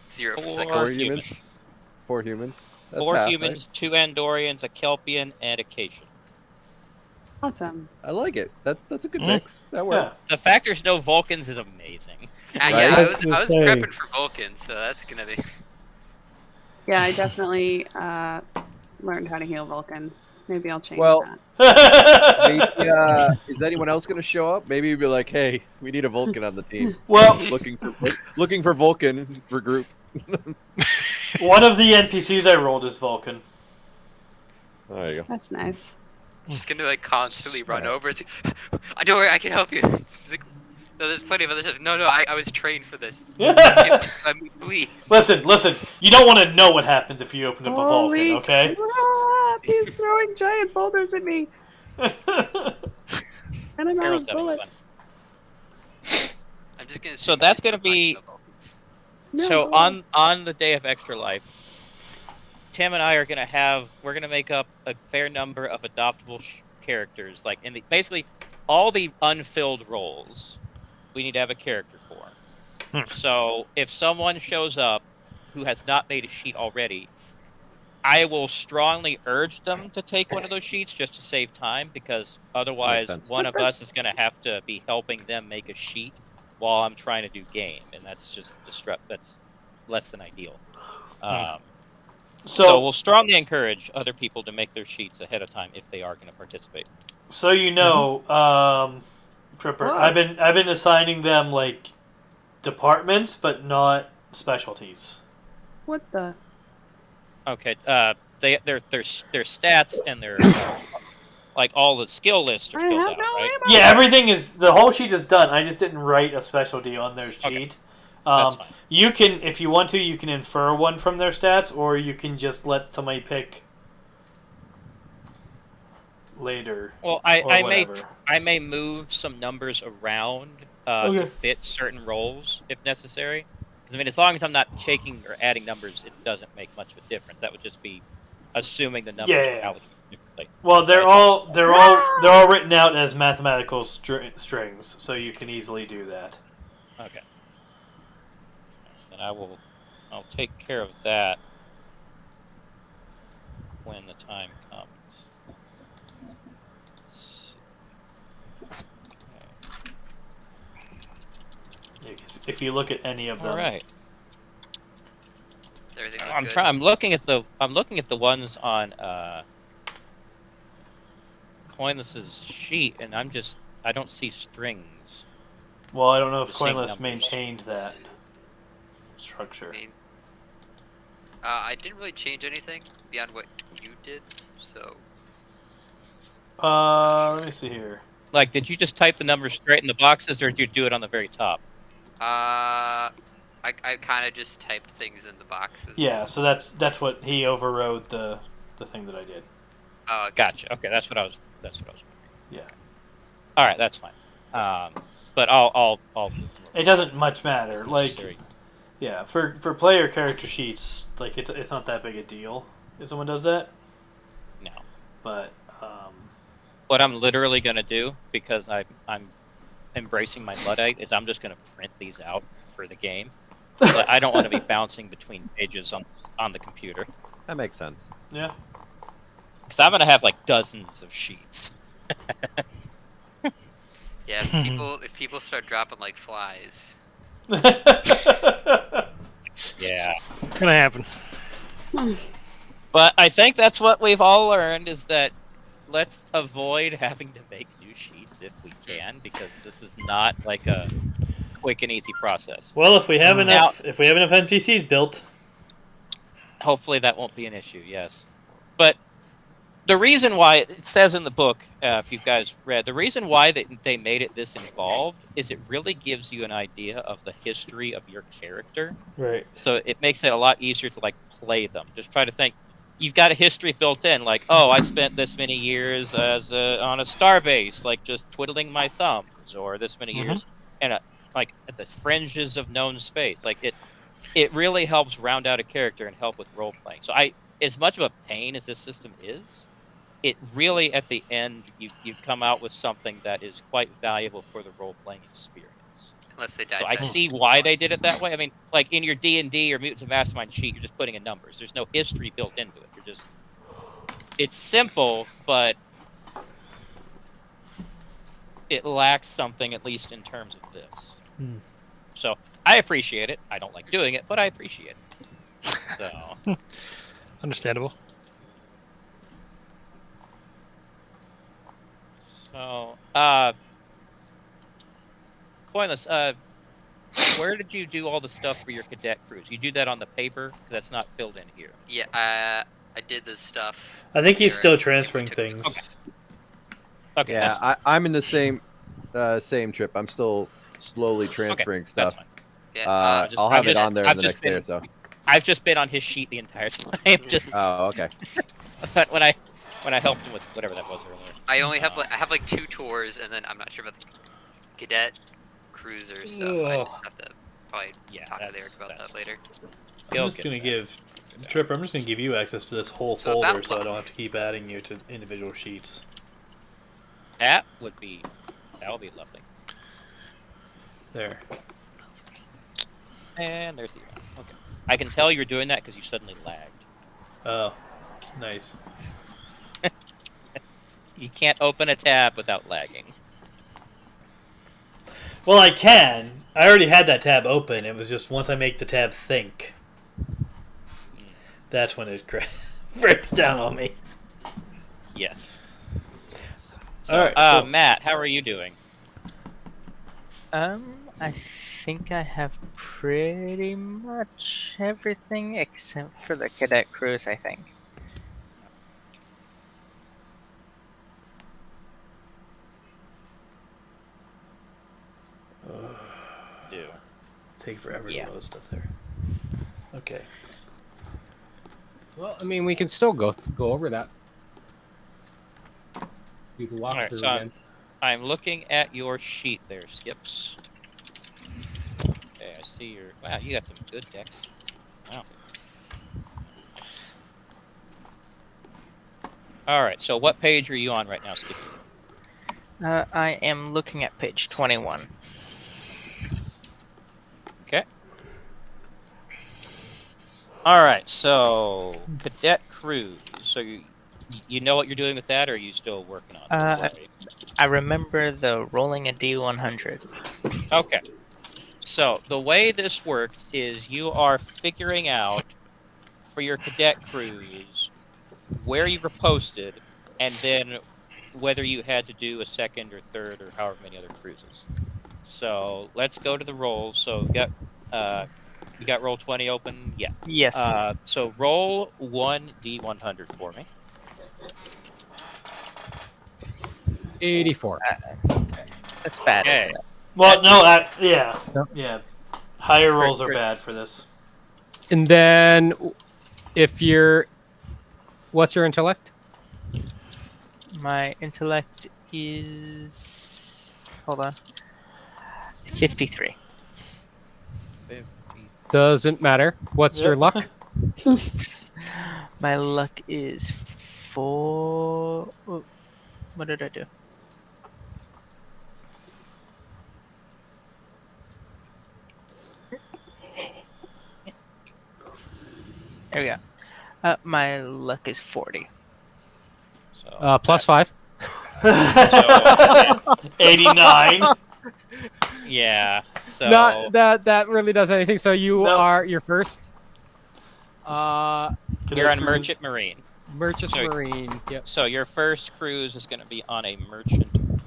0 for four psychology. 4 humans. humans. 4 humans. That's 4 half, humans, 2 Andorians, a Kelpian, and a Cation. Awesome. Right? I like it. That's a good Mm. mix. That works. The fact there's no Vulcans is amazing. Yeah, Right? I I was was gonna say. prepping for Vulcan, so that's gonna be. Yeah, I definitely learned how to heal Vulcans. Maybe I'll change Well, that. Maybe, is anyone else going to show up? Maybe you'd be like, "Hey, we need a Vulcan on the team. Well, looking for Vulcan for group." one of the NPCs I rolled is Vulcan. There you go. That's nice. Just gonna like constantly run Alright. over to. Don't worry, I can help you. It's like, no, there's plenty of other stuff. No, I was trained for this. Let me, please. Listen. You don't want to know what happens if you open up a Holy Vulcan, okay? crap, he's throwing giant boulders at me. And I'm out Carol's of having bullets. fun. I'm just gonna. So see that's if I gonna can find be- the Vulcans. No. So on the day of Extra Life, Tim and I are we're gonna make up a fair number of adoptable characters, like basically all the unfilled roles we need to have a character for. So if someone shows up who has not made a sheet already, I will strongly urge them to take one of those sheets just to save time, because otherwise sense. one of us is gonna have to be helping them make a sheet while I'm trying to do game, and that's just that's less than ideal. So we'll strongly encourage other people to make their sheets ahead of time if they are going to participate. So you know, Tripper, Whoa. I've been assigning them like departments, but not specialties. What the? Okay, their stats and their like all the skill lists are I filled have out, no right? ammo. Yeah, everything is the whole sheet is done. I just didn't write a specialty on their sheet. Okay. That's fine. You can, if you want to, you can infer one from their stats, or you can just let somebody pick later. Well, or I whatever. may move some numbers around Okay. to fit certain roles if necessary. Because I mean, as long as I'm not taking or adding numbers, it doesn't make much of a difference. That would just be assuming the numbers Yeah. are allocated differently. Well, they're all written out as mathematical strings, so you can easily do that. Okay. Then I'll take care of that when the time comes. Let's see. If you look at any of them, All right. Does everything look I'm good? trying. I'm looking at the ones on Coinless's sheet, and I don't see strings. Well, I don't know if The same Coinless numbers. maintained that structure. I mean, I didn't really change anything beyond what you did, so Let me see here. Like, did you just type the numbers straight in the boxes, or did you do it on the very top? I kind of just typed things in the boxes. Yeah, so that's what he overrode the thing that I did. Oh, okay. Gotcha. Okay, that's what I was. Yeah. All right, that's fine. But I'll It doesn't much matter. It's Like, necessary. yeah, for player character sheets, like it's not that big a deal if someone does that. No. But What I'm literally gonna do, because I'm embracing my Luddite, is I'm just gonna print these out for the game. But I don't want to be bouncing between pages on the computer. That makes sense. yeah, Because I'm gonna have like dozens of sheets. Yeah, if people start dropping like flies. Yeah. Gonna happen. But I think that's what we've all learned is that let's avoid having to make new sheets if we can, because this is not like a quick and easy process. Well, if we have Now, enough NPCs built, hopefully that won't be an issue. Yes, but the reason why it says in the book, if you guys read, the reason why they made it this involved is it really gives you an idea of the history of your character. right? So it makes it a lot easier to like play them. Just try to think. You've got a history built in, like, oh, I spent this many years as on a starbase, like just twiddling my thumbs, or this many years, and like at the fringes of known space. Like it really helps round out a character and help with role playing. So as much of a pain as this system is, it really at the end you come out with something that is quite valuable for the role playing experience. Unless they So I dissect. see why they did it that way. I mean, like in your D&D or Mutants of Mastermind sheet, you're just putting in numbers. There's no history built into it. It's simple, but it lacks something, at least in terms of this. So I appreciate it. I don't like doing it, but I appreciate it. So Understandable. So Coinless, where did you do all the stuff for your cadet crews? You do that on the paper? Because that's not filled in here. Yeah, I did this stuff. I think he's here. still transferring things. Okay. Yeah, I'm in the same trip. I'm still slowly transferring stuff. That's fine. Yeah, I'll have it on there the next day or so. I've just been on his sheet the entire time. Just Oh, okay. but when I helped him with whatever that was earlier. I only have I have like 2 tours, and then I'm not sure about the cadet cruiser stuff. I just have to probably talk to Eric about that later. I'm just gonna give Tripper. I'm just gonna give you access to this whole folder, so I don't have to keep adding you to individual sheets. That would be lovely. There. And there's the okay. I can tell you're doing that because you suddenly lagged. Oh, nice. You can't open a tab without lagging. Well, I can. I already had that tab open. It was just once I make the tab think, that's when it breaks down on me. Yes. So, all right. Cool. Matt, how are you doing? I think I have pretty much everything except for the cadet cruise, I think. Do. Take forever to load stuff there. Okay. Well, I mean, we can still go over that. Do the walkthrough Alright, so again. I'm looking at your sheet there, Skips. Okay, I see your... Wow, you got some good decks. Wow. Alright, so what page are you on right now, Skippy? I am looking at page 21. Okay. Alright, so cadet cruise. So you know what you're doing with that, or are you still working on it? I remember the rolling a D100. Okay. So the way this works is you are figuring out for your cadet cruise where you were posted, and then whether you had to do a second or third or however many other cruises. So let's go to the rolls. So you got roll 20 open? Yeah. Yes. So roll 1D100 for me. 84. That's bad. Okay. Isn't it? Well, no, yeah. Yep. Yeah. Higher rolls are bad for this. And then, if you're, what's your intellect? My intellect is... Hold on. 53. Doesn't matter. What's your luck? My luck is 4... Oh, what did I do? There we go. My luck is 40. So Plus 5. So, 89. yeah. So Not that really does anything. So you're first. you're on Merchant Marine. Merchant Marine. Yep. So your first cruise is going to be on a Merchant Marine.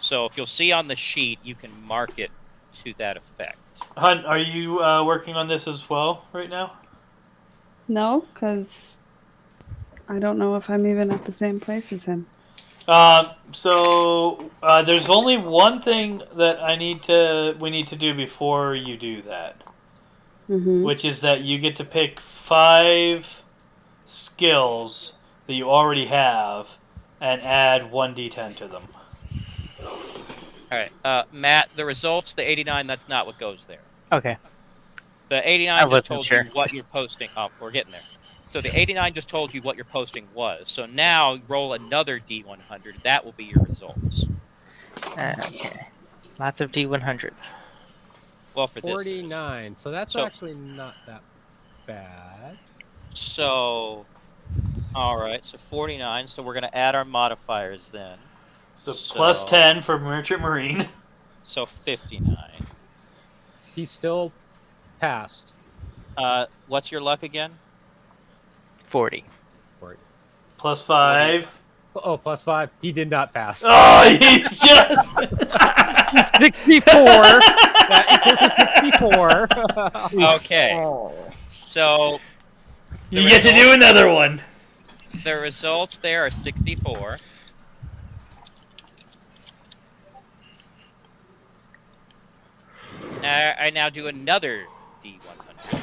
So if you'll see on the sheet, you can mark it to that effect. Hun, are you working on this as well right now? No, because I don't know if I'm even at the same place as him. So there's only one thing that we need to do before you do that, which is that you get to pick 5 skills that you already have and add 1d10 to them. All right, Matt. The results, the 89. That's not what goes there. Okay. The 89 just told you what you're posting. Oh, we're getting there. So the 89 just told you what your posting was. So now roll another D100. That will be your results. Okay. Lots of D100s. Well, for 49. So that's actually not that bad. So, all right. So 49. So we're going to add our modifiers then. So plus 10 for Merchant Marine. So 59. He's still passed. What's your luck again? 40. Plus 5. Oh, plus 5. He did not pass. Oh, he's just 64. That equals a 64. Okay. So you get to do another one. The results there are 64. I now do another D100.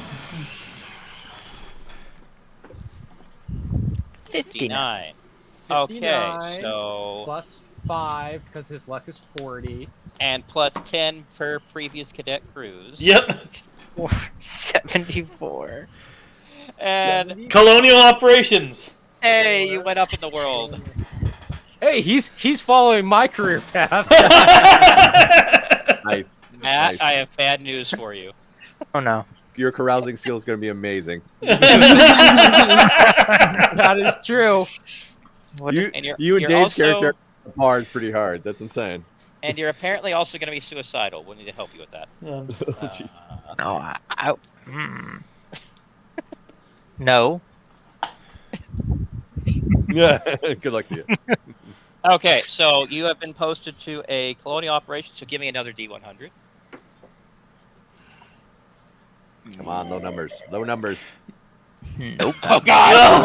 59. Okay, so plus 5 because his luck is 40, and plus 10 per previous cadet cruise. Yep. 74. And Colonial Operations. Hey, you went up in the world. Hey, he's following my career path. Nice. Matt, Nice. I have bad news for you. Oh no. Your carousing skill is going to be amazing. That is true. You and Dave's character bars pretty hard. That's what I'm saying. And you're apparently also going to be suicidal. We'll need to help you with that. No. Yeah. Good luck to you. Okay, so you have been posted to a colonial operation, so give me another D100. Come on, low numbers. Low numbers. Nope. Oh, God!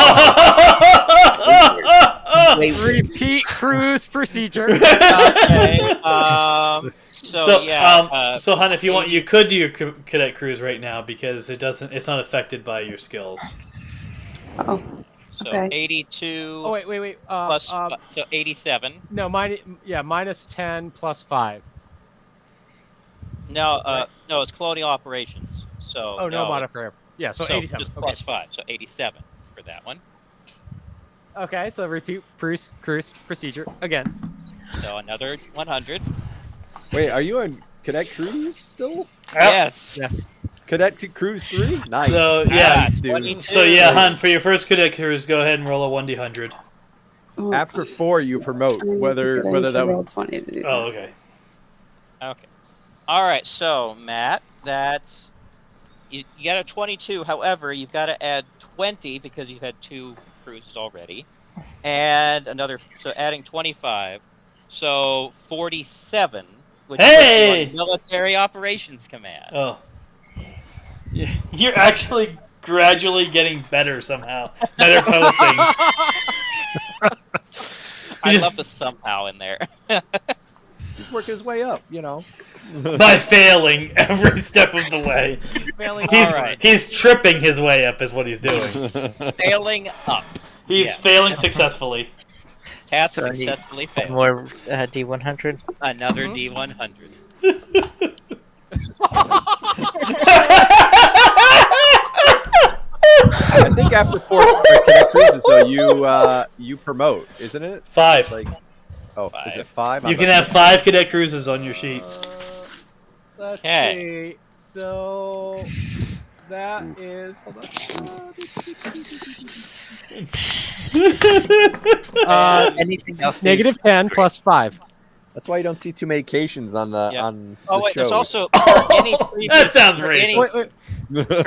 Repeat cruise procedure. Okay, so Hun, if you want, you could do your cadet cruise right now because it's not affected by your skills. Oh. So Okay. 82. Oh wait. Plus, so 87. No, minus 10 plus 5. No, no, it's colonial operations. So Oh, no modifier. Yeah, so 87. Just Okay. plus 5, so 87 for that one. Okay, so repeat cruise procedure again. So another 100. Wait, are you on Cadet Cruise still? Yes. Yes. Cadet Cruise 3? Nice. So yeah, Nice, dude. 22. so yeah, Hun, for your first cadet cruise, go ahead and roll a 1d100. Oh, After 4, you promote. I need to Whether get into that roll would. 20 to do that. Oh, okay. Okay. All right, so Matt, that's you got a 22. However, you've got to add 20 because you've had 2 cruises already, and another. So adding 25, so 47. Which Hey! is your military operations command. Oh, you're actually gradually getting better somehow. Better postings. I love the somehow in there. He's working his way up, you know. By failing every step of the way. He's tripping his way up is what he's doing. Failing up. He's failing successfully. Task successfully failed. More D100. Another D100. I think after 4 Cadet Cruises, though, you promote, isn't it? 5. Like, oh, 5. Is it 5? You can have 5 cadet cruises on your sheet. Let's Okay. see. So That is. Hold on. Anything else? Negative 10 plus 5. That's why you don't see too many Cations on the Yeah. on Oh the wait, there's shows. also for any previous, That sounds for any, racist.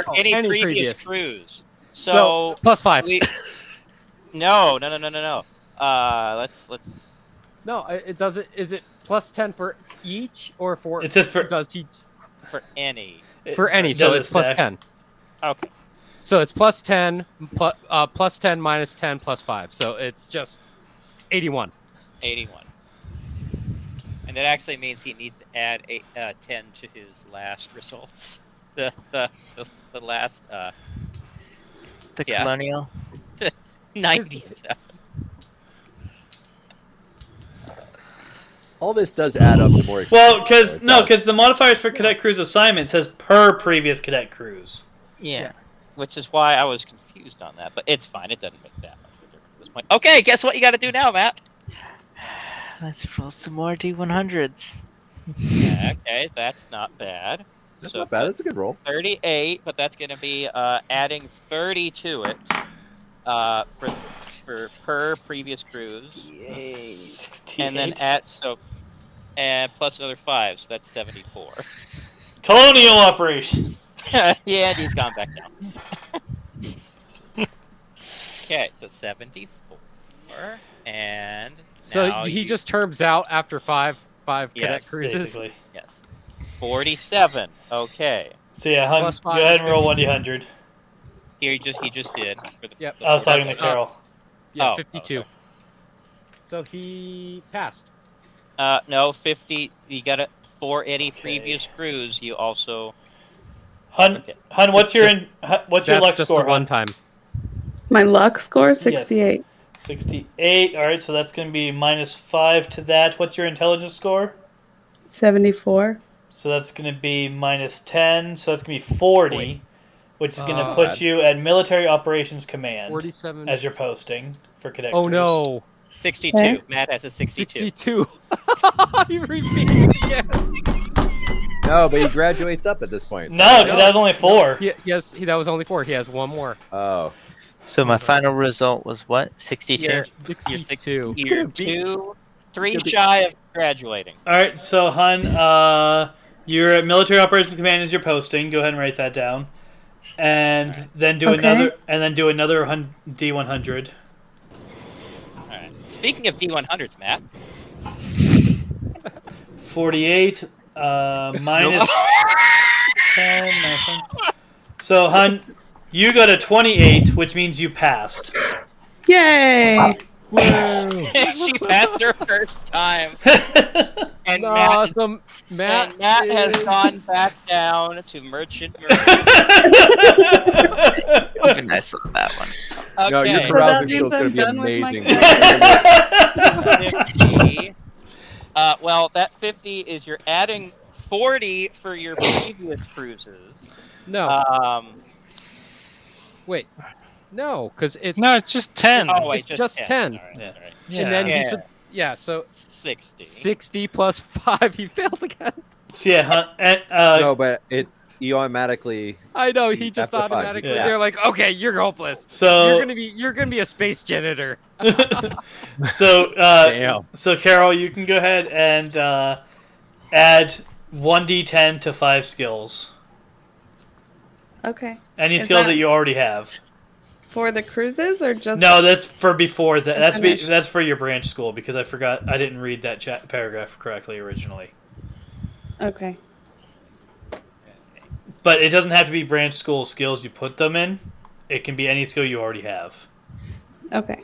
for any Any previous previous. cruise. So So plus 5. no. Let's. No, it doesn't. Is it plus 10 for each or for? It says for does each For any. for any. It So doesn't it's plus stack. 10. Okay. So it's plus 10 plus 10 minus 10 plus 5. So it's just 81. 81. And that actually means he needs to add 10 to his last results. The last The yeah. colonial. 97. All this does add up to more. Well, expensive, because the modifiers for cadet cruise assignment says per previous cadet cruise. Yeah. Which is why I was confused on that, but it's fine. It doesn't make that much of a difference at this point. Okay, guess what you got to do now, Matt? Let's roll some more D100s. Yeah, okay, that's not bad. That's So not bad. That's a good roll. 38, but that's going to be adding 30 to it for per previous cruise, and then and plus another 5, so that's 74. Colonial operations. Yeah, and he's gone back down. Okay, so 74, and So now he you- just terms out after five cadet Yes, cruises. Basically. yes, 47. Okay, So yeah, Hun, Plus go 5 ahead and roll is 1d100. he just did. For the, Yep. the I was talking to 47. Carol. Yeah, Oh, 52. So he passed. No, 50. You got it for any Okay. previous cruise. You also Hun, Okay. what's It's your just- what's your That's luck just score? the one Hun? time. My luck score 68. 68. All right, so that's going to be -5 to that. What's your intelligence score? 74. So that's going to be -10. So that's going to be 40, which is going to put bad. you at Military Operations Command 47. as your posting for cadet. Oh cruise. no. 62. Okay. Matt has a 62. 62. He repeated again. No, but he graduates up at this point. No, because that was only 4. Yes, that was only 4. He has one more. Oh, So my final result was what? 62? You're 62. You're 3 shy of graduating. All right, so Hun, you're at Military Operations Command as your posting. Go ahead and write that down, and then do Okay. another D100. All right. Speaking of D100s, Matt. 48 minus 10. Nothing. So Hun, you got a 28, which means you passed. Yay! She passed her first time, and Matt Awesome. Matt has is- gone back down to merchant. Be nice with that one. Okay. no, your So carousing that means skills going to I'm be done with my amazing. 50. Well, that 50 is you're adding 40 for your previous cruises. No. Wait. No, because it's No, it's just 10. Oh, wait, It's just 10. All right, Yeah. all right. yeah. and then Yeah. so 60. 60 plus 5. He failed again. So yeah, Hun, and, No, but you automatically. I know. He just After 5, automatically. yeah. They're like, okay, you're hopeless. so You're gonna be a space janitor. Damn. So Carol, you can go ahead and add 1d10 to 5 skills. Okay. Any Is skill that- that you already have. For the cruises or just No, that's for before that. Finished. That's for your branch school because I didn't read that paragraph correctly originally. Okay. But it doesn't have to be branch school skills you put them in. It can be any skill you already have. Okay.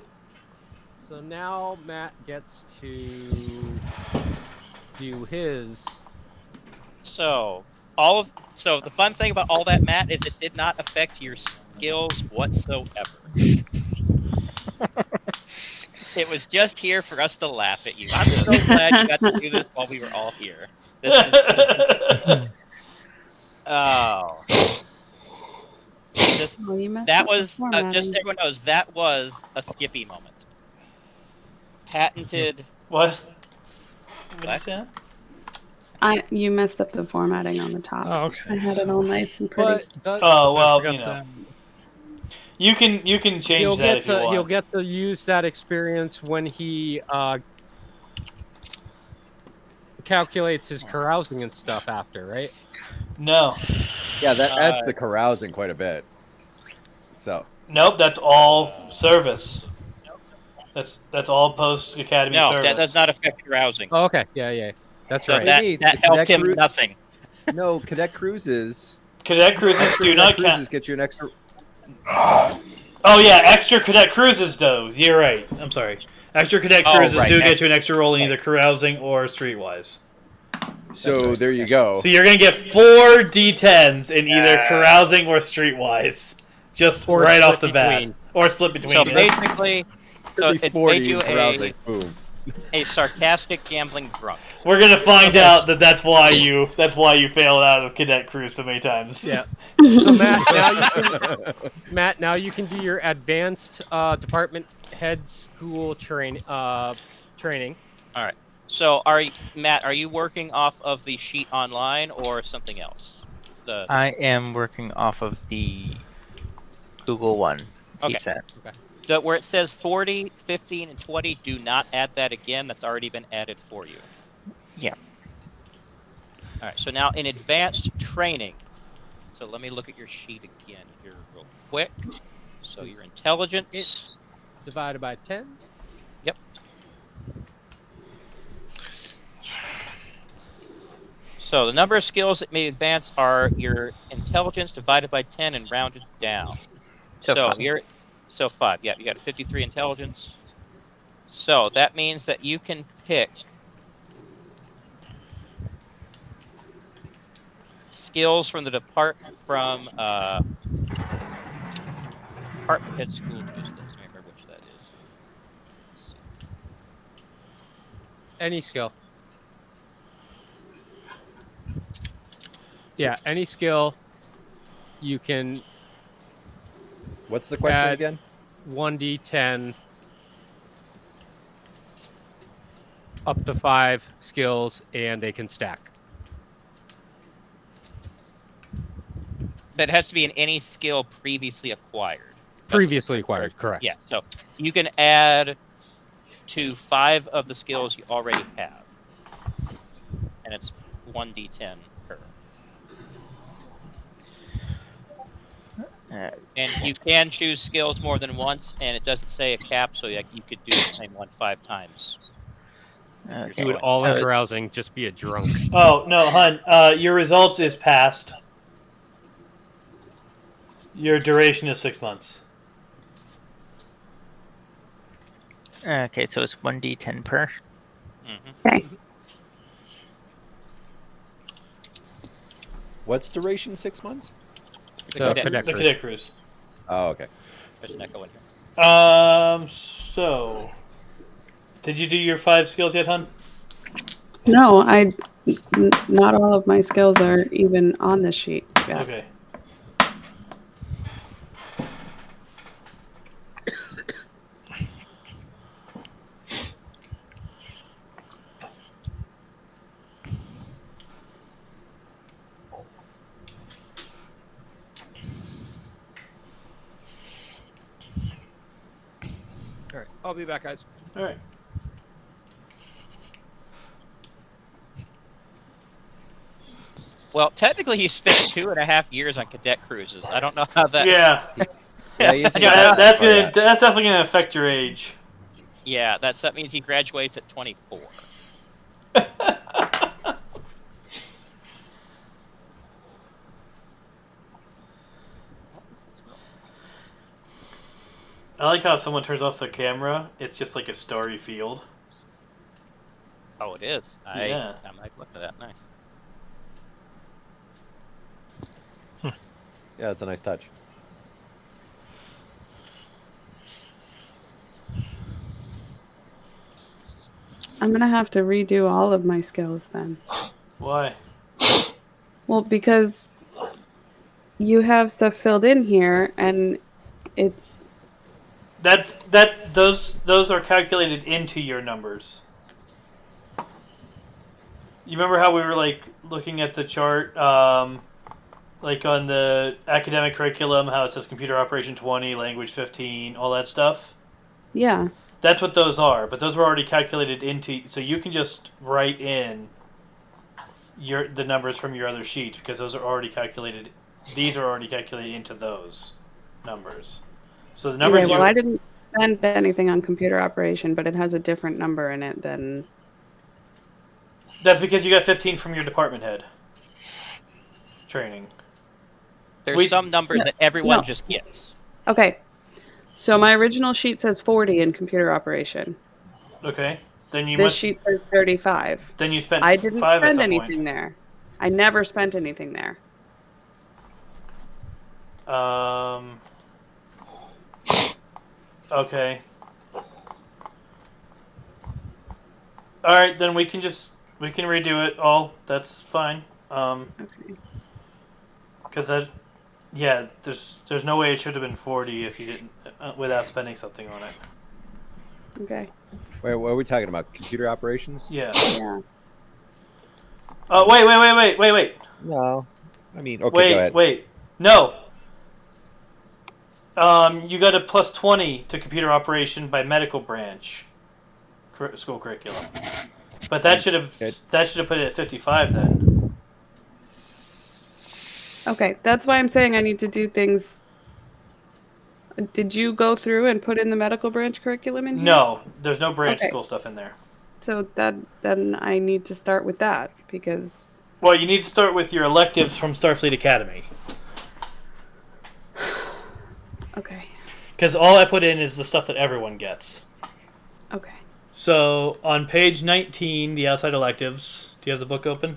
So now Matt gets to do his. So the fun thing about all that, Matt, is it did not affect your skills whatsoever. It was just here for us to laugh at you. I'm so glad you got to do this while we were all here. Oh. Oh, you messed That up the was formatting. just so everyone knows that was a Skippy moment. Patented. What? What did you What? say? You messed up the formatting on the top. Oh, okay. I had it all nice and pretty. But Oh I well, forgot you know, to- you can change that if you want. he'll get to use that experience when he calculates his carousing and stuff after, right? No, Yeah, that adds the carousing quite a bit. So nope, that's all service. That's all post academy No, service. that does not affect carousing. Oh, okay, yeah, that's So right. that Maybe that the helped cadet him cru- nothing. no, cadet cruises. Cadet cruises do not Cruises count. get you an extra. Oh yeah, extra cadet cruises though. You're right. I'm sorry. Extra cadet Oh, cruises right. do get you an extra roll in either carousing or streetwise. So there you go. So you're gonna get 4 D10s in either carousing or streetwise, just Or right split off the between. bat, or split between. So Yeah. basically, so 30, it's 40 made you carousing. Boom. a sarcastic gambling drunk. We're gonna find out that that's why you failed out of cadet cruise so many times. Yeah. So Matt, now you can do your advanced department head school training. All right. So Matt, are you working off of the sheet online or something else? I am working off of the Google one. Okay. He said. Where it says 40, 15, and 20, do not add that again. That's already been added for you. Yeah. All right. So now in advanced training. So let me look at your sheet again here real quick. So your intelligence divided by 10. Yep. So the number of skills that may advance are your intelligence divided by 10 and rounded down. So So 5. you're 5. Yeah, you got 53 intelligence. So that means that you can pick skills from the department head school choose this. Let me remember which that is. Let's see. Any skill. Yeah, any skill. You can What's the question add again? 1d10 up to 5 skills, and they can stack. That has to be in any skill previously acquired. Previously acquired, correct. Yeah, so you can add to 5 of the skills you already have. And it's 1d10 per. And you can choose skills more than once, and it doesn't say a cap, so you could do the same one 5 times. Do it all in carousing, just be a drunk. Oh no, hun. Your results is passed. Your duration is 6 months. Okay, so it's 1d10 per. Okay. What's duration? 6 months? The cadet The cruise. cadet cruise. Oh, okay. There's an echo in here. So, did you do your 5 skills yet, hun? No, not all of my skills are even on this sheet. Yeah. Okay. All right, I'll be back, guys. All right. Well, technically, he spent 2.5 years on cadet cruises. I don't know how that. Yeah. Yeah, he isn't Yeah, That's for that. definitely gonna affect your age. Yeah, that means he graduates at 24. I like how if someone turns off their camera, it's just like a starry field. Oh, it is. Yeah. I might look at that. Nice. Yeah, it's a nice touch. I'm gonna have to redo all of my skills then. Why? Well, because you have stuff filled in here, and it's Those are calculated into your numbers. You remember how we were like looking at the chart, like on the academic curriculum, how it says computer operation 20, language 15, all that stuff? Yeah. That's what those are, but those were already calculated into. So you can just write in the numbers from your other sheet because those are already calculated. These are already calculated into those numbers. So the numbers. Okay, well, I didn't spend anything on computer operation, but it has a different number in it than. That's because you got 15 from your department head training. There's some numbers that everyone just gets. Okay. So my original sheet says 40 in computer operation. Okay. Then you this sheet says 35. Then you spent I didn't 5 spend at some anything point. there. I never spent anything there. Okay. All right, then we can redo it all. That's fine. Okay. Because there's no way it should have been 40 if you didn't without spending something on it. Okay. Wait, what are we talking about? Computer operations? Yeah. Yeah. Oh, wait. No. I mean, okay, go ahead. Wait. No. You got a plus 20 to computer operation by medical branch school curriculum. But that should have put it at 55 then. Okay, that's why I'm saying I need to do things. Did you go through and put in the medical branch curriculum in here? No, there's no branch school stuff in there. So then I need to start with that because. Well, you need to start with your electives from Starfleet Academy. Okay. Because all I put in is the stuff that everyone gets. Okay. So on page 19, the outside electives. Do you have the book open?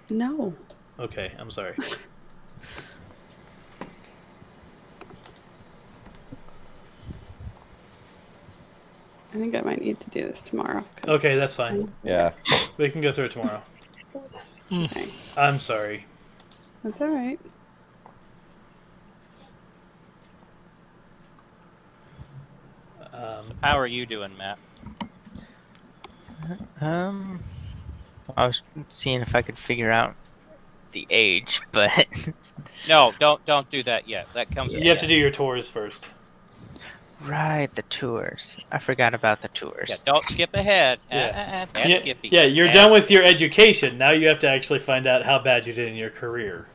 No. Okay, I'm sorry. I think I might need to do this tomorrow. Okay, that's fine. Yeah. We can go through it tomorrow. Okay. I'm sorry. That's all right. How are you doing, Matt? I was seeing if I could figure out the age, but No, don't do that yet. That comes. You have to do your tours first. Right, the tours. I forgot about the tours. Yeah, don't skip ahead. Yeah, you're done with your education. Now you have to actually find out how bad you did in your career.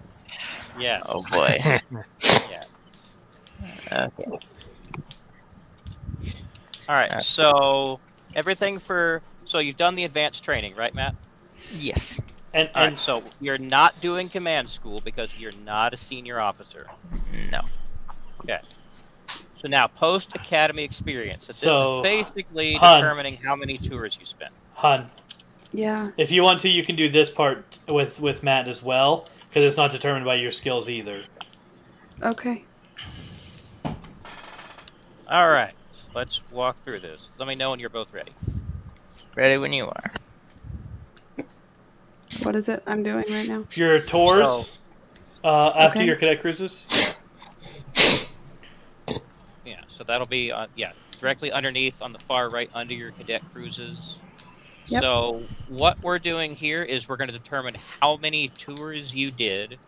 Yes. Oh boy. Yes. Okay. All right. So everything so you've done the advanced training, right, Matt? Yes. And All right, so you're not doing command school because you're not a senior officer. No. Okay. So now, post-academy experience. This So, is basically Hun. determining how many tours you spend. Hun, Yeah. if you want to, you can do this part with Matt as well, because it's not determined by your skills either. Okay. All right. Let's walk through this. Let me know when you're both ready. Ready when you are. What is it I'm doing right now? Your tours after Okay. your cadet cruises. Yeah, so that'll be directly underneath on the far right under your cadet cruises. Yep. So what we're doing here is we're going to determine how many tours you did,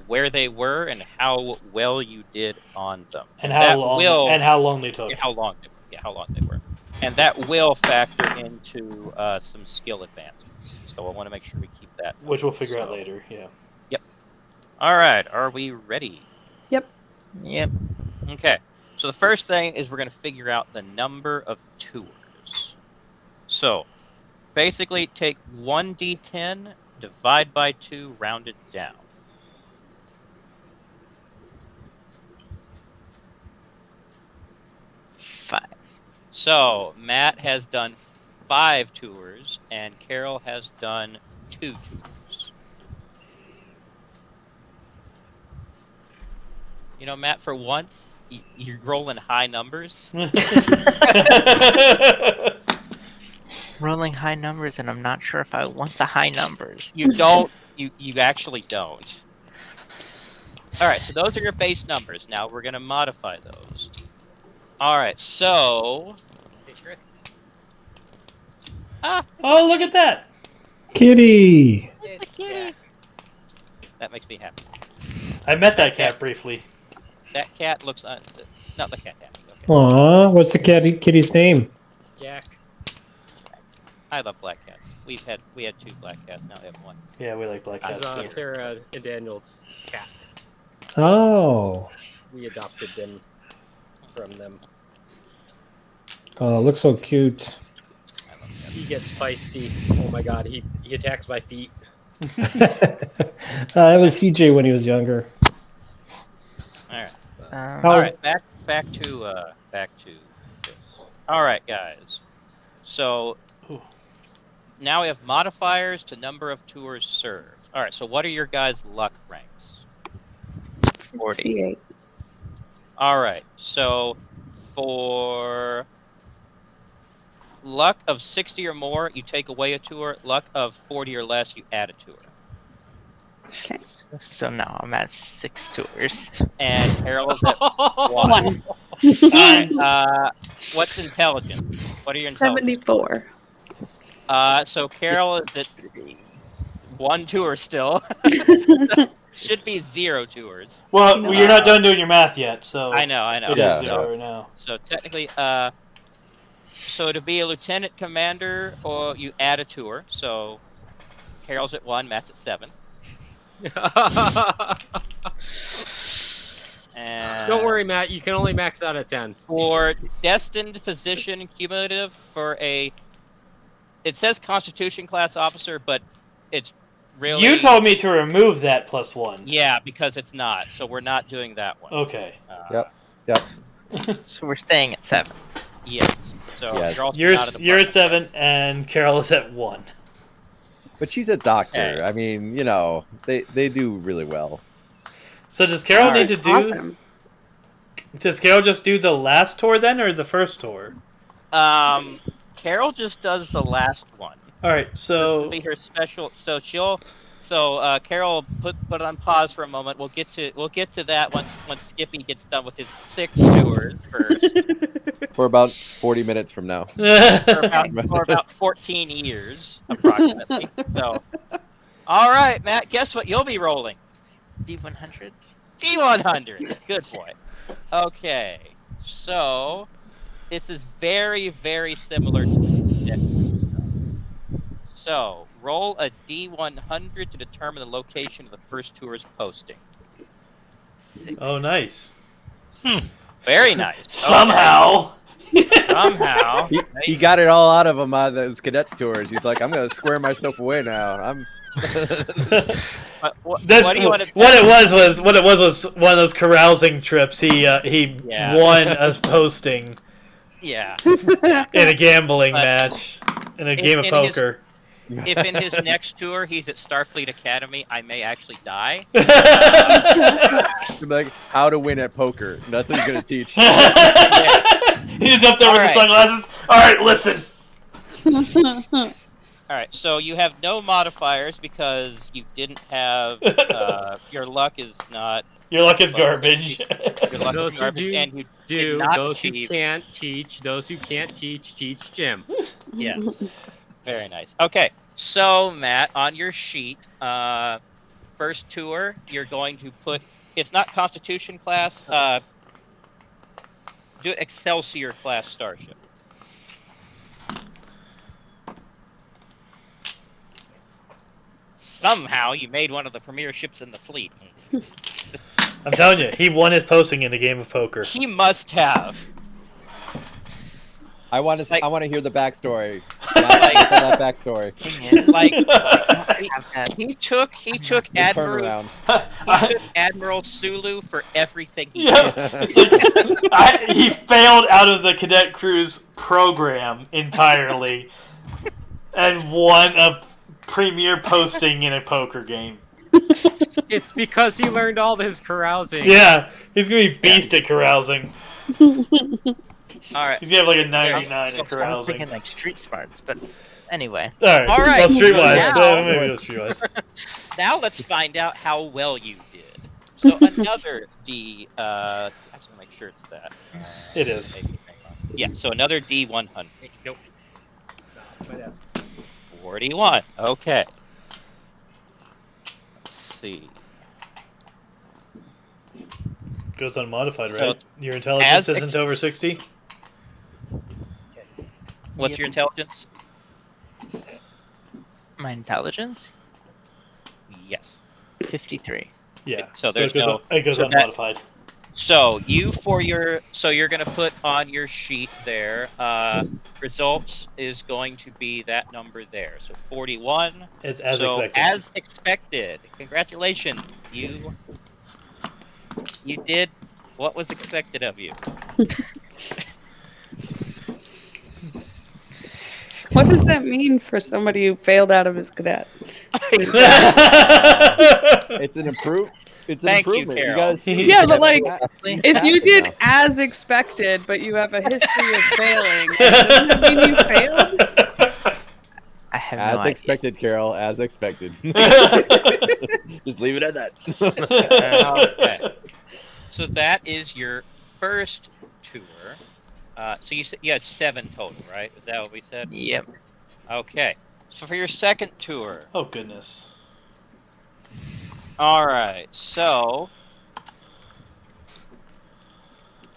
where they were, and how well you did on them. And how long they took. Yeah, how long they were. And that will factor into some skill advancements. So I want to make sure we keep that. Which we'll figure out later, yeah. Yep. All right, are we ready? Yep. Okay. So the first thing is we're going to figure out the number of tours. So basically take 1d10, divide by 2, round it down. Five. So Matt has done 5 tours, and Carol has done 2 tours. You know, Matt, for once, you're rolling high numbers. Rolling high numbers, and I'm not sure if I want the high numbers. You don't. You actually don't. All right, so those are your base numbers. Now we're going to modify those. All right, so... Oh, look at that! Kitty. Kitty. That makes me happy. I met that cat briefly. That cat looks no, the cat's happy. Okay. Aw, what's the kitty's name? It's Jack. I love black cats. We had 2 black cats. Now we have 1. Yeah, we like black cats. It's Sarah and Daniel's cat. Oh. We adopted them from them. Oh, it looks so cute. He gets feisty. Oh my god, he attacks my feet. That was CJ when he was younger. All right. All All right. Back to this. All right, guys. So now we have modifiers to number of tours served. All right. So what are your guys' luck ranks? 40. 68. All right. So for luck of 60 or more, you take away a tour. Luck of 40 or less, you add a tour. Okay. So now I'm at 6 tours. And Carol is at 1. One. All right. What's intelligence? What are your intelligence? 74. So Carol is at 1 tour still. Should be 0 tours. Well, you're not done doing your math yet, so I know. it Yeah. is 0 now. So technically, so to be a lieutenant commander, or you add a tour. So Carol's at 1, Matt's at 7. And Don't worry, Matt. You can only max out at 10. for destined position cumulative for a, it says Constitution class officer, but it's really You told me to remove that +1. yeah, because it's not. So we're not doing that one. Okay. Yep. So we're staying at 7. Yes. So Yes. you're also You're not at you're at 7, and Carol is at 1. But she's a doctor. Okay. I mean, they do really well. So does Carol All need to do? Awesome. Does Carol just do the last tour then, or the first tour? Carol just does the last one. All right. So Be her special. So Carol put it on pause for a moment. We'll get to that once Skippy gets done with his 6 tours first. For about 40 minutes from now. for about 14 years approximately. So, all right, Matt. Guess what? You'll be rolling D100s? D100. Good boy. Okay, so this is very, very similar to the So roll a D100 to determine the location of the first tour's posting. oh, nice. Very nice. Somehow. Somehow. He got it all out of him on those cadet tours. He's like, I'm gonna square myself away now. What do you want to? What it was one of those carousing trips. He won a posting Yeah. in a gambling match in a game of poker. If in his next tour he's at Starfleet Academy, I may actually die. Like how to win at poker. That's what he's gonna teach. He's up there with the sunglasses. All right, listen. All right, so you have no modifiers because you didn't have your luck is not. Your luck is garbage. Your luck Those is who garbage, do, and you did not those who achieve. can't teach, those who can't teach Jim. Yes. Very nice. Okay, so Matt, on your sheet, first tour, you're going to put. It's not Constitution class. Do Excelsior class starship. Somehow you made one of the premier ships in the fleet. I'm telling you, he won his posting in a game of poker. He must have. I want to hear the backstory. That backstory. Like he took Turnaround. Admiral Sulu for everything he Yeah, did. it's like, he failed out of the cadet crew's program entirely, and won a premier posting in a poker game. It's because he learned all his carousing. Yeah, he's gonna be beast at carousing. All right, He's gonna have like a 99 I at I was carousing. thinking like street smarts, but anyway. All All right. Well, streetwise. Now- Maybe go streetwise. now let's find out how well you did. So another D. Let's actually make sure it's that. It is. Yeah. So another D100. Nope. No, my desk. 41. Okay. Let's see. Goes unmodified, So right? Your intelligence as isn't over 60? What's your intelligence? My intelligence? Yes. 53. Yeah. So there's it goes unmodified. So you're gonna put on your sheet there. Results is going to be that number there. So 41. It's as so expected. as expected. Congratulations. You did what was expected of you. What does that mean for somebody who failed out of his cadet? It's an improvement. It's an Thank you, improvement. Carol. gotta see. Yeah, but like, He's if you passing did now. as expected, but you have a history of failing, doesn't that mean you failed? I have no As idea. expected, Carol. As expected. Just leave it at that. Okay. So that is your first tour. So you said you had 7 total, right? Is that what we said? Yep. Okay. So for your second tour. Oh, goodness. All right. So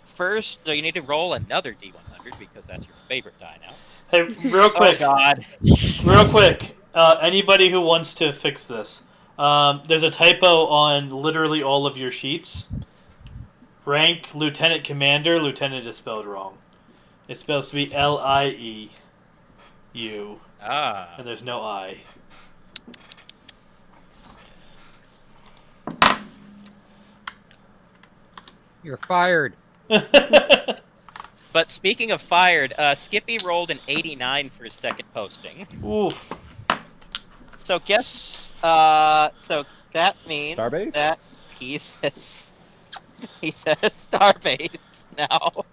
first, you need to roll another D100 because that's your favorite die now. Hey, real quick. Oh, God. Real quick. Anybody who wants to fix this, there's a typo on literally all of your sheets. Rank Lieutenant Commander. Lieutenant is spelled wrong. It's supposed to be LIEU. Ah. And there's no I. You're fired. But speaking of fired, Skippy rolled an 89 for his second posting. Oof. So guess, so that means Starbase? that he says Starbase now.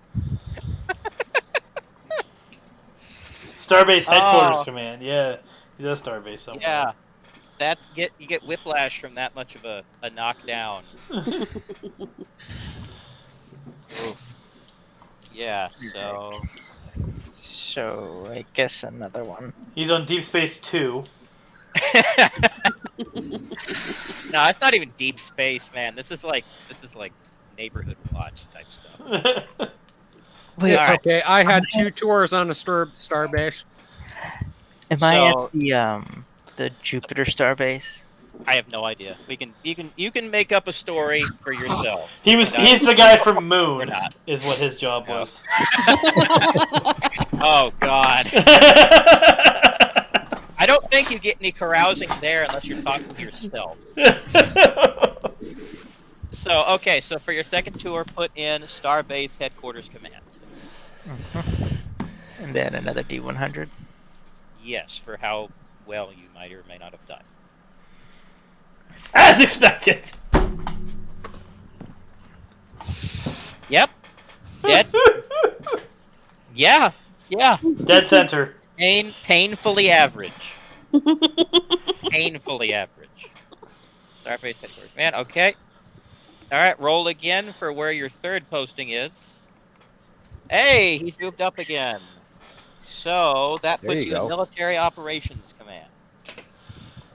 Starbase Headquarters Oh. Command. Yeah, he's a Starbase somewhere. Yeah, you get whiplash from that much of a knockdown. Oof. Yeah. So. So I guess another one. He's on Deep Space 2. No, it's not even deep space, man. This is like neighborhood watch type stuff. Wait, It's All right. okay. I had 2 tours on a starbase. am I So- at the Jupiter Starbase? I have no idea. You can make up a story for yourself. He's the guy from Moon, is what his job was. Oh God. I don't think you get any carousing there unless you're talking to yourself. So okay, so for your second tour, put in Starbase Headquarters Command. And then another D100. Yes, for how well you might or may not have done. As expected. Yep. Dead. Yeah. Dead center. Painfully average. Painfully average. Starbase Headquarters. Man, okay. All right, roll again for where your third posting is. Hey, he's moved up again. So that There puts you you at go. Military Operations Command. All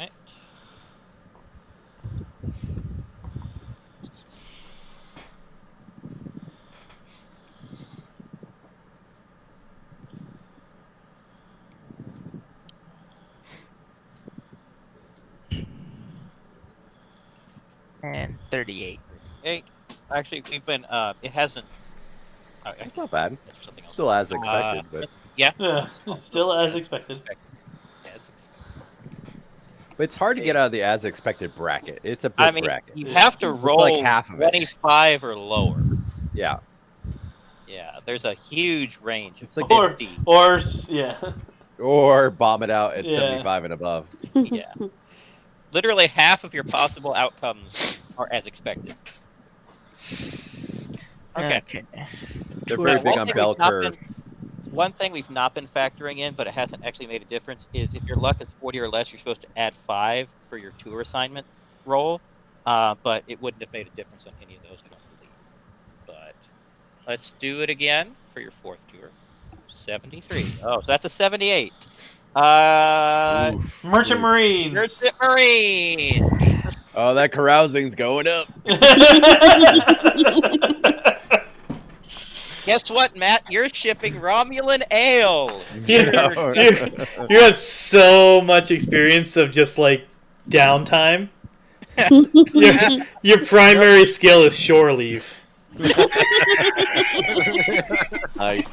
right. And 38. Hey, actually, we've been. It hasn't. That's not bad. That's something else. Still as expected, but Yeah. Still as expected. As expected. it's hard to get out of the as expected bracket. It's a big bracket. You have to It's roll like half of it. 25 or lower. Yeah. Yeah, there's a huge range. It's like Or 50. yeah. Or bomb it out at Yeah. 75 and above. Yeah. Literally half of your possible outcomes are as expected. Okay. They're very big on bell curve. One thing we've not been factoring in, but it hasn't actually made a difference, is if your luck is 40 or less, you're supposed to add 5 for your tour assignment roll. But it wouldn't have made a difference on any of those, I don't believe. But let's do it again for your fourth tour. 73. Oh, so that's a 78. Merchant Marines. Merchant Marine. Oh, that carousing's going up. Guess what, Matt? You're shipping Romulan ale. You have so much experience of just like downtime. Your primary skill is shore leave. Nice.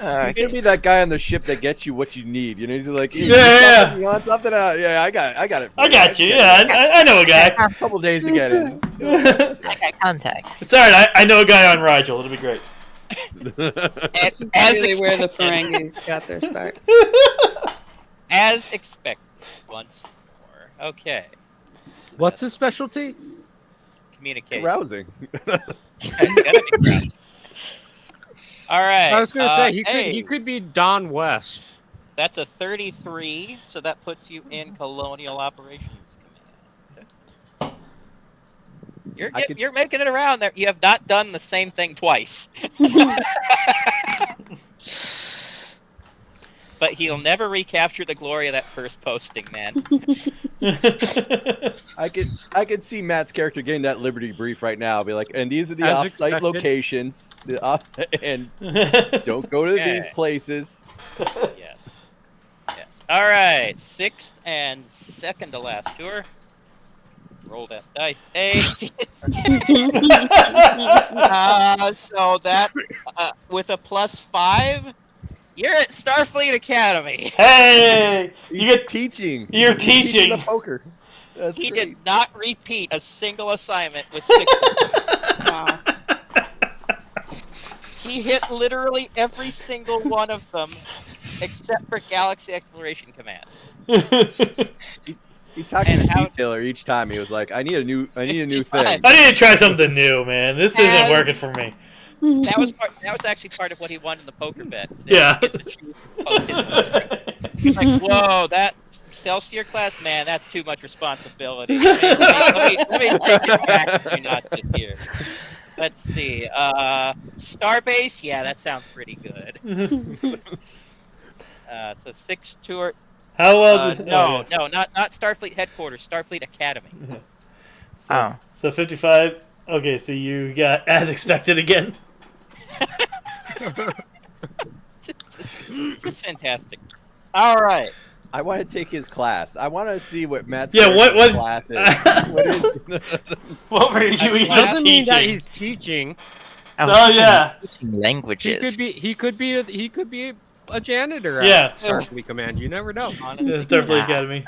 He's gonna be that guy on the ship that gets you what you need. You know, he's like, hey, Yeah. you want something? Yeah, I got it. I got you. Yeah, I know a guy. A couple days to get it. I got contacts. It's alright. I know a guy on Rigel. It'll be great. As Really where the expected. Ferengis got their start. As expected. Once more. Okay. What's his specialty? Communication. Carousing. All right. I was going to say he hey, could be Don West. That's a 33, so that puts you in Colonial Operations Command. Okay. You're making it around there. You have not done the same thing twice. But he'll never recapture the glory of that first posting, man. I could see Matt's character getting that Liberty brief right now. Be like, and these are the As off-site expected. locations, and don't go to these places. Yes. Yes. All right. 6th and 2nd to last tour. Roll that dice. 8. So that with a +5. You're at Starfleet Academy. Hey, You're teaching. You're teaching. the poker. That's He great. did not repeat a single assignment with 6. Wow. He hit literally every single one of them, except for Galaxy Exploration Command. He talked to And his how- detailer each time. He was like, I need a new thing. Fine. I need to try something new, man. This isn't working for me. That was actually part of what he won in the poker bet. Yeah. He gets to choose his posting. He's like, whoa, that Excelsior class, man, that's too much responsibility. Let me take it back a notch here. Let's see. Starbase, yeah, that sounds pretty good. So 6 tour. How well? No, not Starfleet headquarters. Starfleet Academy. So 55. Okay, so you got as expected again. This is fantastic. All right. I want to take his class. I want to see what Matt's What class is. What is What were you even Doesn't mean that teaching? he's teaching. Oh yeah. Teaching languages. He could be a janitor. Yeah. At Starfleet Command. You never know. Yeah, Starfleet Academy.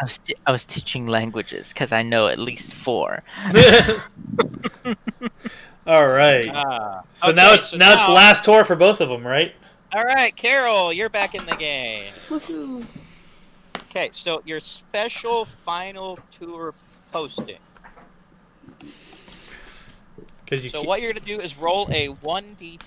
I was teaching languages because I know at least 4. All right. So okay, now it's so now it's last tour for both of them, right? All right, Carol, you're back in the game. Woohoo. Okay, so your special final tour posting. Because So what you're gonna do is roll a 1d10.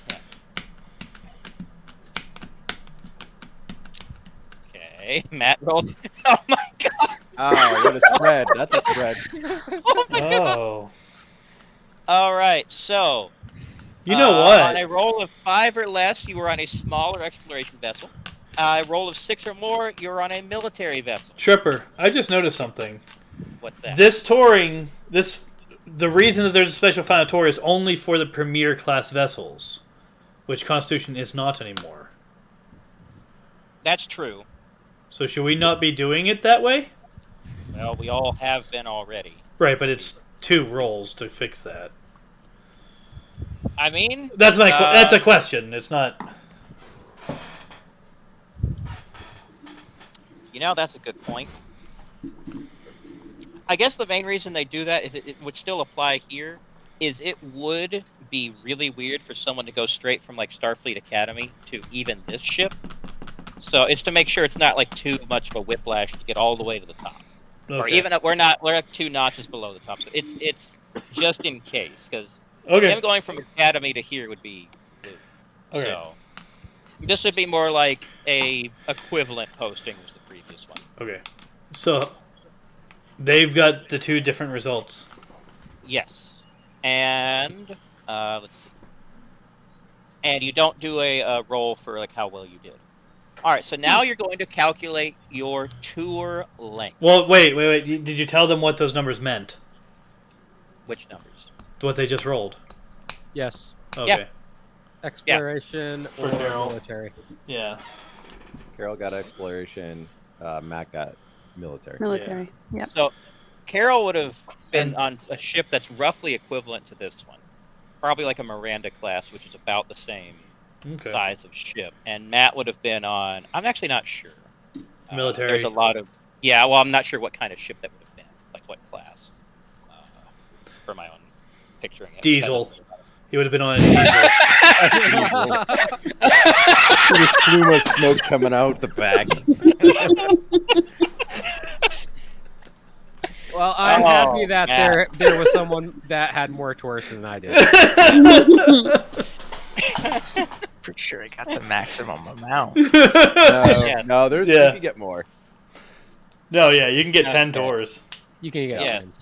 Okay, Matt rolled. Oh my god! Oh, what a spread. That's a spread. Oh my god! Oh. All right, so You know on a what? roll of 5 or less, you were on a smaller exploration vessel. A roll of 6 or more, you're on a military vessel. Tripper, I just noticed something. What's that? This touring, the reason that there's a special final tour is only for the premier class vessels, which Constitution is not anymore. That's true. So should we not be doing it that way? Well, we all have been already. Right, but it's 2 rolls to fix that. I mean, That's that's a question. It's not. You know, that's a good point. I guess the main reason they do that is it would still apply here. Is it would be really weird for someone to go straight from like Starfleet Academy to even this ship. So it's to make sure it's not like too much of a whiplash to get all the way to the top, or Okay. even we're like 2 notches below the top. So it's just in case because Okay. him going from Academy to here would be weird. Okay. So this would be more like a equivalent posting as the previous one. Okay. So they've got the 2 different results. Yes. And let's see. and you don't do a roll for like how well you did. All right, so now you're going to calculate your tour length. Well, wait. Did you tell them what those numbers meant? Which numbers? What they just rolled? Yes. Okay. Yeah. Exploration For or Carol. military. Yeah. Carol got exploration. Matt got military. Military. Yep. So Carol would have been And- on a ship that's roughly equivalent to this one. Probably like a Miranda class, which is about the same size of ship. And Matt would have been on, I'm actually not sure. Military. There's a lot of, yeah, well, I'm not sure what kind of ship that would have been, like what class. For my own picturing it. Diesel. He would have been on a diesel. Just plume of smoke coming out the back. Well, I'm happy that there was someone that had more tours than I did. Pretty sure I got the maximum amount. No, there's you can get more. No, yeah, you can get 10 tours. You can get 10.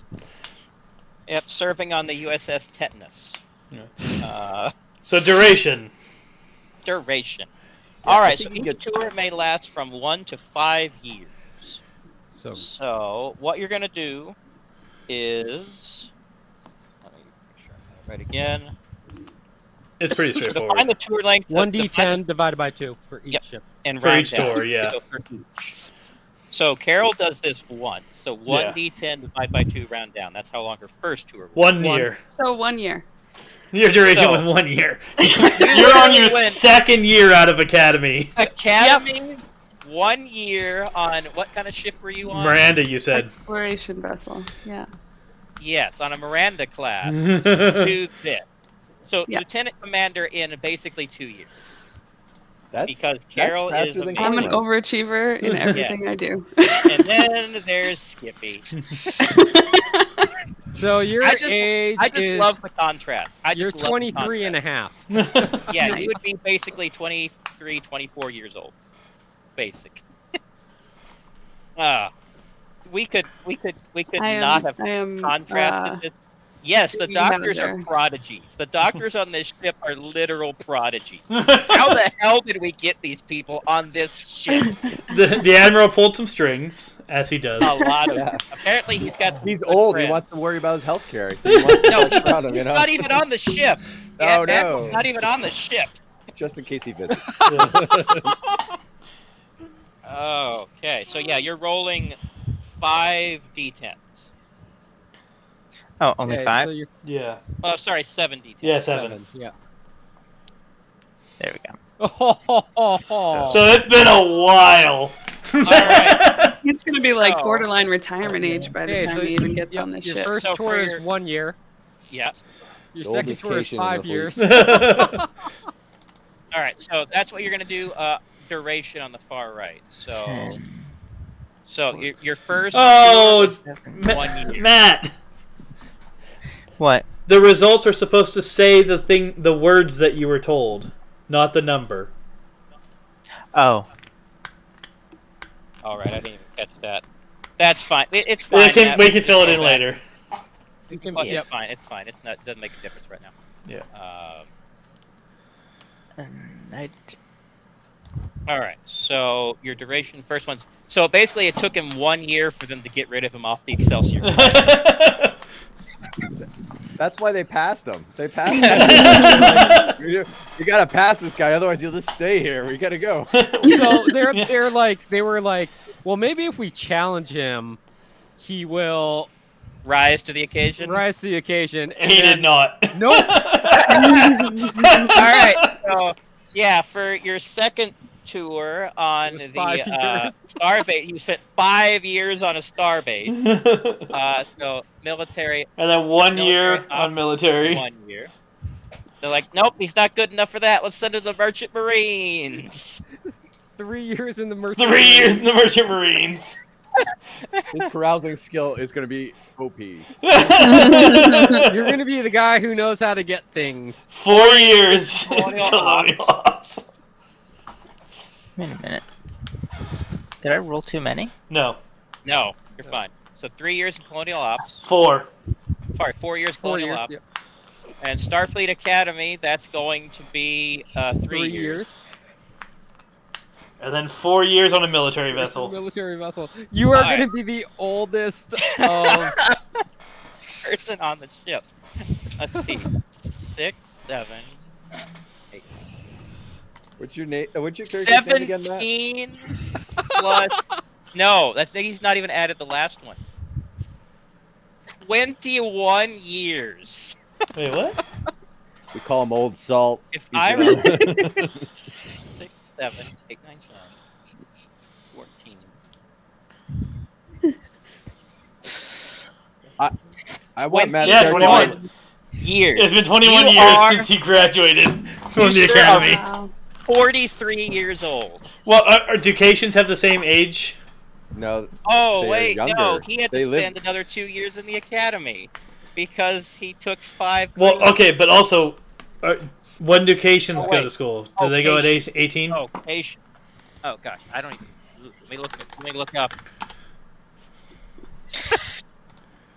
Yep, serving on the USS Tetanus. Yeah. So duration. Duration. Yeah, All I right, think so you each tour may last from 1 to 5 years. So what you're going to do is... Let me make sure I got it right again. It's pretty So straightforward. define the tour length. 1d10 divided by 2 for each ship. And For round each down. tour, yeah. So for each. So Carol does this once. So 1d10 divided by 2 round down. That's how long her first tour was. 1 year. So 1 year. Your duration was 1 year. You're on your second year out of Academy. Academy, 1 year on what kind of ship were you on? Miranda, you said. Exploration vessel. Yeah. Yes, on a Miranda class. To this. So Yeah. lieutenant commander in basically 2 years. Because Carol is faster than I'm an Conrad. overachiever in everything I do. And then there's Skippy. So your age I just is love the contrast. you're 23 and a half. Yeah, Nice. you would be basically 23, 24 years old. Basic. We could not have contrasted this. Yes, the you doctors have are there. prodigies. The doctors on this ship are literal prodigies. How the hell did we get these people on this ship? The Admiral pulled some strings, as he does. A lot of. Yeah. Apparently, he's got. He's good old. He friends. wants to worry about his health care. So he wants to No, mess around him, he's you know? not even on the ship. Oh, Yeah, no. Admiral's not even on the ship. Just in case he visits. Okay, so yeah, you're rolling 5 d10s. Oh, only Okay, 5? so you're Yeah. Oh, sorry, 7 d10s. Yeah, 7. Yeah. There we go. So it's been a while. All right. He's going to be like Oh. borderline retirement age by the Okay, time so he even gets on this your ship. first So tour for is your- 1 year. Yeah. Your The second oldest tour is Cation in 5 the years. All right, so that's what you're gonna do. Duration on the far right. So, 10. Your first. Oh, tour was 1 year. Matt. What? The results are supposed to say the words that you were told, not the number. Oh. All right, I didn't even catch that. That's fine. It's fine. Matt. We can fill it in go back. later. You can, Oh, yep. It's fine. It's fine. It's not. Doesn't make a difference right now. Yeah. All right. So your duration, first one's. So basically, it took him 1 year for them to get rid of him off the Excelsior. That's why they passed him. They passed him. Like, you gotta pass this guy, otherwise you'll just stay here. We gotta go. So they were like, well, maybe if we challenge him, he will Rise to the occasion. rise to the occasion. And He then, did not. Nope. All right. So yeah, for your second tour on It was the 5 years. Starbase, you spent 5 years on a Starbase. So military, And then 1 year Military, on military. 1 year. They're like, nope, he's not good enough for that. Let's send him to the Merchant Marines. 3 years in the merchant. 3 years in the Merchant Marines. His carousing skill is gonna be OP. You're gonna be the guy who knows how to get things. 4 years. Colonial Colonial Ops. Wait a minute. Did I roll too many? No. No, you're fine. So 3 years in Colonial Ops. 4. Sorry, 4 years 4 Colonial years. Ops. Yep. And Starfleet Academy, that's going to be 3 years. And then 4 years on a military There's vessel. a military vessel. You are Alright. going to be the oldest of. Person on the ship. Let's see. 6, 7, 8. What's your name? What's your character's name again, Matt? 17 plus. No, he's not even added the last one. 21 years. Wait, what? We call him Old Salt. If He's I gonna- 6, 7, 8, 9, 10, 14. I want Matt's Yeah, character. 21 years. It's been 21 You years are- since he graduated from the sure academy. Wow. 43 years old. Well, do Cations have the same age? No. Oh, They're wait, no. younger. He had to They live- spend another 2 years in the academy because he took 5 Well, classes. okay, but also, when do Cations Oh, go wait. to school? Do Oh, they go at Cations. 18? Oh, patient. Oh gosh, I don't even. Let me look up.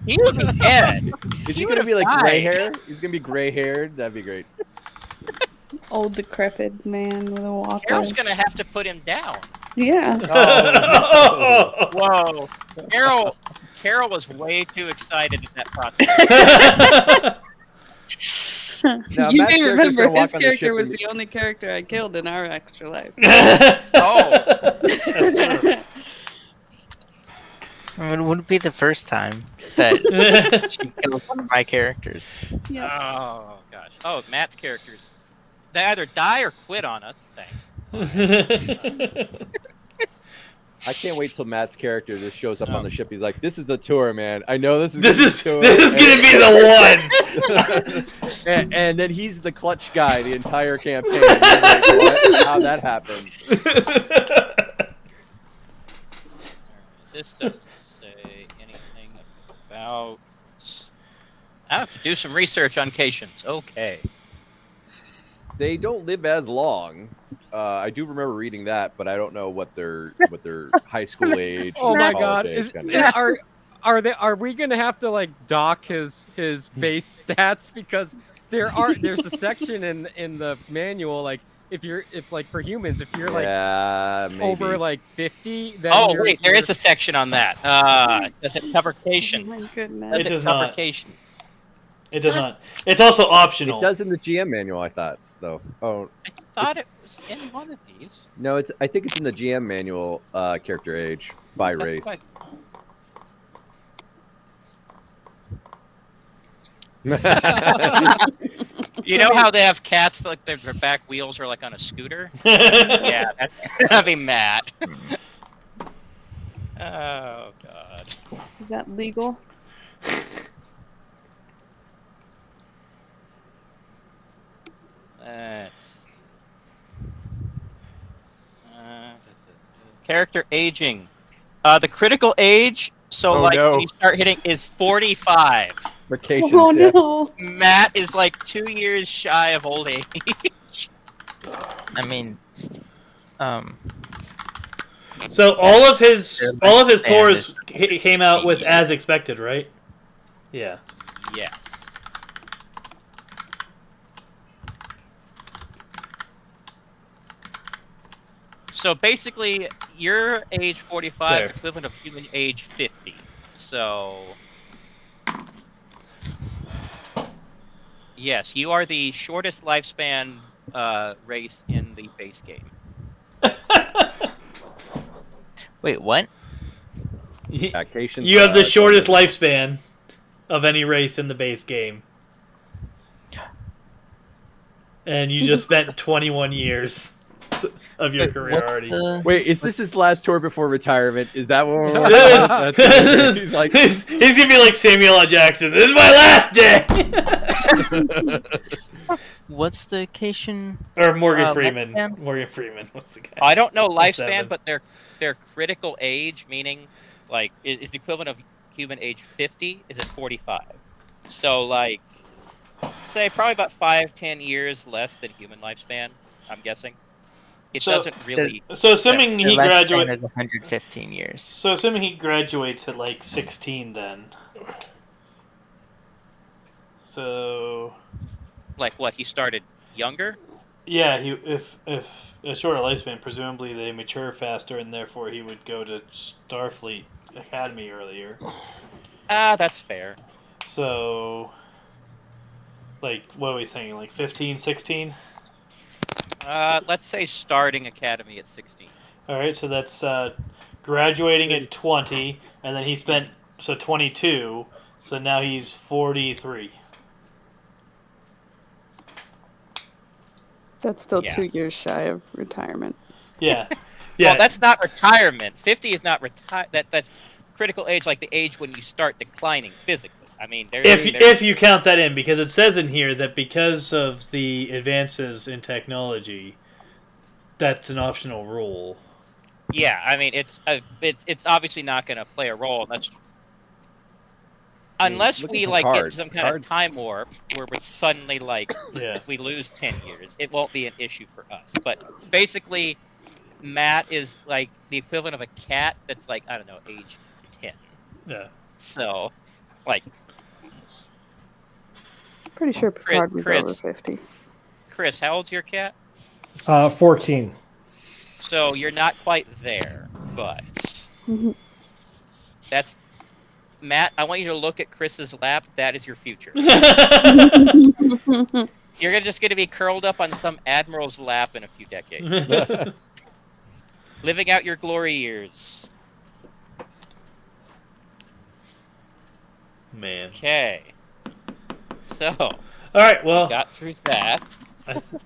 He would be dead. Is He he gonna would've be like died. gray hair? He's gonna be gray haired. That'd be great. Old decrepit man with a walker. Carol's gonna have to put him down. Yeah. Oh, Whoa, Carol was way too excited at that process. Now, You Matt's may character's remember gonna walk his on the character ship was and- the only character I killed in our extra life. Oh, That's true. I mean, it wouldn't be the first time that she killed one of my characters. Yeah. oh gosh. Oh, Matt's characters. They either die or quit on us. Thanks. I can't wait till Matt's character just shows up on the ship. He's like, "This is the tour, man. I know this is This gonna is be the tour." this is gonna be the one. and then he's the clutch guy the entire campaign. You're like, what? How'd that happen? This doesn't say anything about. I have to do some research on Cations. Okay. They don't live as long. I do remember reading that, but I don't know what their high school age. Oh and my college god! age kind of- Are we gonna have to like dock his base stats because there's a section in the manual like if like for humans if you're like yeah, maybe. over like 50 then Oh you're, wait, there you're- is a section on that. Does it cover Oh Cations? my goodness. Does It it does cover not. Cations? It does not. It's also optional. It does in the GM manual, I thought, though. Oh I thought it was in one of these. no, I think it's in the GM manual. Character age by That's race. what You know how they have cats that, like their back wheels are like on a scooter? Yeah, that'd be Matt. Oh god. Is that legal? That's character aging. The critical age, so Oh, like no. when you start hitting, is 45. Vacations, Oh yeah. no. Matt is like 2 years shy of old age. I mean, So all of his Yeah, tours came out with as expected, right? Yeah. Yes. So basically, your age 45 is There. equivalent of human age 50. So, yes, you are the shortest lifespan race in the base game. wait, what? Vacations, You have the shortest lifespan of any race in the base game. And you just spent 21 years of your Wait, career what's already. the- Wait, is this his last tour before retirement? Is that what we're That's it. He's like, he's gonna be like Samuel L. Jackson. This is my last day. What's the Cation? Or Morgan Freeman. lifespan? Morgan Freeman. What's the guy? I don't know That's lifespan, seven. but their critical age, meaning like is the equivalent of human age 50, is at 45. So like, say probably about 5-10 years less than human lifespan. I'm guessing. It So- doesn't really. So assuming Their he lifespan graduates. is 115 years. So assuming he graduates at like 16, then. So Like what? He started younger. Yeah, if a shorter lifespan, presumably they mature faster, and therefore he would go to Starfleet Academy earlier. That's fair. So, like, what are we saying? Like 15, 16? Let's say starting academy at 16. All right, so that's graduating at 20, and then he spent 22. So now he's 43. That's still Yeah. 2 years shy of retirement. Yeah, Well, that's not retirement. 50 is not retire. That's critical age, like the age when you start declining physically. I mean, if you count that in, because it says in here that because of the advances in technology, that's an optional rule. Yeah, I mean, it's obviously not going to play a role unless look we at the like get cards. some kind of time warp where we're suddenly like Yeah. we lose 10 years. It won't be an issue for us. But basically, Matt is like the equivalent of a cat that's like, I don't know, age 10. Yeah. So, like, Pretty sure Picard was over Chris. 50. Chris, how old's your cat? 14. So you're not quite there, but that's Matt. I want you to look at Chris's lap. That is your future. You're just going to be curled up on some admiral's lap in a few decades, just living out your glory years. Man. Okay. So. All right. Well, got through that.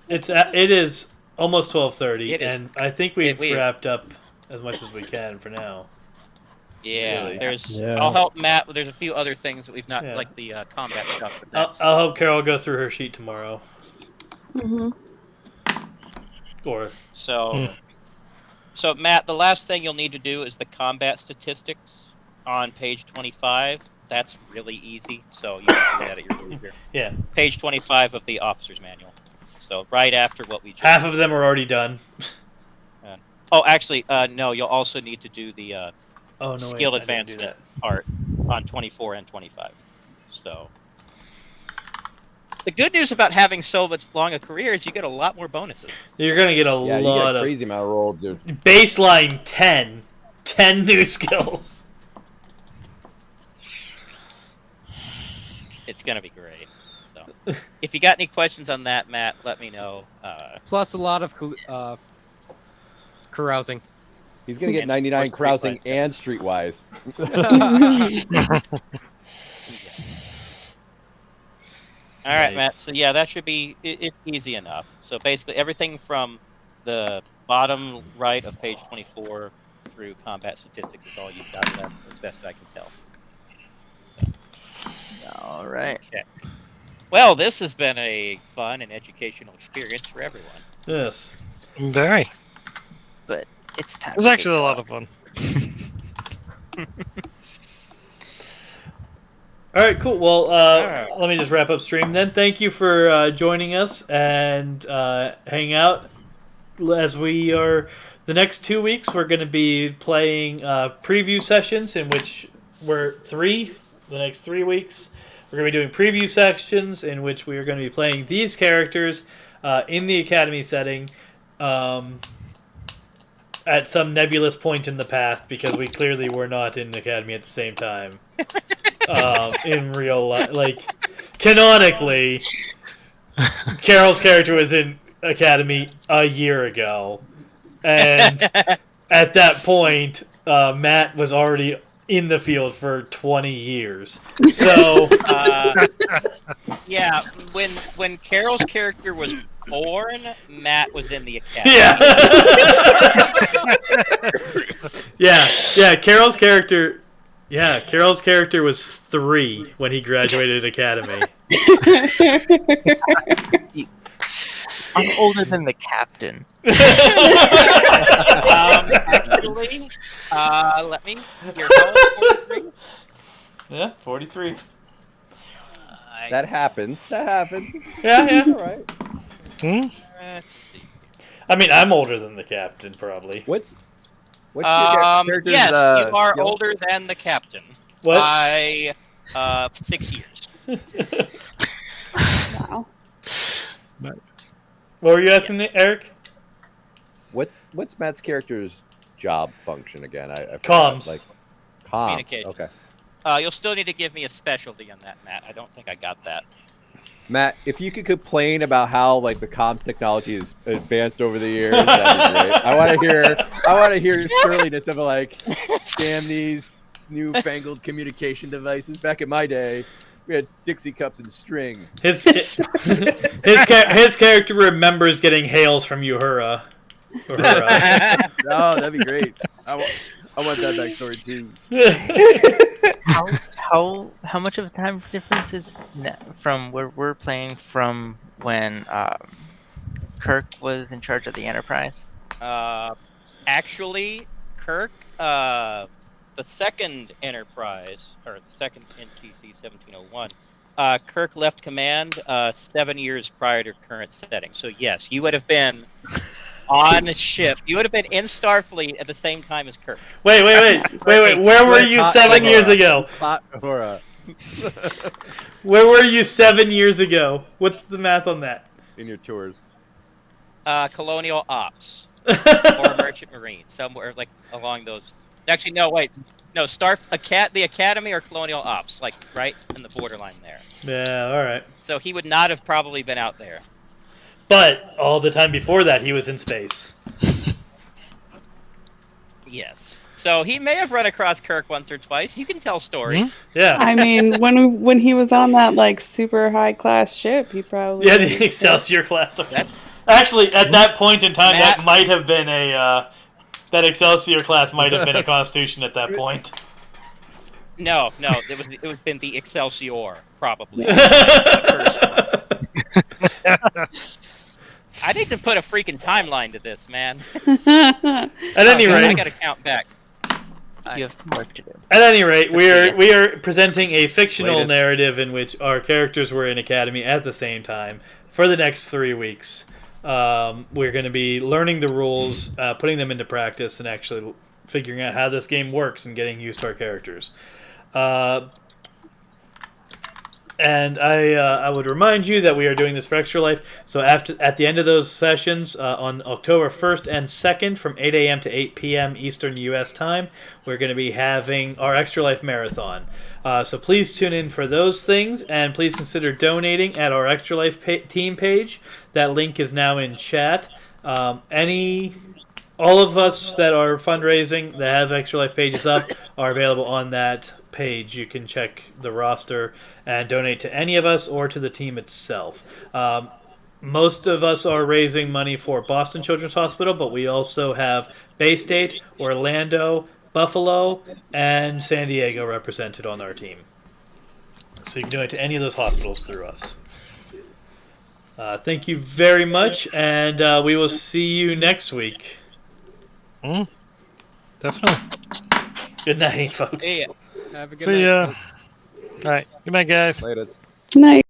It is almost 12:30, It is. and I think we've wrapped up as much as we can for now. Yeah, Really. I'll help Matt. There's a few other things that we've not like the combat stuff. But I'll help Carol go through her sheet tomorrow. Or so Matt, the last thing you'll need to do is the combat statistics on page 25. That's really easy, so you can do that at your leisure. Yeah. Page 25 of the officer's manual. So right after what we just half of them are already done. Oh, actually, no. You'll also need to do the skill wait, advancement part on 24 and 25. So the good news about having so much long a career is you get a lot more bonuses. You're gonna get a you get lot a crazy amount of rolls, dude. Baseline 10 new skills. It's gonna be great. So, if you got any questions on that, Matt, let me know. Plus a lot of carousing. He's gonna get 99 carousing and streetwise. All right, Matt. So yeah, that should be it's easy enough. So basically, everything from the bottom right of page 24 through combat statistics is all you've got left, as best I can tell. All right. Okay. Well, this has been a fun and educational experience for everyone. Yes. Very. But it's time. It was actually a lot of fun. All right, cool. Well, let me just wrap up stream then. Thank you for joining us and hang out as we are. The next 2 weeks, we're going to be playing preview sessions in which we're the next 3 weeks. We're going to be doing preview sections in which we are going to be playing these characters in the Academy setting at some nebulous point in the past, because we clearly were not in the Academy at the same time. In real life, like, canonically, Carol's character was in Academy a year ago. And at that point, Matt was already in the field for 20 years. So yeah, when Carol's character was born, Matt was in the academy. Yeah, Carol's character was 3 when he graduated Academy. I'm older than the captain. Actually, let me. You're 43? Yeah, 43. That happens. Yeah. All right. Let's see. I mean, I'm older than the captain, probably. What's your character's, yes, you are skill? older than the captain. What? By 6 years. Wow. What were you asking, Eric? What's Matt's character's job function again? I Comms. Like comms. Communications. Okay. You'll still need to give me a specialty on that, Matt. I don't think I got that. Matt, if you could complain about how like the comms technology is advanced over the years, that'd be great. I want to hear surliness of like, damn these newfangled communication devices. Back in my day, we had Dixie cups and string. His character remembers getting hails from Uhura. Oh, that'd be great. I want that backstory too. How much of a time difference is from where we're playing from when Kirk was in charge of the Enterprise? Actually, Kirk, the second Enterprise, or the second NCC 1701, Kirk left command 7 years prior to current setting. So yes, you would have been on the ship. You would have been in Starfleet at the same time as Kirk. Wait. Where were you 7 years ago? Where were you 7 years ago? What's the math on that? In your tours. Colonial Ops or Merchant Marine, somewhere like along those. Actually, no, wait, no, the Academy or Colonial Ops, like right in the borderline there. Yeah, all right. So he would not have probably been out there. But all the time before that, he was in space. Yes. So he may have run across Kirk once or twice. You can tell stories. Yeah. I mean, when he was on that like super high class ship, he probably the Excelsior class. Actually, at that point in time, that might have been that Excelsior class might have been a Constitution at that point. No, it was been the Excelsior probably. The first one. I need to put a freaking timeline to this, man. At any rate, I gotta count back. You have some work to do. At any rate, we are presenting a fictional narrative in which our characters were in Academy at the same time for the next 3 weeks. We're going to be learning the rules, putting them into practice, and actually figuring out how this game works and getting used to our characters. And I would remind you that we are doing this for Extra Life. So at the end of those sessions, on October 1st and 2nd from 8 a.m. to 8 p.m. Eastern U.S. time, we're going to be having our Extra Life Marathon. So please tune in for those things, and please consider donating at our Extra Life team page. That link is now in chat. All of us that are fundraising that have Extra Life pages up are available on that page. You can check the roster and donate to any of us or to the team itself. Most of us are raising money for Boston Children's Hospital, but we also have Bay State, Orlando, Buffalo, and San Diego represented on our team. So you can donate to any of those hospitals through us. Thank you very much, and we will see you next week. Definitely. Good night, folks. Yeah. Have a good See night. ya. All right. Good night, guys. Later. Good night.